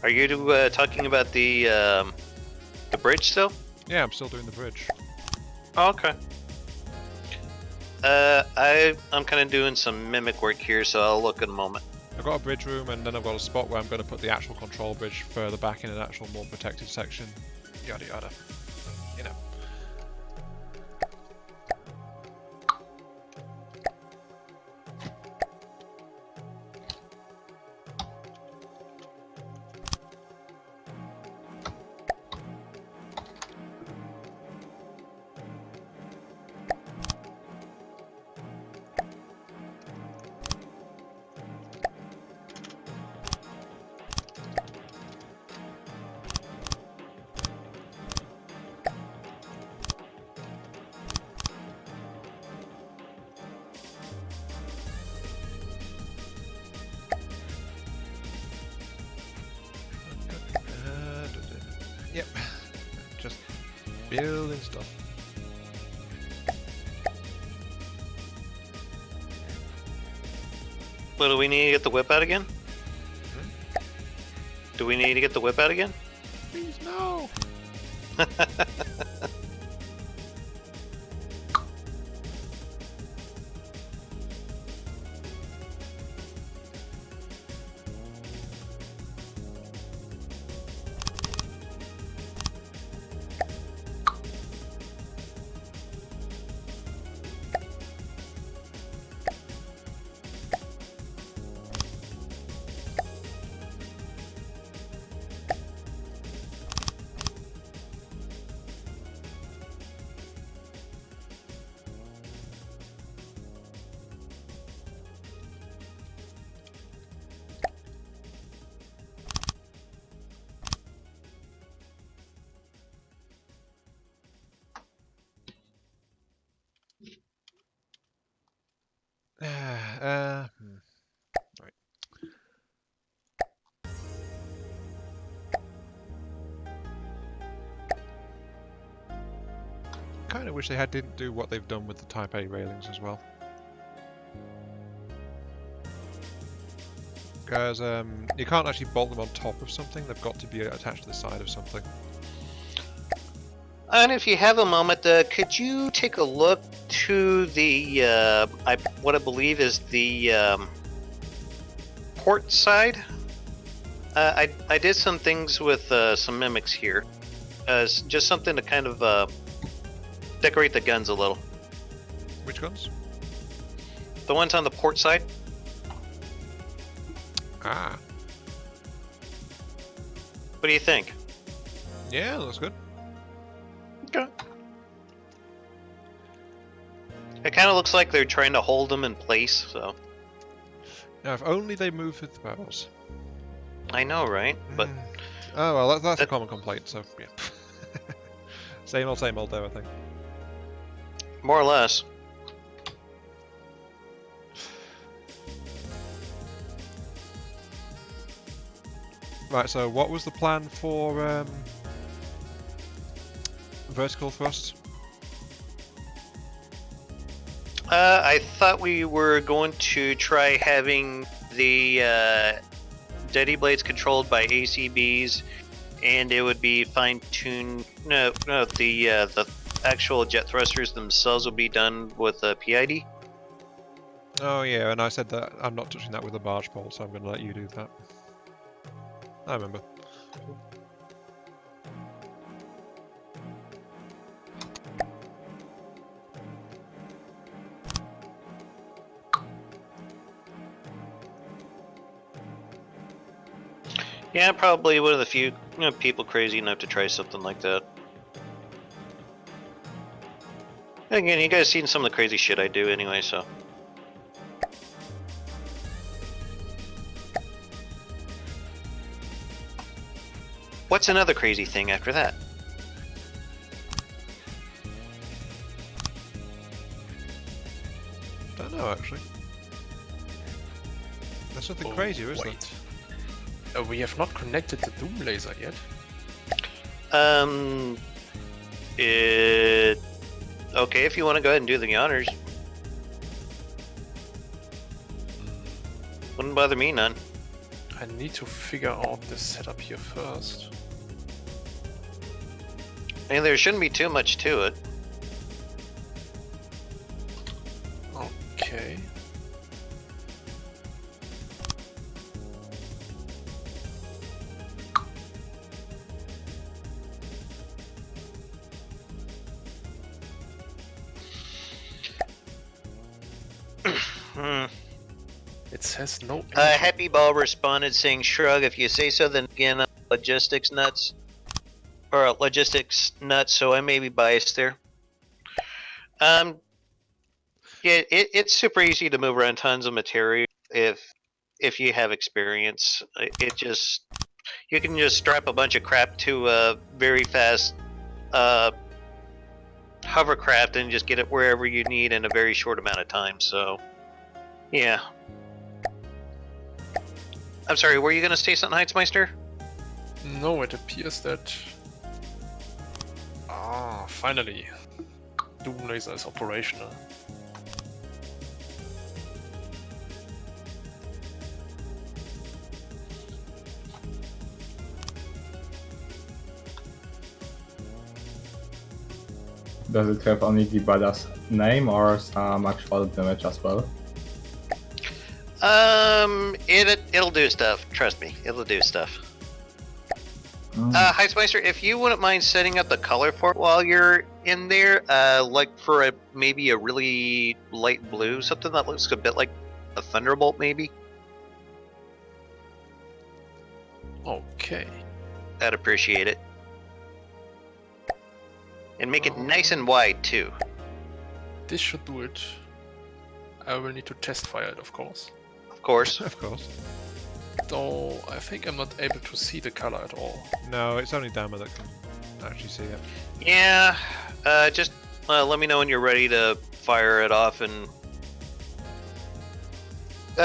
Are you talking about the bridge still? Yeah, I'm still doing the bridge. Oh, okay. I'm kind of doing some mimic work here, so I'll look in a moment. I've got a bridge room, and then I've got a spot where I'm going to put the actual control bridge further back in an actual more protected section. Yada yada. You know. Yep. Just building stuff. But do we need to get the whip out again? Do we need to get the whip out again? Please no. Right. Kind of wish they didn't do what they've done with the Type A railings as well. Because you can't actually bolt them on top of something, they've got to be attached to the side of something. And if you have a moment, could you take a look to the what I believe is the port side? I did some things with some mimics here, just something to kind of decorate the guns a little. Which guns? The ones on the port side. Ah, What do you think? yeah, that's good. Okay. It kind of looks like they're trying to hold them in place, so. Now, if only they move with the bows. I know, right? But Oh well, that's a common complaint. So yeah, same old there, I think. more or less. Right. So what was the plan for vertical thrust? I thought we were going to try having the Deady blades controlled by ACBs, and it would be fine-tuned. No, the actual jet thrusters themselves will be done with a PID. Oh yeah, and I said that I'm not touching that with a barge pole, so I'm going to let you do that. I remember. Yeah, probably one of the few people crazy enough to try something like that. Again, you guys seen some of the crazy shit I do anyway, so. What's another crazy thing after that? Don't know actually. There's something crazier, isn't there? We have not connected the Doom laser yet. Okay, if you want to go ahead and do the honors. Wouldn't bother me none. I need to figure out this setup here first. And there shouldn't be too much to it. Okay. It says no. Happy Ball responded saying, "Shrug, if you say so, then again, I'm logistics nuts. Or logistics nuts, so I may be biased there." Yeah, it's super easy to move around tons of material if you have experience. It just, you can just strap a bunch of crap to a very fast hovercraft and just get it wherever you need in a very short amount of time, so yeah. I'm sorry, were you gonna say something, Heitzmeister? No, it appears that... finally. Doom laser is operational. Does it have only the badass name or some actual damage as well? It'll do stuff. Trust me, it'll do stuff. Mm. Heitzmeister, if you wouldn't mind setting up the color for it while you're in there, like for maybe a really light blue, something that looks a bit like a Thunderbolt, maybe. Okay. I'd appreciate it. And make it nice and wide too. This should do it. I will need to test fire it, of course. Of course. Of course. Though I think I'm not able to see the color at all. No, it's only Dama that can actually see it. Yeah. Just let me know when you're ready to fire it off, and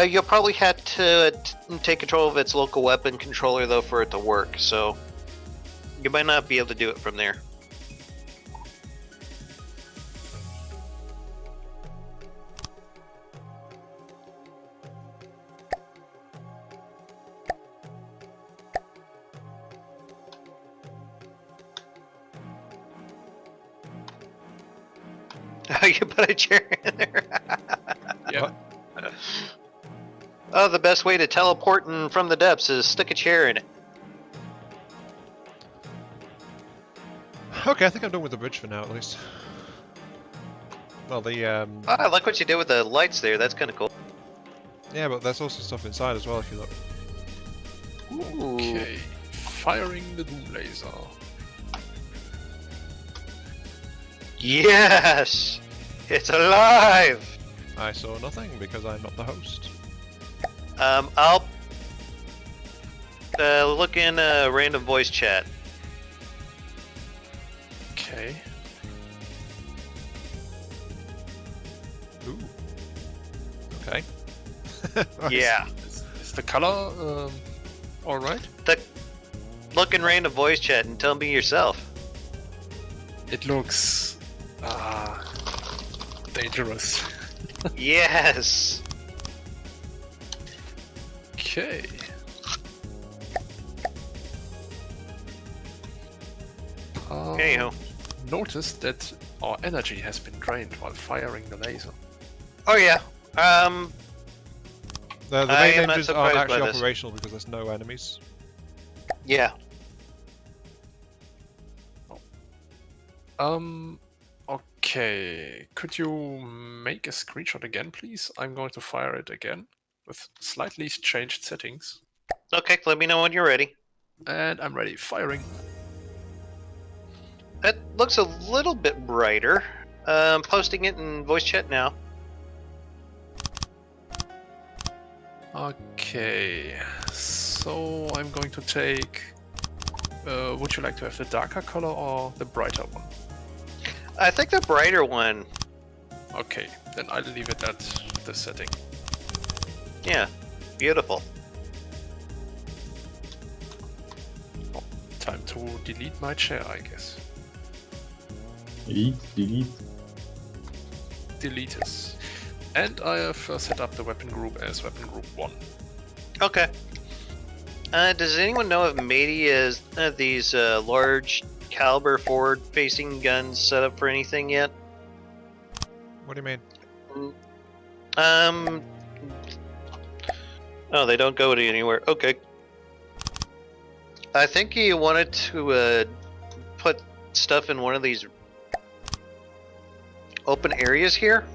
you'll probably have to take control of its local weapon controller though for it to work. So you might not be able to do it from there. You put a chair in there. Yeah. Oh, the best way to teleport from the depths is stick a chair in it. Okay, I think I'm done with the bridge for now, at least. Well, the I like what you did with the lights there. That's kind of cool. yeah, but there's also stuff inside as well if you look. Okay. Firing the Doom laser. Yes, it's alive. I saw nothing because I'm not the host. I'll Look in random voice chat. Okay. Ooh. Okay. Nice. Yeah. Is the color all right? Look in random voice chat and tell me yourself. It looks dangerous. Yes. Okay. Anyhow. Noticed that our energy has been drained while firing the laser. Oh yeah. The I main am not engines aren't surprised by actually this. operational because there's no enemies. Yeah. Okay. Could you make a screenshot again, please? I'm going to fire it again with slightly changed settings. Okay. Let me know when you're ready. And I'm ready. Firing. That looks a little bit brighter. Posting it in voice chat now. Okay. So I'm going to take. Would you like to have the darker color or the brighter one? I think the brighter one. Okay, then I'll leave it at the setting. Yeah. Beautiful. Time to delete my chair, I guess. Delete. Delete this. And I have set up the weapon group as weapon group 1. Okay. Does anyone know if Matey is these large caliber forward-facing guns set up for anything yet? What do you mean? Oh, they don't go to anywhere. Okay. I think he wanted to put stuff in one of these open areas here.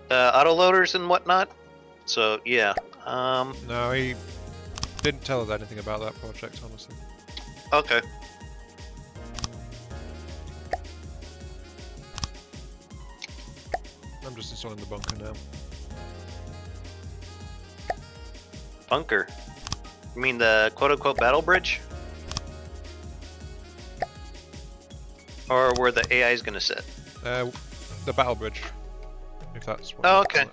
Autoloaders and whatnot. So, yeah. No, he didn't tell us anything about that project, honestly. Okay. I'm just installing the bunker now. Bunker. You mean the quote-unquote battle bridge? Or where the AI is gonna sit? The battle bridge, if that's what. Oh, you okay.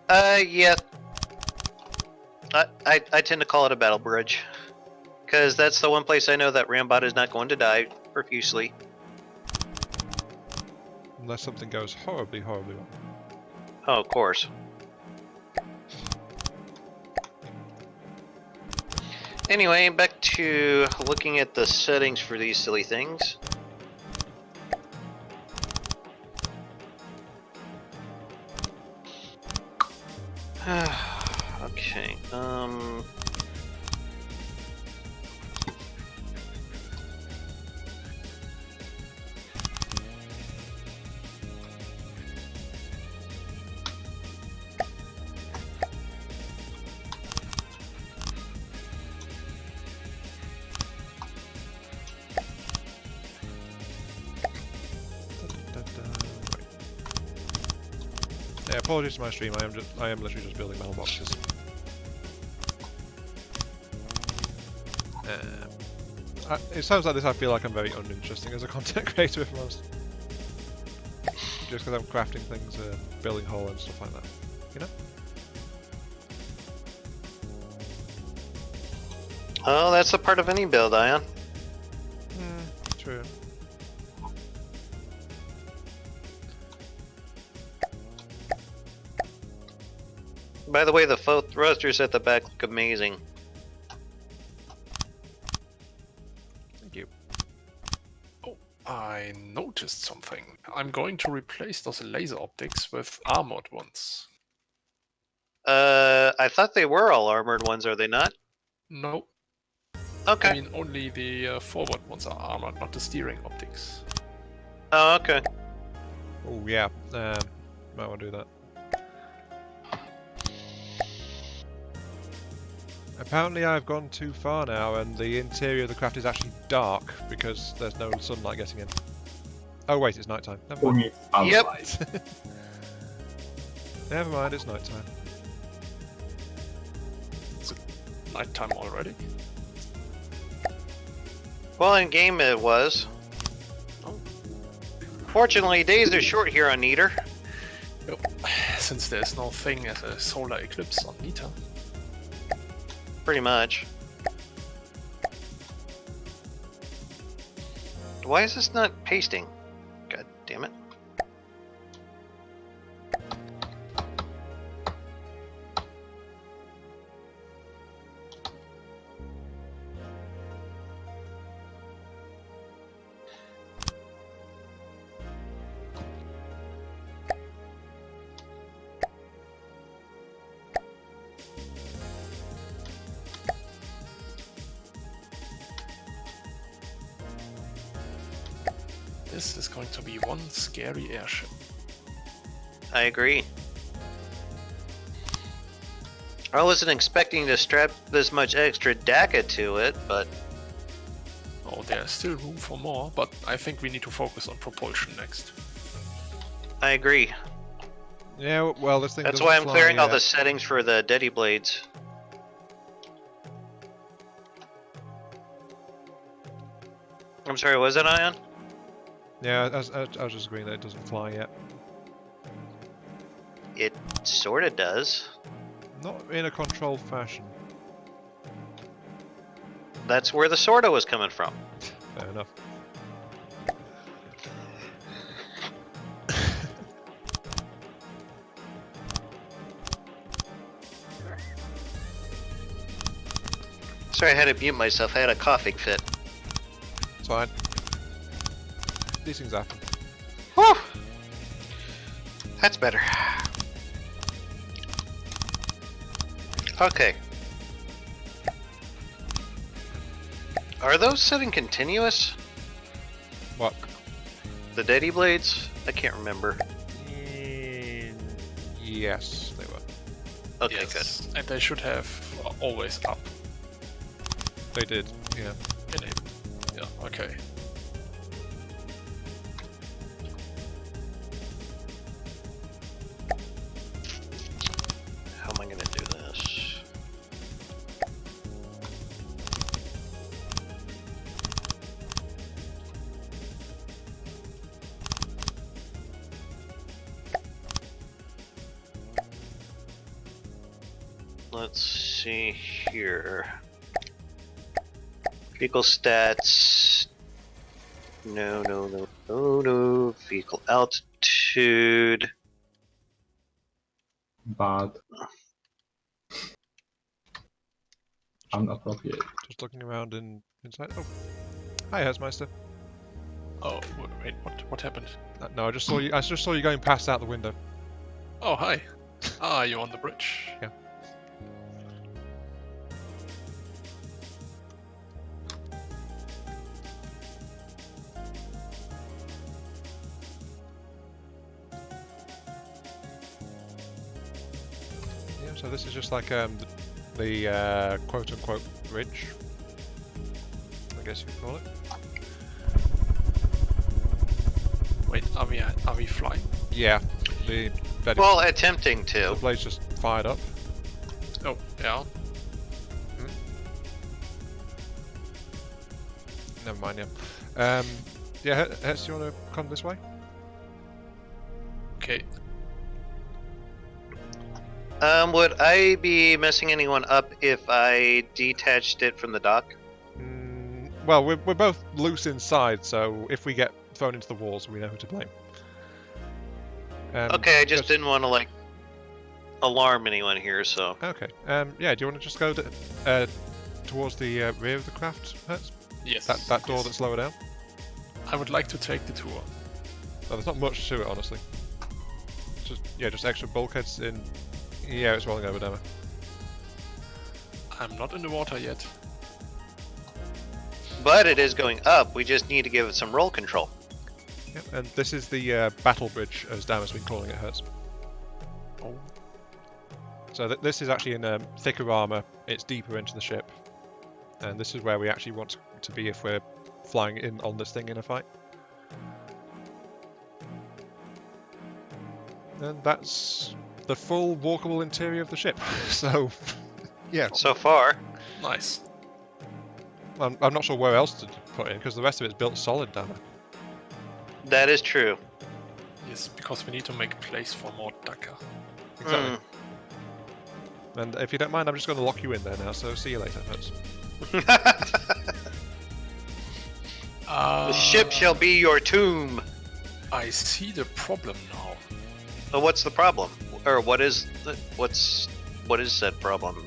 call it. Yeah. I tend to call it a battle bridge. Because that's the one place I know that Rambot is not going to die profusely. Unless something goes horribly, horribly wrong. Oh, of course. Anyway, back to looking at the settings for these silly things. Okay, Yeah, apologies to my stream. I am literally just building mailboxes. It sounds like this. I feel like I'm very uninteresting as a content creator, if I'm honest. Just because I'm crafting things, building hull and stuff like that. You know? oh, that's a part of any build, Ion. True. By the way, the faux thrusters at the back look amazing. Thank you. Oh, I noticed something. I'm going to replace those laser optics with armored ones. I thought they were all armored ones, are they not? No, Okay. I mean only the forward ones are armored, not the steering optics. Oh, okay. Oh yeah. Might want to do that. Apparently I've gone too far now and the interior of the craft is actually dark because there's no sunlight getting in. Oh wait, it's nighttime. Never mind. Yep. Never mind, it's nighttime. nighttime already? Well, in game it was. Fortunately, days are short here on Neater. Yep. Since there's no thing as a solar eclipse on Nita. Pretty much. Why is this not pasting? God damn it. This is going to be one scary airship. I agree. I wasn't expecting to strap this much extra DACA to it, but Oh, there's still room for more, but I think we need to focus on propulsion next. I agree. Yeah, well, this thing That's doesn't why I'm fly clearing all yet. the settings for the Daddy Blades. I'm sorry, was it Ion? Yeah, I was just agreeing that it doesn't fly yet. It sorta does. Not in a controlled fashion. That's where the sorta was coming from. Fair enough. Sorry, I had to mute myself. I had a coughing fit. It's fine. These things happen. Whew! That's better. Okay. Are those setting continuous? What? The Daddy Blades? I can't remember. Yes, they were. Okay, Yes, and they should have always up. They did, yeah. Enable. Yeah, okay. How am I gonna do this? Let's see here. Vehicle stats. No. Vehicle altitude. Bad. Inappropriate. Just looking around inside. Oh, hi, Herzmeister. Oh, wait, what happened? No, I just saw you. I just saw you going past out the window. Oh, hi. Ah, you're on the bridge. Yeah. Yeah. So this is just like the quote-unquote bridge, I guess you could call it. Wait, are we flying? Yeah. The Well, attempting the to. blade's just fired up. Oh, yeah. Never mind. Yeah. Yeah. Hetz, you want to come this way? Okay. Would I be messing anyone up if I detached it from the dock? Well, we're both loose inside, so if we get thrown into the walls, we know who to blame. Okay, I just didn't want to, like, alarm anyone here, so... Okay. Yeah, do you want to just go towards the rear of the craft, Hertz? Yes. That door yes. that's lower down? I would like to take the tour. Oh, there's not much to it, honestly. Just extra bulkheads in... Yeah, it's rolling over, Dama. I'm not in the water yet. But it is going up, we just need to give it some roll control. Yep, and this is the battle bridge, as Dama's been calling it, Hertz. Oh. So this is actually in thicker armor, it's deeper into the ship. And this is where we actually want to be if we're flying in on this thing in a fight. And that's the full walkable interior of the ship. So, yeah. So far. Nice. I'm not sure where else to put in because the rest of it's built solid, Dama. That is true. Yes, because we need to make place for more Dakar. Exactly. And if you don't mind, I'm just going to lock you in there now. So see you later, folks. The ship shall be your tomb. I see the problem now. What's the problem? Or what is said problem?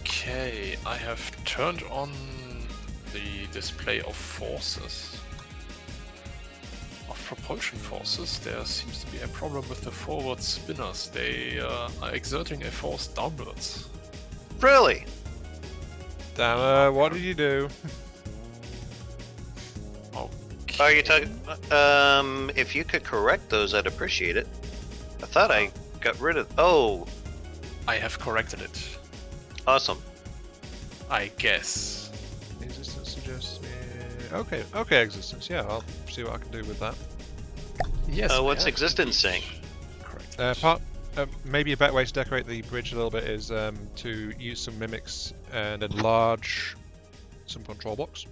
Okay, I have turned on the display of forces. Of propulsion forces. There seems to be a problem with the forward spinners. They are exerting a force downwards. Really? Dama, what did you do? Okay. Are you talking? If you could correct those, I'd appreciate it. I thought I got rid of. Oh, I have corrected it. awesome. I guess. Existence suggests me. Okay, existence. Yeah, I'll see what I can do with that. Yes. I What's have existence indeed saying? corrected. Maybe a better way to decorate the bridge a little bit is to use some mimics and enlarge some control blocks.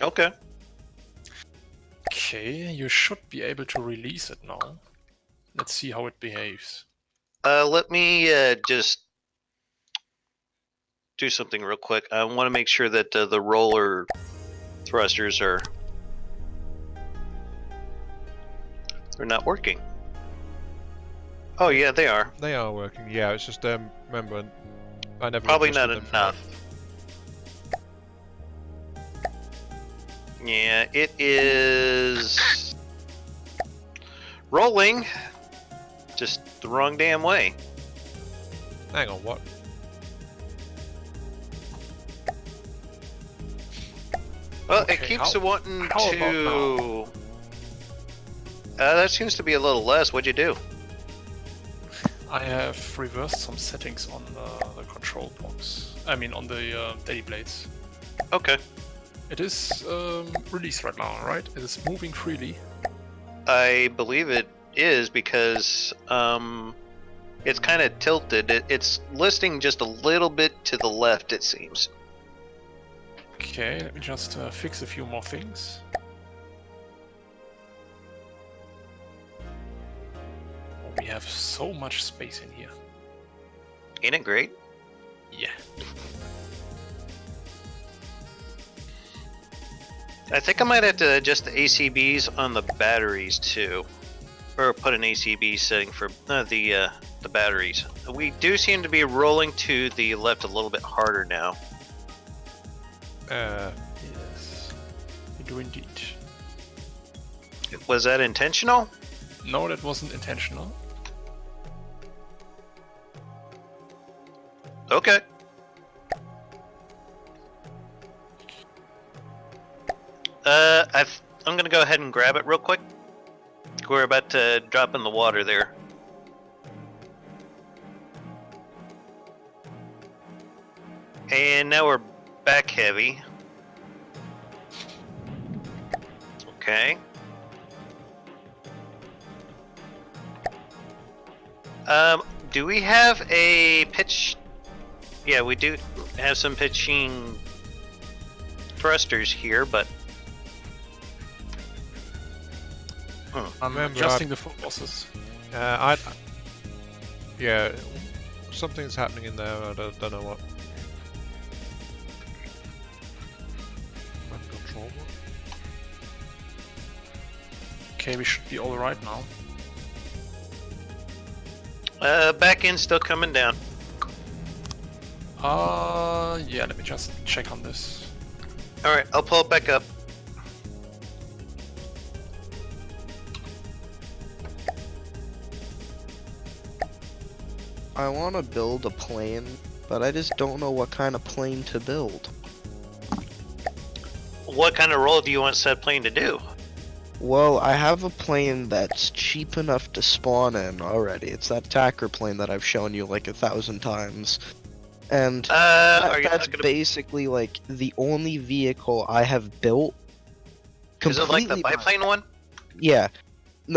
Okay. Okay, you should be able to release it now. Let's see how it behaves. Let me just do something real quick. I want to make sure that the roller thrusters are not working. Oh yeah, they are. They are working. Yeah, it's just remember, I never Probably not adjusted them for enough. Yeah, it is rolling just the wrong damn way. that. Hang on, what? Well, Okay, it keeps wanting how about to. That seems to be a little less. What'd you do? I have reversed some settings on the control box. I mean, on the daily blades. Okay. It is released right now, right? It is moving freely. I believe it is because it's kind of tilted. It's listing just a little bit to the left, it seems. Okay, let me just fix a few more things. Oh, we have so much space in here. Ain't it great? Yeah. I think I might have to adjust the ACBs on the batteries too, or put an ACB setting for the batteries. We do seem to be rolling to the left a little bit harder now. Yes. We do indeed. Was that intentional? No, that wasn't intentional. Okay. I'm gonna go ahead and grab it real quick. We're about to drop in the water there. And now we're back heavy. Okay. Do we have a pitch? Yeah, we do have some pitching thrusters here, but I'm Remember, adjusting the forces. Yeah, something's happening in there. I don't know what. Control block? Okay, we should be alright now. back end still coming down. Yeah, let me just check on this. All right, I'll pull it back up. I want to build a plane, but I just don't know what kind of plane to build. What kind of role do you want said plane to do? Well, I have a plane that's cheap enough to spawn in already. It's that attacker plane that I've shown you like 1,000 times. And that's basically like the only vehicle I have built. Is it like the biplane one? Yeah,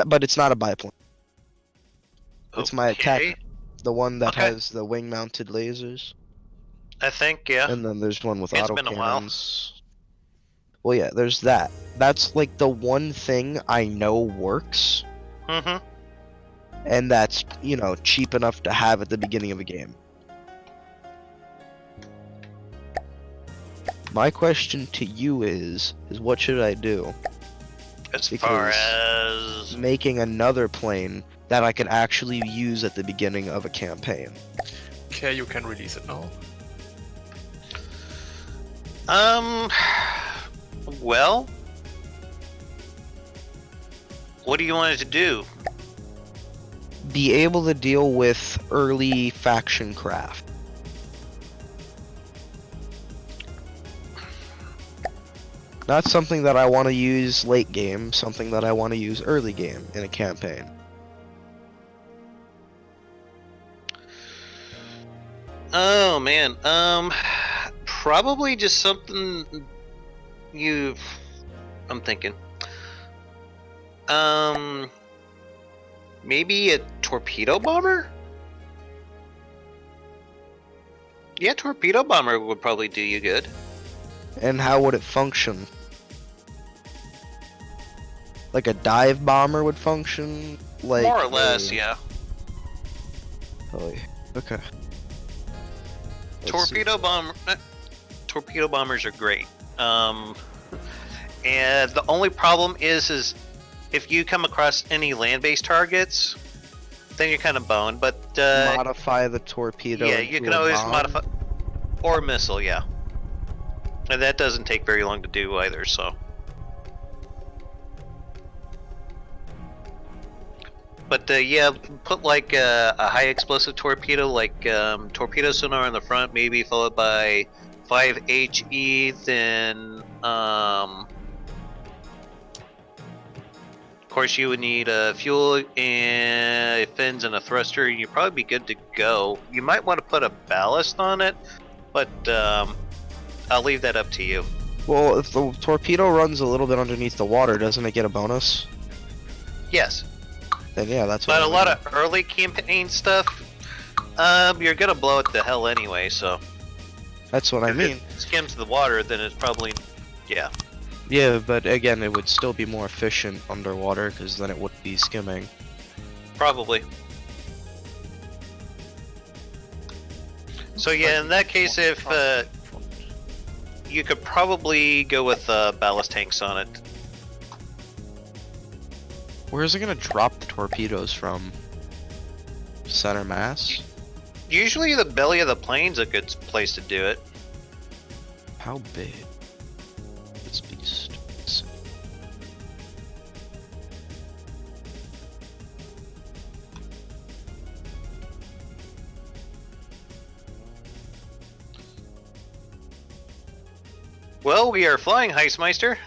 but it's not a biplane. It's my attacker. The one that has the wing-mounted lasers. I think, yeah. And then there's one with It's auto been a while. cannons. Well, yeah, there's that. That's like the one thing I know works, Mm-hmm. and that's, you know, cheap enough to have at the beginning of a game. My question to you is what should I do? As far Because as... making another plane that I can actually use at the beginning of a campaign. Okay, you can release it now. Well... What do you want it to do? Be able to deal with early faction craft. Not something that I want to use late game, something that I want to use early game in a campaign. Oh man, probably just something I'm thinking. Maybe a torpedo bomber? Yeah, torpedo bomber would probably do you good. And how would it function? Like a dive bomber would function? Like More or less, a- yeah. Oh, yeah. Okay. Let's Torpedo bombers are great. And the only problem is if you come across any land-based targets, then you're kind of boned. But modify the torpedo. yeah, you into can a always bomb. modify or missile, yeah. And that doesn't take very long to do either. So, but yeah, put like a high explosive torpedo, like torpedo sonar in the front, maybe followed by 5 HE, then of course you would need fuel and fins and a thruster, and you'd probably be good to go. You might want to put a ballast on it, but I'll leave that up to you. Well, if the torpedo runs a little bit underneath the water, doesn't it get a bonus? Yes, Then yeah, that's what but a I'm lot doing. of early campaign stuff, you're gonna blow it to hell anyway. So That's what I if mean. it skims the water, then it's probably, yeah. Yeah, but again, it would still be more efficient underwater because then it would be skimming. Probably. So yeah, in that case, if you could probably go with ballast tanks on it. Where is it gonna drop the torpedoes from? Center mass? Usually the belly of the plane's a good place to do it. How big? This beast. Well, we are flying, Heistmeister.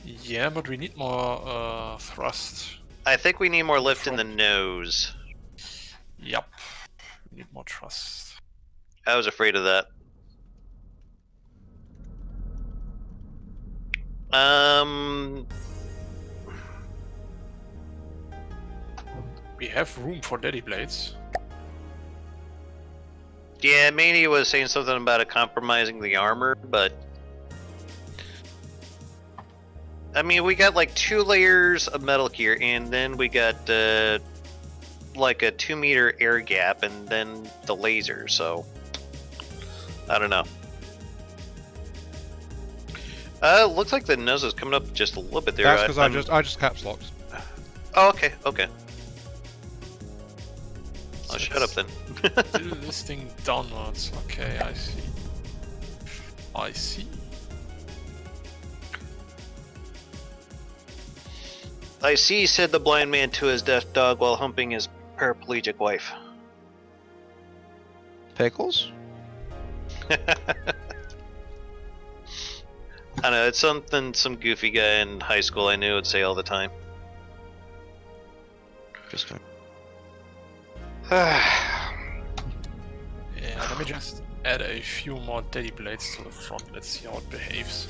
Yeah, but we need more thrust. I think we need more lift in the nose. Yup. We need more thrust. I was afraid of that. We have room for daddy blades. Yeah, Manny was saying something about it compromising the armor, but I mean, we got like 2 layers of metal here, and then we got like a 2-meter air gap, and then the laser. So I don't know. Looks like the nose is coming up just a little bit there. That's because I just caps locked. Oh, okay, okay. Oh, shut up then. Do this thing downwards. Okay, I see. I see. I see, said the blind man to his deaf dog while humping his paraplegic wife. Pickles? I don't know, it's something some goofy guy in high school I knew would say all the time. Interesting. Yeah, let me just add a few more daddy blades to the front. Let's see how it behaves.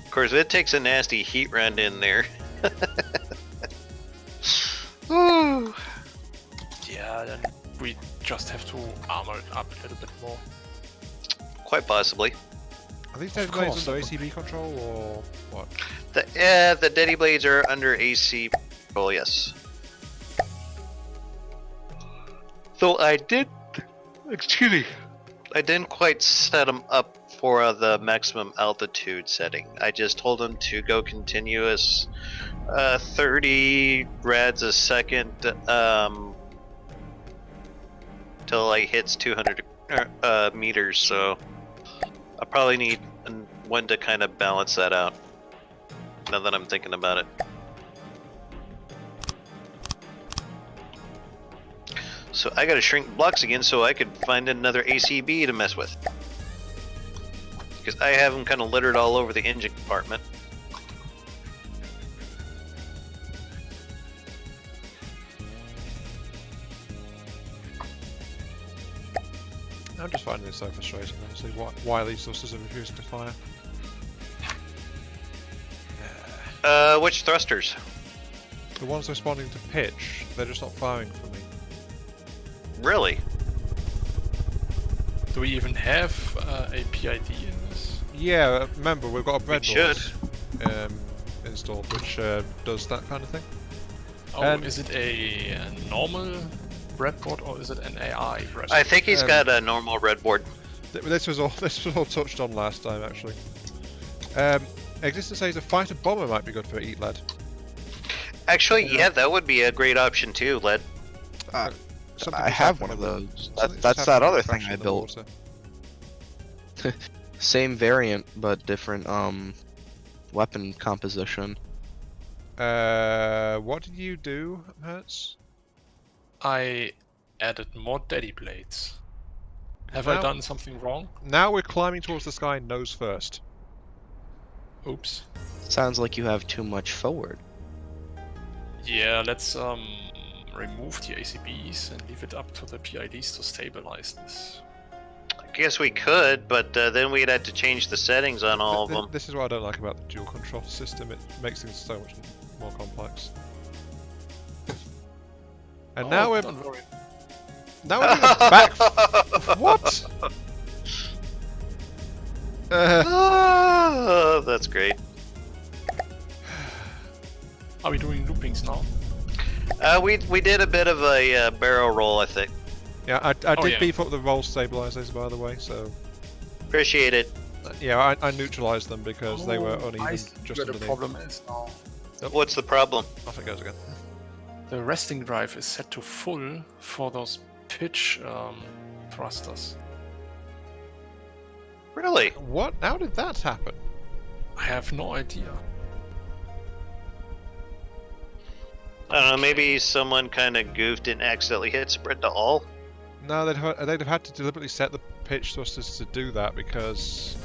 Of course, it takes a nasty heat run in there. Yeah, then we just have to armor it up a little bit more. Quite possibly. Are these Of dead blades course, under that would ACB control or what? The Daddy Blades are under AC control, yes. Though I did, excuse me, I didn't quite set them up for the maximum altitude setting. I just told them to go continuous 30 rads a second till it hits 200 meters, so I probably need one to kind of balance that out, now that I'm thinking about it. So I gotta shrink blocks again so I could find another ACB to mess with. Because I have them kind of littered all over the engine compartment. I'm just finding this so frustrating, honestly. Why these thrusters are refusing to fire? Which thrusters? The ones responding to pitch, they're just not firing for me. Really? Do we even have a PID in this? Yeah, remember we've got a breadboard should. Installed, which does that kind of thing. Oh, And- is it a normal breadboard or is it an AI breadboard? I think he's got a normal breadboard. This was all touched on last time, actually. Existence says a fighter bomber might be good for eat lead. Actually, yeah, that would be a great option too, Led. Something I just have happened one of with- those. something just That's that happened other with thing crashing I in the built. water. Same variant, but different weapon composition. What did you do, Hertz? I added more daddy blades. Have I Now- done something wrong? Now we're climbing towards the sky nose first. Oops. Sounds like you have too much forward. Yeah, let's remove the ACBs and leave it up to the PIDs to stabilize this. I guess we could, but then we'd have to change the settings on all of them. This is what I don't like about the dual control system. It makes things so much more complex. And now we're Don't worry. doing a back. What? Oh, that's great. Are we doing loopings now? We did a bit of a barrel roll, I think. Yeah, I Oh, did yeah. beef up the roll stabilizers, by the way. So Appreciate it. yeah, I neutralized them because they were Oh, uneven I see just where the underneath. problem is now. What's the problem? Off it goes again. The resting drive is set to full for those pitch thrusters. Really? What? How did that happen? I have no idea. I don't know, maybe someone kind of goofed and accidentally hit spread to all? No, they'd have had to deliberately set the pitch thrusters to do that because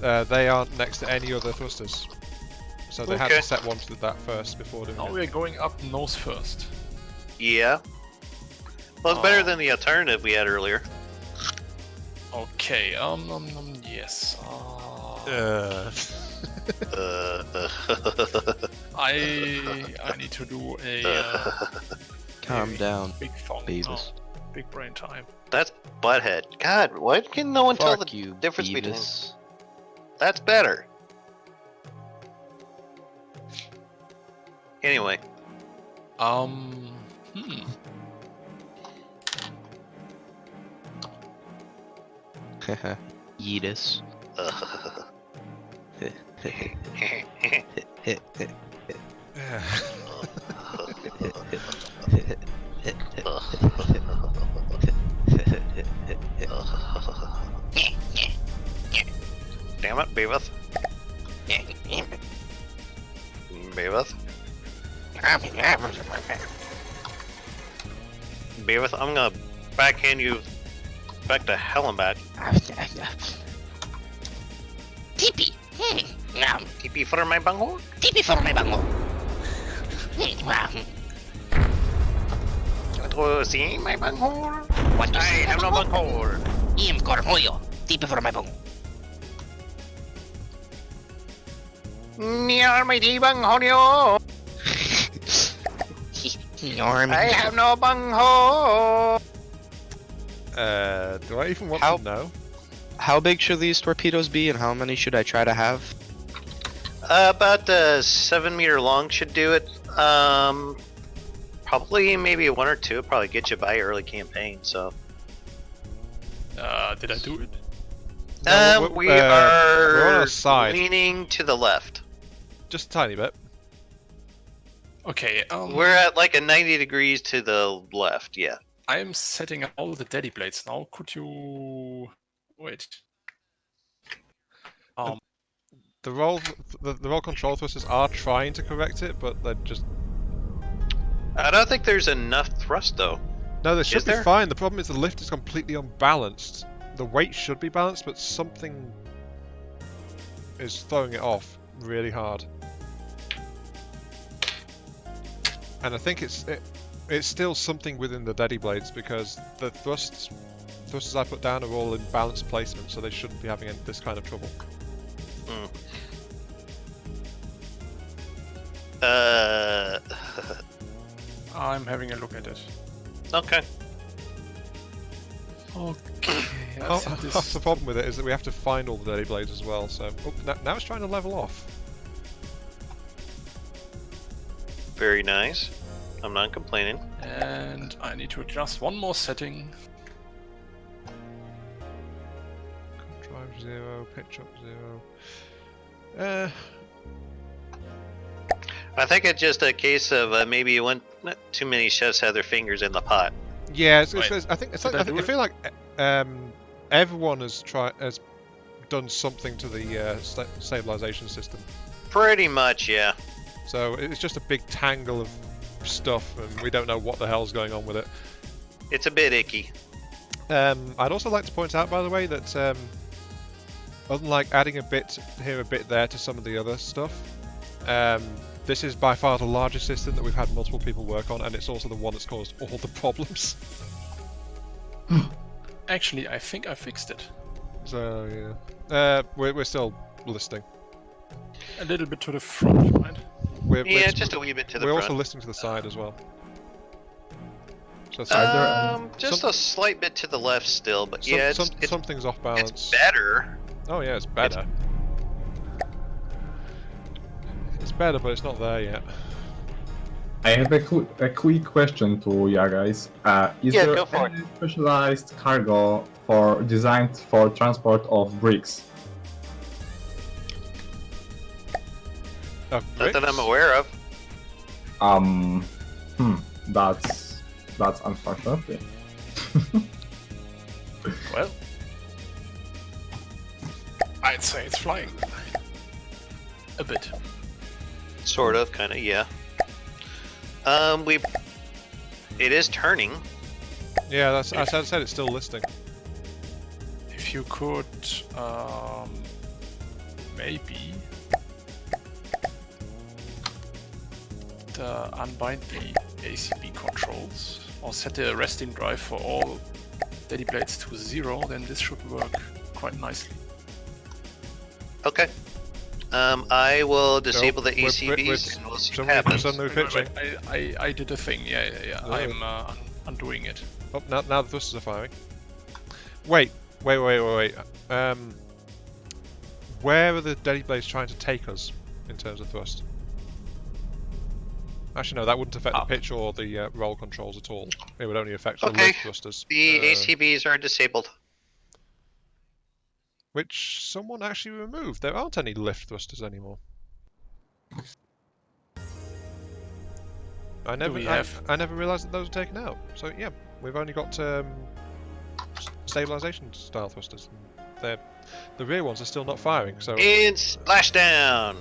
they aren't next to any other thrusters. So they had Okay. to set one to that first before doing Now it. we're going up nose first. Yeah. Well, it's better Oh. than the alternative we had earlier. Okay, yes. I need to do a Calm down, big thong. Beavis. now. Big brain time. That's butthead. God, why can no one tell Fuck the you, difference between? Beavis. That's better. Anyway, Hmm. Yeetus. damn it, Beavis. Beavis. Beavis, I'm gonna backhand you back to hell and back. Tipi. TP for my bunghole? Tipi for my bango. To see my bunghole? What do you I say? have no bunghole. Im cornholio. Tipi for my bango. Near my bunghole. I have no bunghole. Do I even want How- to know? How big should these torpedoes be, and how many should I try to have? About 7 meter long should do it. Probably maybe 1 or 2 probably get you by early campaign. So Did I do it? No, we we're on are our side. leaning to the left. Just a tiny bit. Okay. We're at like a 90 degrees to the left. Yeah. I am setting up all the daddy blades now. Could you wait? The roll control thrusters are trying to correct it, but they're just... I don't think there's enough thrust though. No, they should Is be there? fine. The problem is the lift is completely unbalanced. The weight should be balanced, but something is throwing it off really hard. And I think it's still something within the daddy blades, because the thrusters I put down are all in balanced placement, so they shouldn't be having this kind of trouble. I'm having a look at it. Okay. Okay. I Half think half the problem with it is that we have to find all the daddy blades as well. So now it's trying to level off. Very nice. I'm not complaining. And I need to adjust one more setting. Drive 0, pitch up 0. I think it's just a case of maybe you want too many chefs have their fingers in the pot. Yeah, I feel like everyone has done something to the stabilization system. Pretty much, yeah. So it's just a big tangle of stuff, and we don't know what the hell's going on with it. It's a bit icky. I'd also like to point out, by the way, that unlike adding a bit here, a bit there to some of the other stuff, this is by far the largest system that we've had multiple people work on, and it's also the one that's caused all the problems. Actually, I think I fixed it. So yeah, we're still listing. A little bit to the front, right? Yeah, just a wee bit to the We're front. also listing to the side as well. So just a slight bit to the left still, but yeah, something's off balance. It's better. Oh yeah, it's better. It's better, but it's not there yet. I have a quick question to you guys. Is Yeah, there go for any specialized cargo designed for transport of bricks? Not that I'm aware of. That's unfortunate. Well, I'd say it's flying. A bit. Sort of, kind of, yeah. It is turning. Yeah, that's. As I said, it's still listing. If you could, maybe unbind the ACB controls or set the resting drive for all daddy blades to 0, then this should work quite nicely. Okay. I will disable the ACBs and we'll see what happens. Suddenly pitching. I did a thing, yeah. I'm undoing it. Oh, now the thrusters are firing. Wait. Where are the daddy blades trying to take us in terms of thrust? Actually, no, that wouldn't affect the pitch or the roll controls at all. It would only affect the lift thrusters. The ACBs are disabled. Which someone actually removed. There aren't any lift thrusters anymore. I never realised that those were taken out. So yeah, we've only got stabilization style thrusters. The rear ones are still not firing. So and splashdown.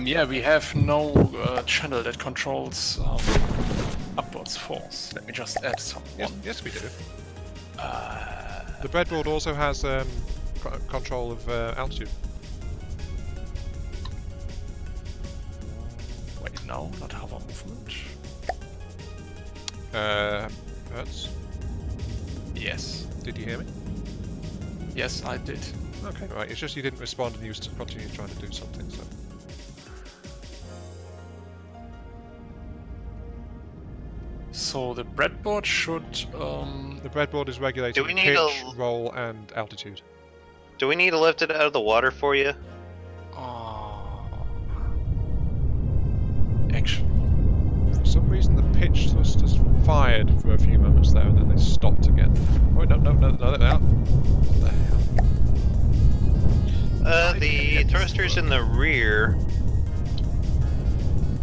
Yeah, we have no channel that controls upwards force. Let me just add some. Yes, we do. The breadboard also has control of altitude. Wait, no, not hover movement. Hertz? Yes. Did you hear me? Yes, I did. Okay, right. It's just you didn't respond and you continued trying to do something, so... So the breadboard should. The breadboard is regulating Do we need pitch, a- roll, and altitude. Do we need to lift it out of the water for you? Actually, For some reason, the pitch thrusters fired for a few moments there, and then they stopped again. Oh no, no, no, no, no! What the hell? The thrusters in the rear.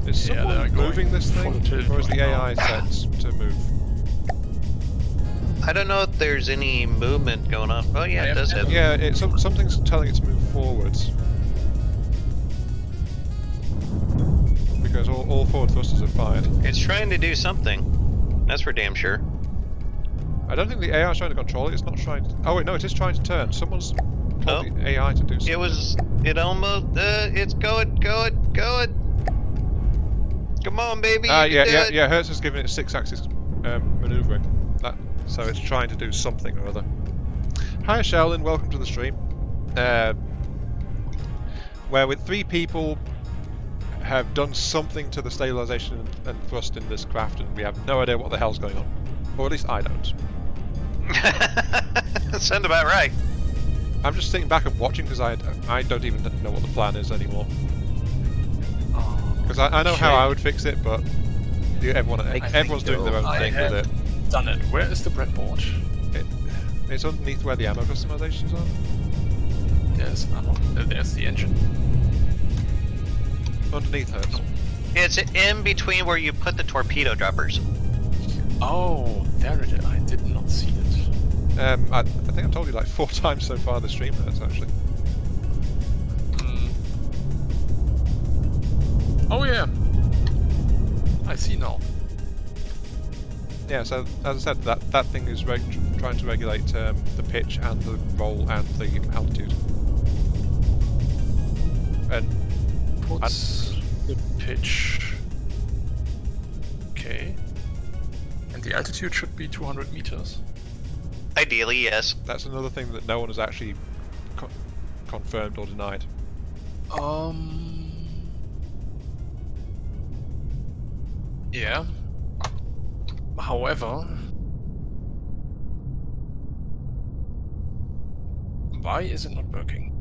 Is Yeah, someone they're going moving this full thing, tilt or is the right AI now. set to move? I don't know if there's any movement going on. Oh yeah, it does have. Yeah, something's telling it to move forwards. Because all forward thrusters are fired. It's trying to do something. That's for damn sure. I don't think the AI is trying to control it. It's not trying to. Oh wait, no, it is trying to turn. Someone's told Oh. the AI to do something. It was. It almost. It's going. Come on, baby. Ah, you yeah, can do yeah, it. yeah. Hertz has given it 6-axis maneuvering. So it's trying to do something or other. Hi, Sheldon. Welcome to the stream. Where with 3 people have done something to the stabilization and thrust in this craft, and we have no idea what the hell's going on. Or at least I don't. Sound about right. I'm just sitting back and watching because I don't even know what the plan is anymore. Because I know how I would fix it, but everyone's doing their own I thing have with it. done it. Where is the breadboard? It's underneath where the ammo customizations are. There's the engine. Underneath Hertz. It's in between where you put the torpedo droppers. Oh, there it is. I did not see it. I think I've told you like 4 times so far this stream, Hertz, actually. Oh yeah. I see now. Yeah, so as I said, that thing is trying to regulate the pitch and the roll and the altitude. And What's the pitch? Okay. And the altitude should be 200 meters. Ideally, yes. that's another thing that no one has actually confirmed or denied. Yeah. However, why is it not working?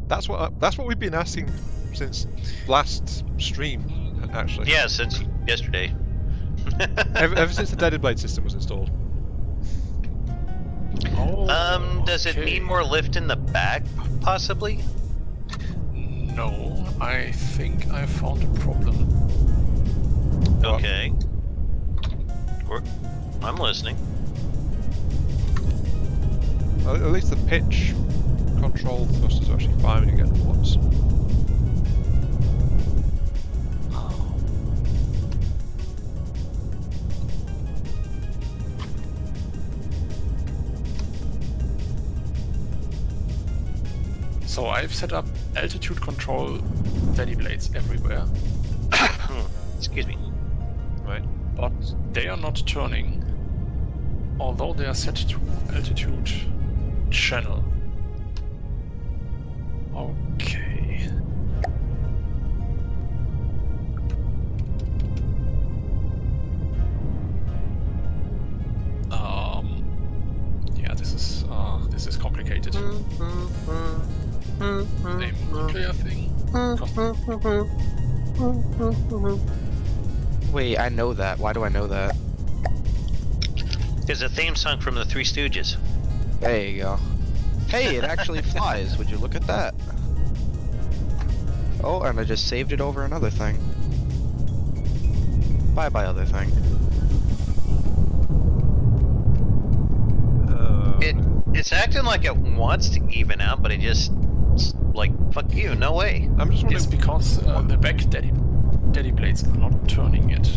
That's what we've been asking since last stream, actually. Yeah, since yesterday. Ever since the Deaded Blade system was installed. Oh. Does it okay. need more lift in the back, possibly? No, I think I found a problem. Okay. I'm listening. Well, at least the pitch control thrusters are actually firing again for once. So I've set up altitude control daddy blades everywhere, Excuse me. Right. but they are not turning, although they are set to altitude channel. Okay. Yeah, this is complicated. Same nuclear thing. Wait, I know that. Why do I know that? There's a theme song from the Three Stooges. There you go. Hey, it actually flies. Would you look at that? Oh, and I just saved it over another thing. Bye-bye, other thing. It's acting like it wants to even out, but it's like, fuck you, no way. I'm just wondering. It's because the back daddy blades are not turning it.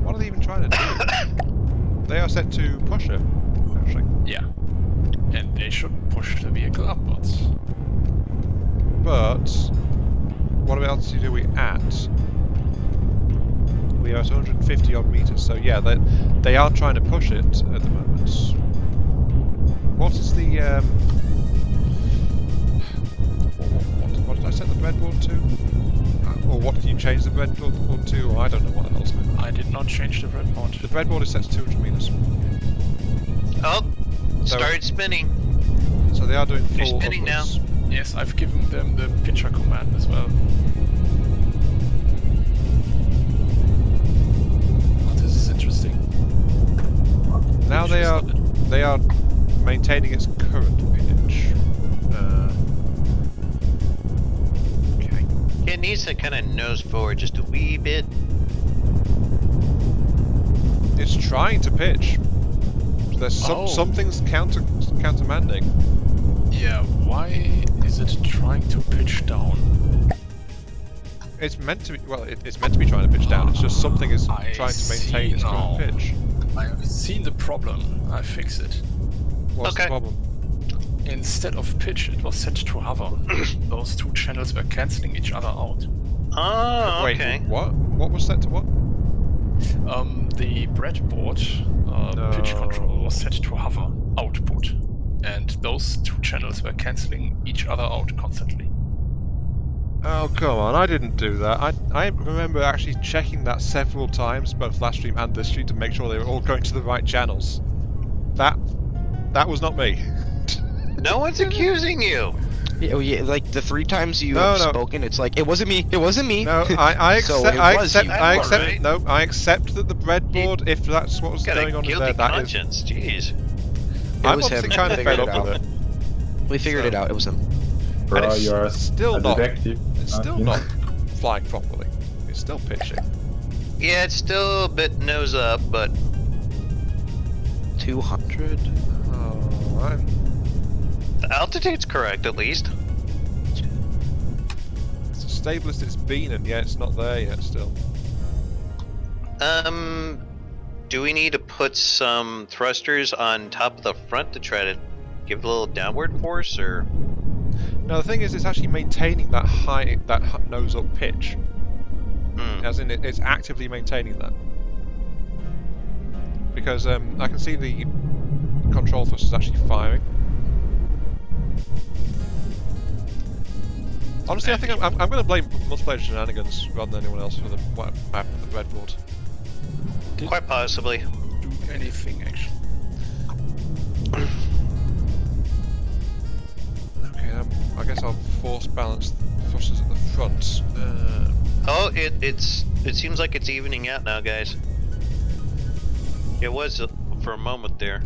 What are they even trying to do? They are set to push it, actually. Yeah. And they should push the vehicle upwards. But what altitude are we at? We are at 150 odd meters, so yeah, they are trying to push it at the moment. What is the what did I set the breadboard to? or what did you change the breadboard to? Or I don't know what else. I did not change the breadboard. The breadboard is set to 200 meters. Oh, started spinning. So they are doing They're full spinning now. upwards. Yes, I've given them the pitcher command as well. Oh, this is interesting. Now they are maintaining its current pitch. Okay. It needs to kind of nose forward just a wee bit. It's trying to pitch. There's something's countermanding. Yeah, why is it trying to pitch down? It's meant to be. Well, it's meant to be trying to pitch down. It's just something is I trying to see maintain its now. current pitch. I have seen the problem. I fix it. What's the Okay. problem? Instead of pitch, it was set to hover. Those two channels were cancelling each other out. Oh, Wait, okay. what? What was set to what? The breadboard pitch control was set to hover output, and those two channels were cancelling each other out constantly. Oh, come on, I didn't do that. I remember actually checking that several times, both last stream and this stream, to make sure they were all going to the right channels. That was not me. No one's accusing you. Yeah, oh, yeah, like the 3 times you No, have no. spoken, it's like, it wasn't me, it wasn't me. No, I So accept. it I was accept. you. I accept. Alright. No, I accept that the breadboard, if that's what was Got going a on in guilty there, that is. conscience. Jeez. I'm was obviously him. kind of Figured fed it up with out. it. We figured it out, it was him. Bro, it's you're still a not- detective. It's still you know? not flying properly. It's still pitching. Yeah, it's still a bit nose up, but 200? Oh, the altitude's correct at least. it's as stable as it's been, and yet it's not there yet. Still. Do we need to put some thrusters on top of the front to try to give a little downward force, or? No, the thing is, it's actually maintaining that nose up pitch. Hmm. As in, it's actively maintaining that. Because I can see the control thrusters actually firing. Honestly, I think I'm going to blame multiplayer shenanigans rather than anyone else for the map of the breadboard. Quite possibly. Do anything actually. Okay, I guess I'll force balance thrusters at the front. Oh, it seems like it's evening out now, guys. It was for a moment there.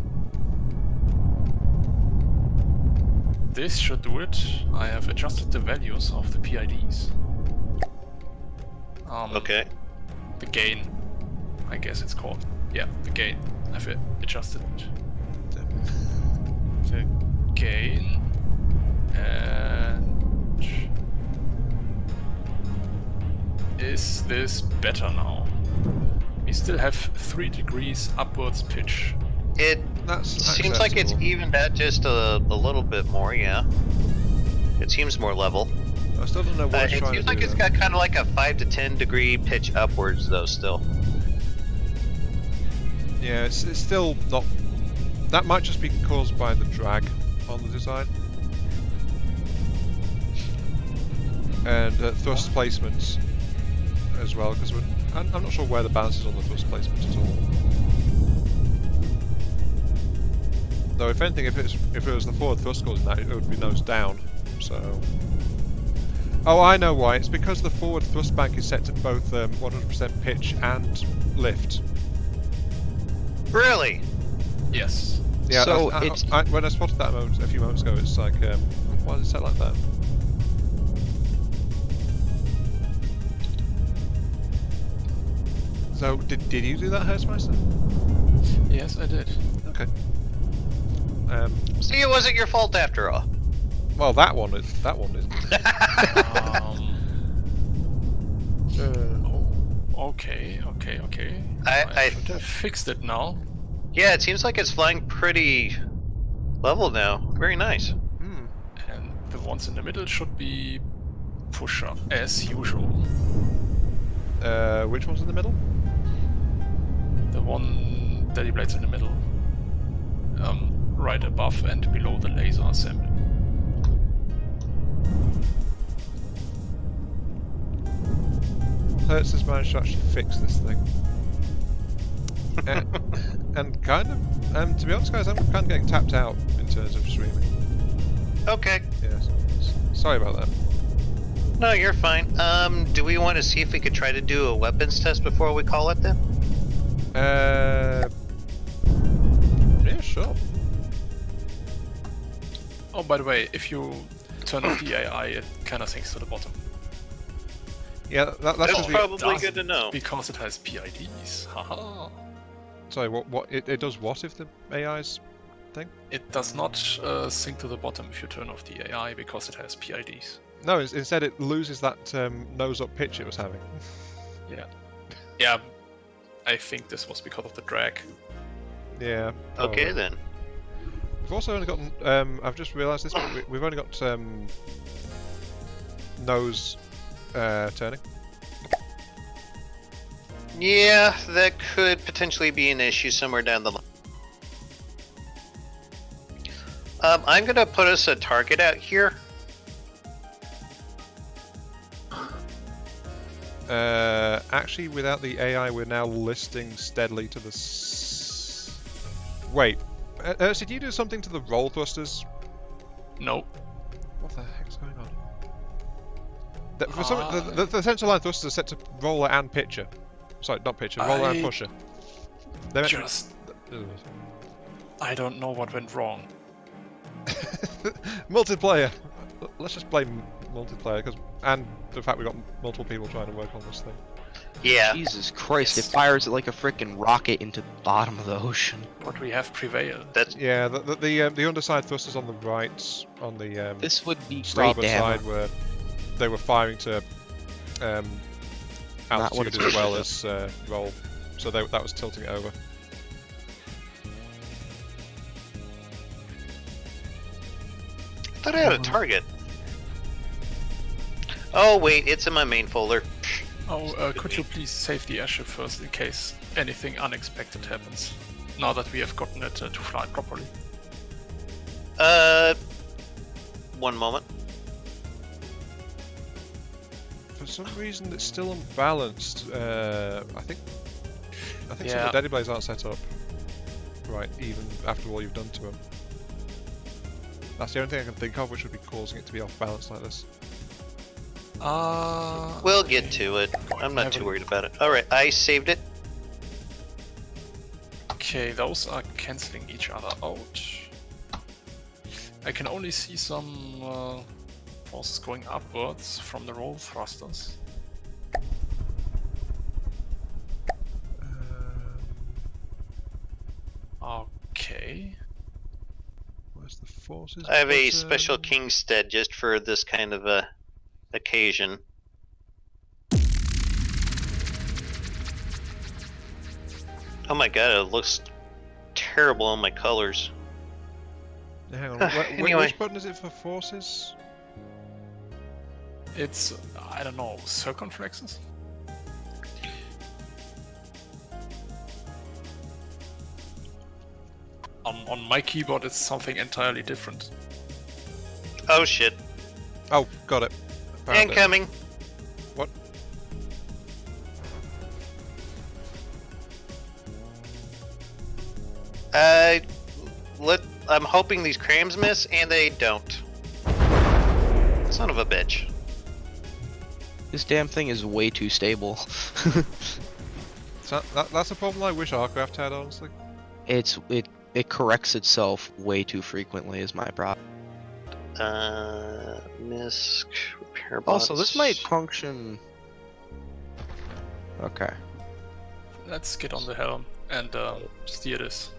This should do it. I have adjusted the values of the PIDs. Okay. The gain, I guess it's called. Yeah, the gain. I've adjusted it. The gain and is this better now? We still have 3 degrees upwards pitch. It That's seems like it's acceptable. evened out just a little bit more, yeah. It seems more level. I still don't know what it's It trying seems to like do. it's though. got kind of like a 5 to 10 degree pitch upwards, though, still. Yeah, it's still not. That might just be caused by the drag on the design. And thrust placements as well, because I'm not sure where the balance is on the thrust placements at all. Though, if anything, if it was the forward thrust causing that, it would be nose down. So. Oh, I know why. It's because the forward thrust bank is set to both 100% pitch and lift. Really? Yes. Yeah, So when I spotted that a few moments ago, it's like, why is it set like that? So, did you do that, Hertzmeister? Yes, I did. Okay. See, it wasn't your fault after all. Well, that one isn't. Okay. I should have fixed it now. Yeah, it seems like it's flying pretty level now. Very nice. Hmm. And the ones in the middle should be push up as usual. Which one's in the middle? The one daddy blades in the middle. Right above and below the laser assembly. Hertz has managed to actually fix this thing. And kind of, to be honest, guys, I'm kind of getting tapped out in terms of streaming. Okay. Yes. Sorry about that. No, you're fine. Do we want to see if we could try to do a weapons test before we call it then? Yeah, sure. Oh, by the way, if you turn off the AI, it kind of sinks to the bottom. Yeah, that's That's just probably good to know. Because it has PIDs. Haha. Sorry, what it does what if the AI's thing? It does not sink to the bottom if you turn off the AI because it has PIDs. No, instead it loses that nose-up pitch it was having. Yeah. Yeah. I think this was because of the drag. Yeah. Okay then. We've also only gotten. I've just realised this. But we've only got nose turning. Yeah, that could potentially be an issue somewhere down the line. I'm gonna put us a target out here. Actually, without the AI, we're now listing steadily to the. Wait, did you do something to the roll thrusters? No. What the heck's going on? The central line thrusters are set to roller and pitcher. Sorry, not pitcher, roller and pusher. I don't know what went wrong. Multiplayer. Let's just blame multiplayer and the fact we got multiple people trying to work on this thing. Yeah. Jesus Christ! It fires it like a freaking rocket into the bottom of the ocean. What we have prevailed. That's The underside thrusters on the right, on the This would be great starboard to have. side, where they were firing to altitude as well as roll, so that was tilting it over. I thought I had a target. Oh wait, it's in my main folder. Oh, could you please save the airship first in case anything unexpected happens? Now that we have gotten it to fly properly. One moment. For some reason, it's still unbalanced. I think some of the deadly blades aren't set up right, even after all you've done to them. That's the only thing I can think of which would be causing it to be off balance like this. We'll get to it. I'm not too worried about it. Alright, I saved it. Okay, those are cancelling each other out. I can only see some forces going upwards from the roll thrusters. Okay. Where's the forces? I have a special Kingstead just for this kind of a occasion. Oh my god, it looks terrible on my colors. Hang on, Anyway. which button is it for forces? It's, I don't know, circumflexes? On my keyboard it's something entirely different. Oh shit. Oh, got it. Found it. Incoming. What? I'm hoping these crams miss, and they don't. Son of a bitch. This damn thing is way too stable. So that's a problem I wish Arcraft had, honestly. It corrects itself way too frequently is my problem. Misc repair bots. Also, this might function. Okay. Let's get on the helm and steer this.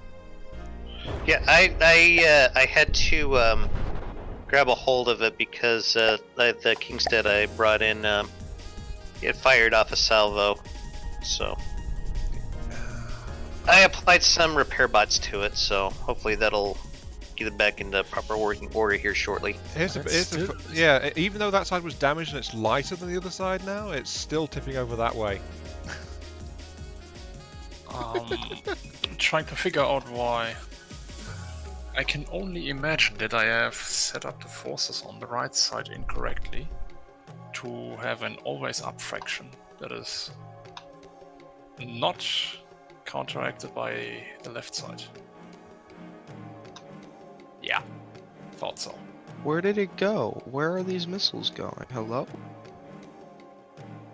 Yeah, I had to grab a hold of it because the Kingstead I brought in it fired off a salvo, so I applied some repair bots to it. So hopefully that'll get it back into proper working order here shortly. Yeah, even though that side was damaged and it's lighter than the other side now, it's still tipping over that way. Trying to figure out why. I can only imagine that I have set up the forces on the right side incorrectly to have an always-up fraction that is not counteracted by the left side. Yeah, thought so. Where did it go? Where are these missiles going? Hello?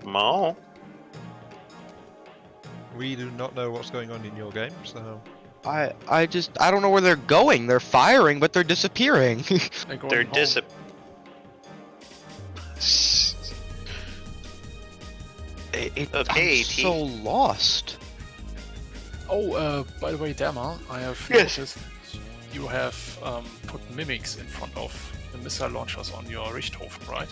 Mo. We do not know what's going on in your game, so... I don't know where they're going. They're firing, but they're disappearing. They're Okay, I'm so lost. Oh, by the way, Dama, I have Yes. noticed you have put mimics in front of the missile launchers on your Richthofen, right?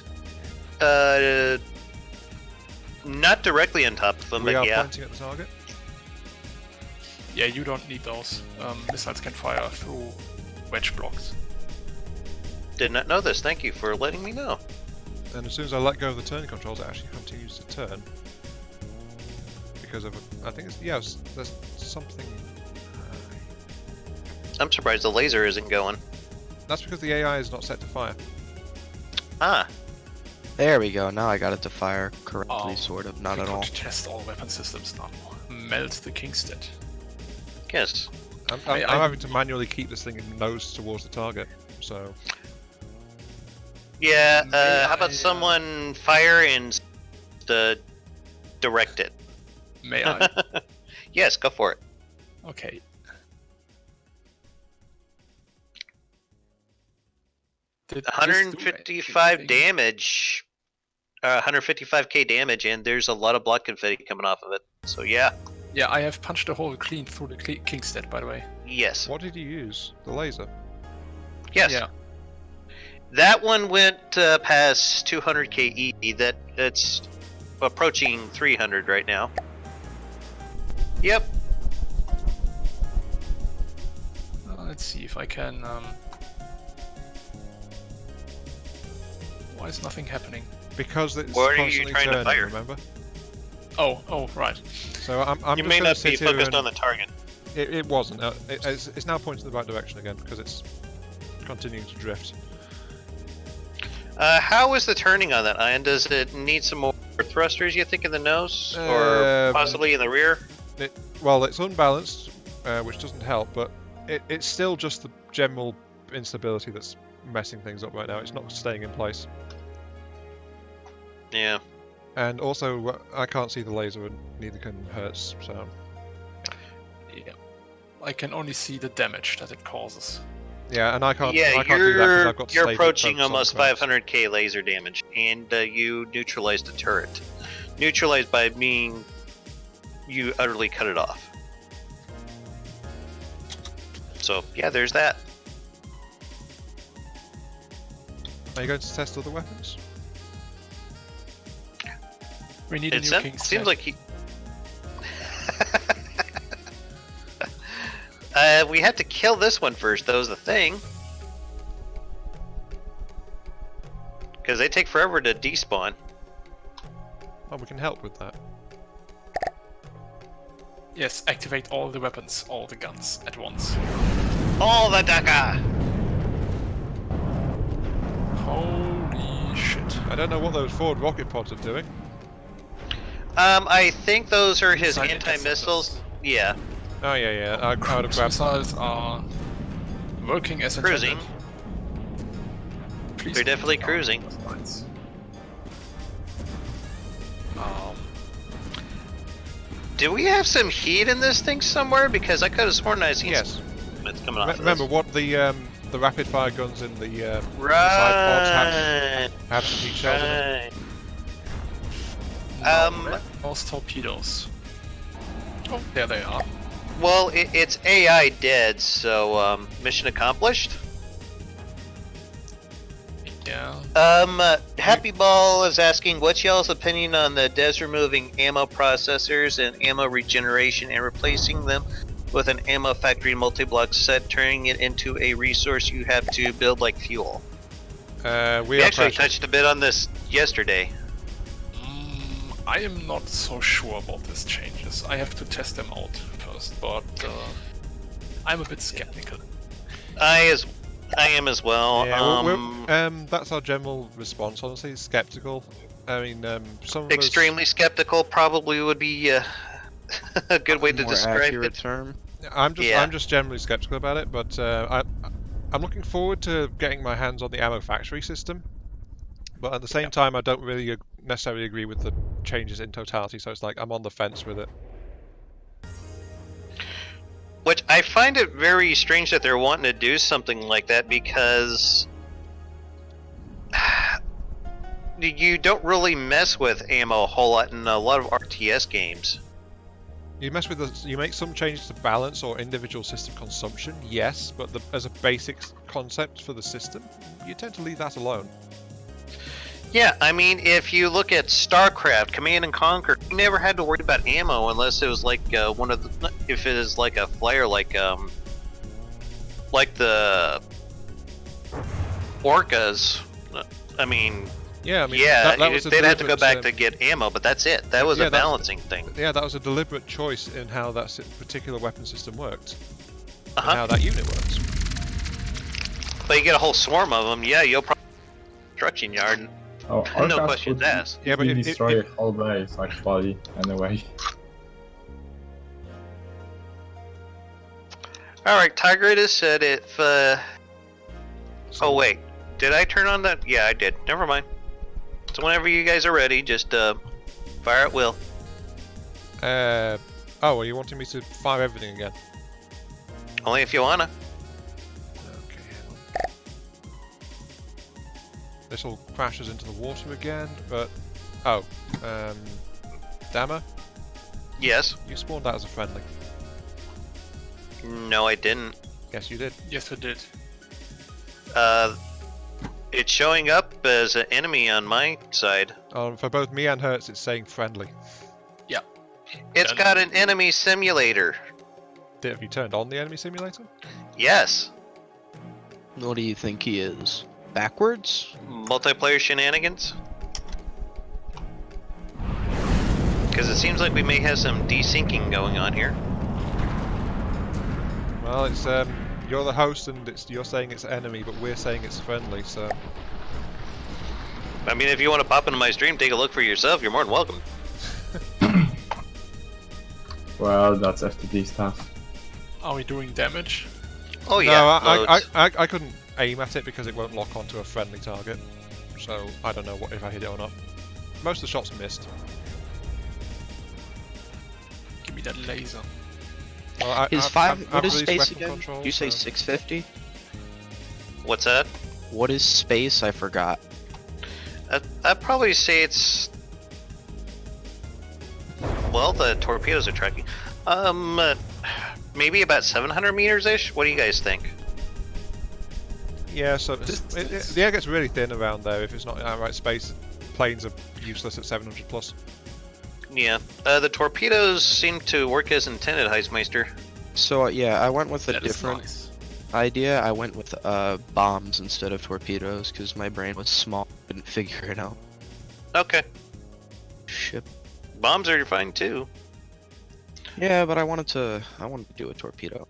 Not directly on top of them, We but are yeah. pointing at the target. Yeah, you don't need those. Missiles can fire through wedge blocks. Did not know this. Thank you for letting me know. And as soon as I let go of the turn controls, it actually continues to turn. Because of, I think it's, yes, there's something... I'm surprised the laser isn't going. That's because the AI is not set to fire. Ah, There we go. Now I got it to fire correctly, Oh, sort of. Not we at all. could test all weapon systems now. Melt the Kingstead. yes. I'm I- having to manually keep this thing nose towards the target, so... Yeah, May how about I, someone fire and direct it? May I? Yes, go for it. Okay. Did this do 155 anything? damage. 155k damage, and there's a lot of blood confetti coming off of it. So yeah, Yeah, I have punched a hole clean through the Kingstead, by the way. yes. What did you use? The laser? Yes. Yeah. That one went past 200k E. That's approaching 300 right now. Yep. Let's see if I can. Why is nothing happening? Because it's What are you constantly trying to turning, fire? remember? Oh, right. So I'm You just may gonna not be sit here focused and- on the target. It wasn't. It's now pointing in the right direction again because it's continuing to drift. How is the turning on that ion? Does it need some more thrusters, you think, in the nose? Or possibly in the rear? Well, it's unbalanced, which doesn't help, but it's still just the general instability that's messing things up right now. It's not staying in place. Yeah. And also, I can't see the laser, and neither can Hertz, so... Yeah. I can only see the damage that it causes. Yeah, and I can't, Yeah, I can't do that because you're I've got to you're save it, approaching focus on almost the crowds. 500k laser damage, and you neutralized the turret. Neutralized by meaning you utterly cut it off. So yeah, there's that. Are you going to test other weapons? We need a It new Kingstead. seems like he. We have to kill this one first, though, is the thing. Because they take forever to despawn. Oh, we can help with that. Yes, activate all the weapons, all the guns at once. All the Daka! Holy shit. I don't know what those forward rocket pods are doing. I think those are his Missile anti-missiles. interceptors. Yeah. Oh yeah, yeah. I would have Cruise grabbed. missiles are working as Cruising. intended. Please They're don't definitely down cruising. those lines. Do we have some heat in this thing somewhere? Because I could have sworn I seen Yes. it's coming off. Remember of what the rapid fire guns in the this. side pods Right. have some heat shells in them. Right. Those torpedoes. Oh, there they are. Well, it's AI dead, so mission accomplished. Yeah. Happy Ball is asking, what's y'all's opinion on the devs removing ammo processors and ammo regeneration and replacing them with an ammo factory multi-block set, turning it into a resource you have to build like fuel? We We are actually crashing. touched a bit on this yesterday. I am not so sure about these changes. I have to test them out first, but I'm a bit skeptical. I am as well. Yeah, that's our general response. Honestly, skeptical. I mean, some of us... Extremely skeptical probably would be a good way to More describe accurate it. term. I'm Yeah. just generally skeptical about it, but I'm looking forward to getting my hands on the ammo factory system. But at the same time, I don't really necessarily agree with the changes in totality, so it's like I'm on the fence with it. Which I find it very strange that they're wanting to do something like that, because you don't really mess with ammo a whole lot in a lot of RTS games. You mess with you make some changes to balance or individual system consumption, yes, but as a basic concept for the system, you tend to leave that alone. Yeah, I mean, if you look at StarCraft, Command and Conquer, you never had to worry about ammo unless it was like one of the, if it is like a flare, like the Orcas. I mean, yeah, I mean, yeah, that was they'd have to go back deliberate, to get ammo, but that's it. That was yeah, a balancing thing. Yeah, that was a deliberate choice in how that particular weapon system worked, and Uh-huh. how that unit works. But you get a whole swarm of them, yeah, you'll probably construction yard. Oh, No Orcas questions could asked. Yeah, but easily if- destroy a whole base, actually, anyway. Alright, Tigritus said if, oh wait, did I turn on that? Yeah, I did. Never mind. So whenever you guys are ready, just, fire at will. Oh, are you wanting me to fire everything again? Only if you wanna. Okay, hang on. This all crashes into the water again, but... Oh, Dama, Yes. you spawned out as a friendly. No, I didn't. Yes, you did. Yes, I did. It's showing up as an enemy on my side. For both me and Hertz, it's saying friendly. It's got an enemy simulator. Have you turned on the enemy simulator? Yes. What do you think he is? Backwards? Multiplayer shenanigans? Because it seems like we may have some desyncing going on here. Well, it's you're the host and you're saying it's enemy, but we're saying it's friendly. So I mean, if you want to pop into my stream, take a look for yourself, you're more than welcome. Well, that's FTD stuff. Are we doing damage? Oh yeah, no, loads. I couldn't aim at it because it won't lock onto a friendly target. So I don't know if I hit it or not. Most of the shots missed. Give me that laser. Well, His I've what is released space weapon again? control, You say so- 650? What's that? What is space? I forgot. I'd probably say it's... Well, the torpedoes are tracking. Maybe about 700 meters-ish? What do you guys think? Yeah, so the air gets really thin around there if it's not in outright space. Planes are useless at 700 plus. Yeah. The torpedoes seem to work as intended, Heismeister. So yeah, I went with a That is different nice. idea. I went with bombs instead of torpedoes because my brain was small. Couldn't figure it out. Okay. Ship. Bombs are fine too. Yeah, but I wanted to do a torpedo.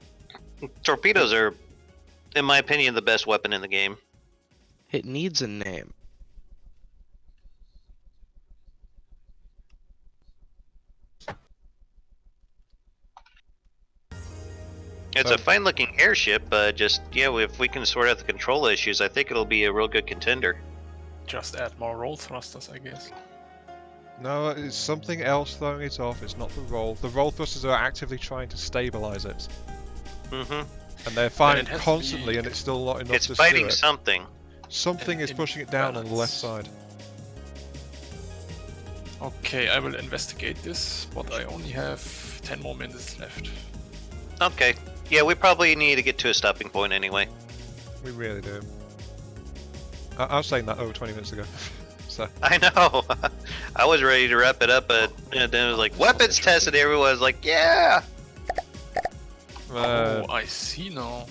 Torpedoes are, in my opinion, the best weapon in the game. It needs a name. It's a fine-looking airship, just, yeah, if we can sort out the control issues, I think it'll be a real good contender. Just add more roll thrusters, I guess. No, it's something else throwing it off. It's not the roll. The roll thrusters are actively trying to stabilize it, Mm-hmm. and they're firing it has to constantly, be- and it's still not enough It's to fighting steer it. something. Something is in pushing it down on the left balance. side. Okay, I will investigate this, but I only have 10 more minutes left. Okay. Yeah, we probably need to get to a stopping point anyway. We really do. I was saying that over 20 minutes ago. So I know. I was ready to wrap it up, but then it was like, weapons tested. Everyone was like, yeah! Oh, I see now.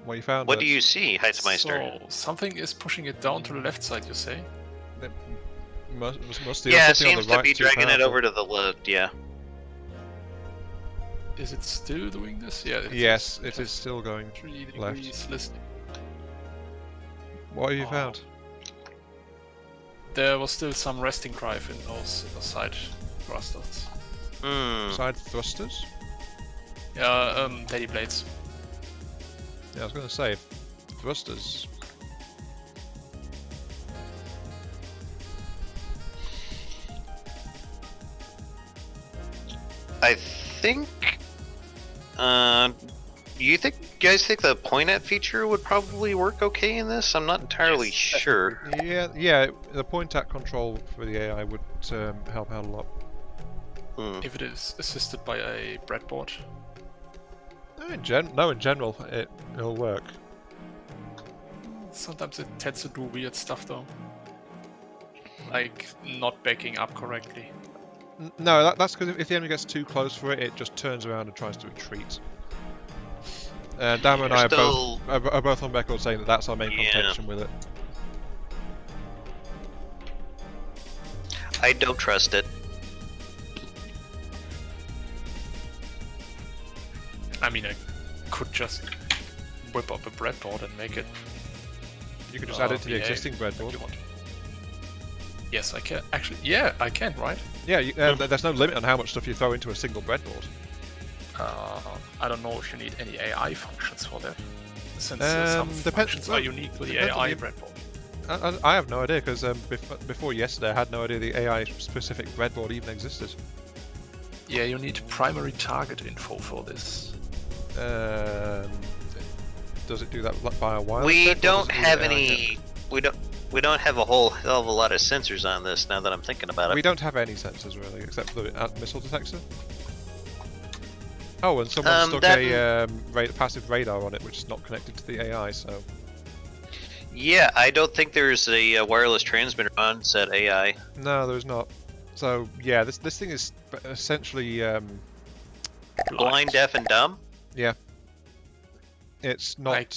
what you found? What do you see, Heitzmeister? So, something is pushing it down to the left side, you say? Must be Yeah, it something on seems the to right be too dragging it powerful. over to the left, yeah. Is it still doing this? Yeah, it Yes, is. it is still going. 3 left. degrees listening. What have you Oh. found? there was still some resting drive in those side thrusters. Side thrusters? Yeah, daddy blades. Yeah, I was going to say thrusters. I think. You guys think the point at feature would probably work okay in this? I'm not entirely sure. Yeah. The point at control for the AI would help out a lot. If it is assisted by a breadboard. In general, it'll work. Sometimes it tends to do weird stuff though. Like not backing up correctly. No, that's because if the enemy gets too close for it, it just turns around and tries to retreat. Dama and I are both on record saying that that's our main contention with it. I don't trust it. I mean, I could just whip up a breadboard and make it. You could just add it to the existing breadboard. Yes, I can. Actually, yeah, I can, right? Yeah, there's no limit on how much stuff you throw into a single breadboard. I don't know if you need any AI functions for that, since some functions are unique to the AI breadboard. I have no idea, because before yesterday I had no idea the AI-specific breadboard even existed. Yeah, you need primary target info for this. Does it do that via wireless? We don't have any. We don't have a whole hell of a lot of sensors on this. Now that I'm thinking about it, we don't have any sensors really, except for the missile detector. Oh, and someone stuck a passive radar on it, which is not connected to the AI. So. Yeah, I don't think there's a wireless transmitter on said AI. No, there's not. So yeah, this thing is essentially blind, deaf, and dumb. Yeah. It's not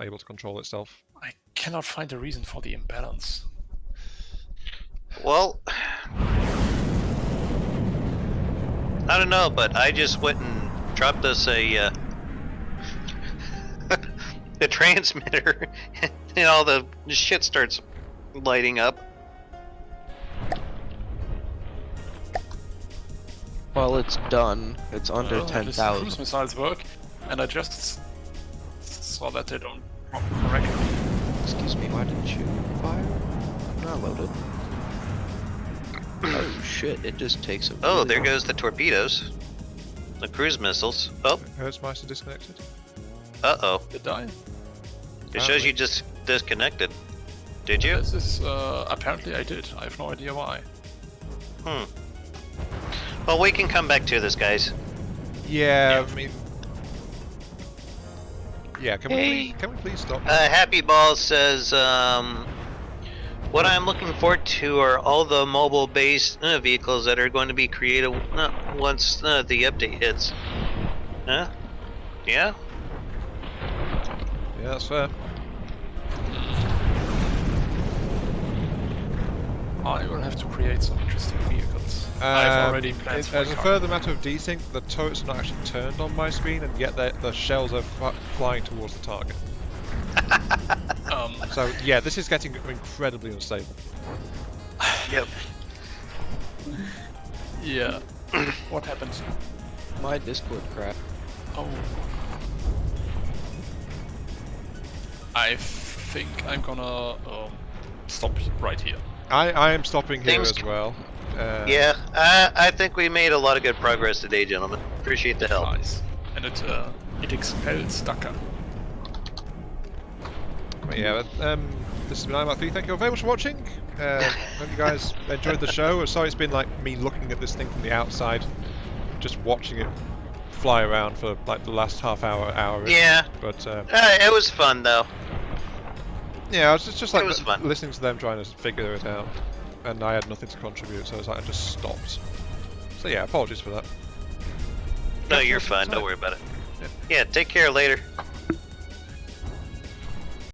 able to control itself. I cannot find a reason for the imbalance. Well, I don't know, but I just went and dropped us a a transmitter, and all the shit starts lighting up. Well, it's done. It's under The 10,000. cruise missiles work, and I just saw that they don't drop correctly. Excuse me, why didn't you fire? Not loaded. Oh shit, it just takes a Oh, really there long- goes the torpedoes. The cruise missiles. Oh, Hertzmeister disconnected. uh-oh. Did I? It shows you just disconnected. Did you? This is, apparently I did. I have no idea why. Well, we can come back to this, guys. Yeah, I mean... Yeah, can we please stop? Happy Ball says, what I'm looking forward to are all the mobile-based vehicles that are going to be created once the update hits. Huh? Yeah? Yeah, that's fair. I will have to create some interesting vehicles. I've already planned for As a further matter of desync, the turrets are not actually turned on my screen, and yet the shells are flying towards the target. So yeah, this is getting incredibly unstable. Yep. Yeah. What happened? My Discord crap. Oh. I think I'm gonna stop right here. I am stopping here as well. Yeah, I think we made a lot of good progress today, gentlemen. Appreciate the help. Nice. And it expels Ducker. But yeah, this has been IMAT3. Thank you very much for watching. Hope you guys enjoyed the show. Sorry it's been like me looking at this thing from the outside, just watching it fly around for like the last half hour. Yeah. But it was fun though. yeah, I was just like was fun. listening to them trying to figure it out, and I had nothing to contribute, so I just stopped. So yeah, apologies for that. No, you're fine. Don't worry about it. Yeah, take care later.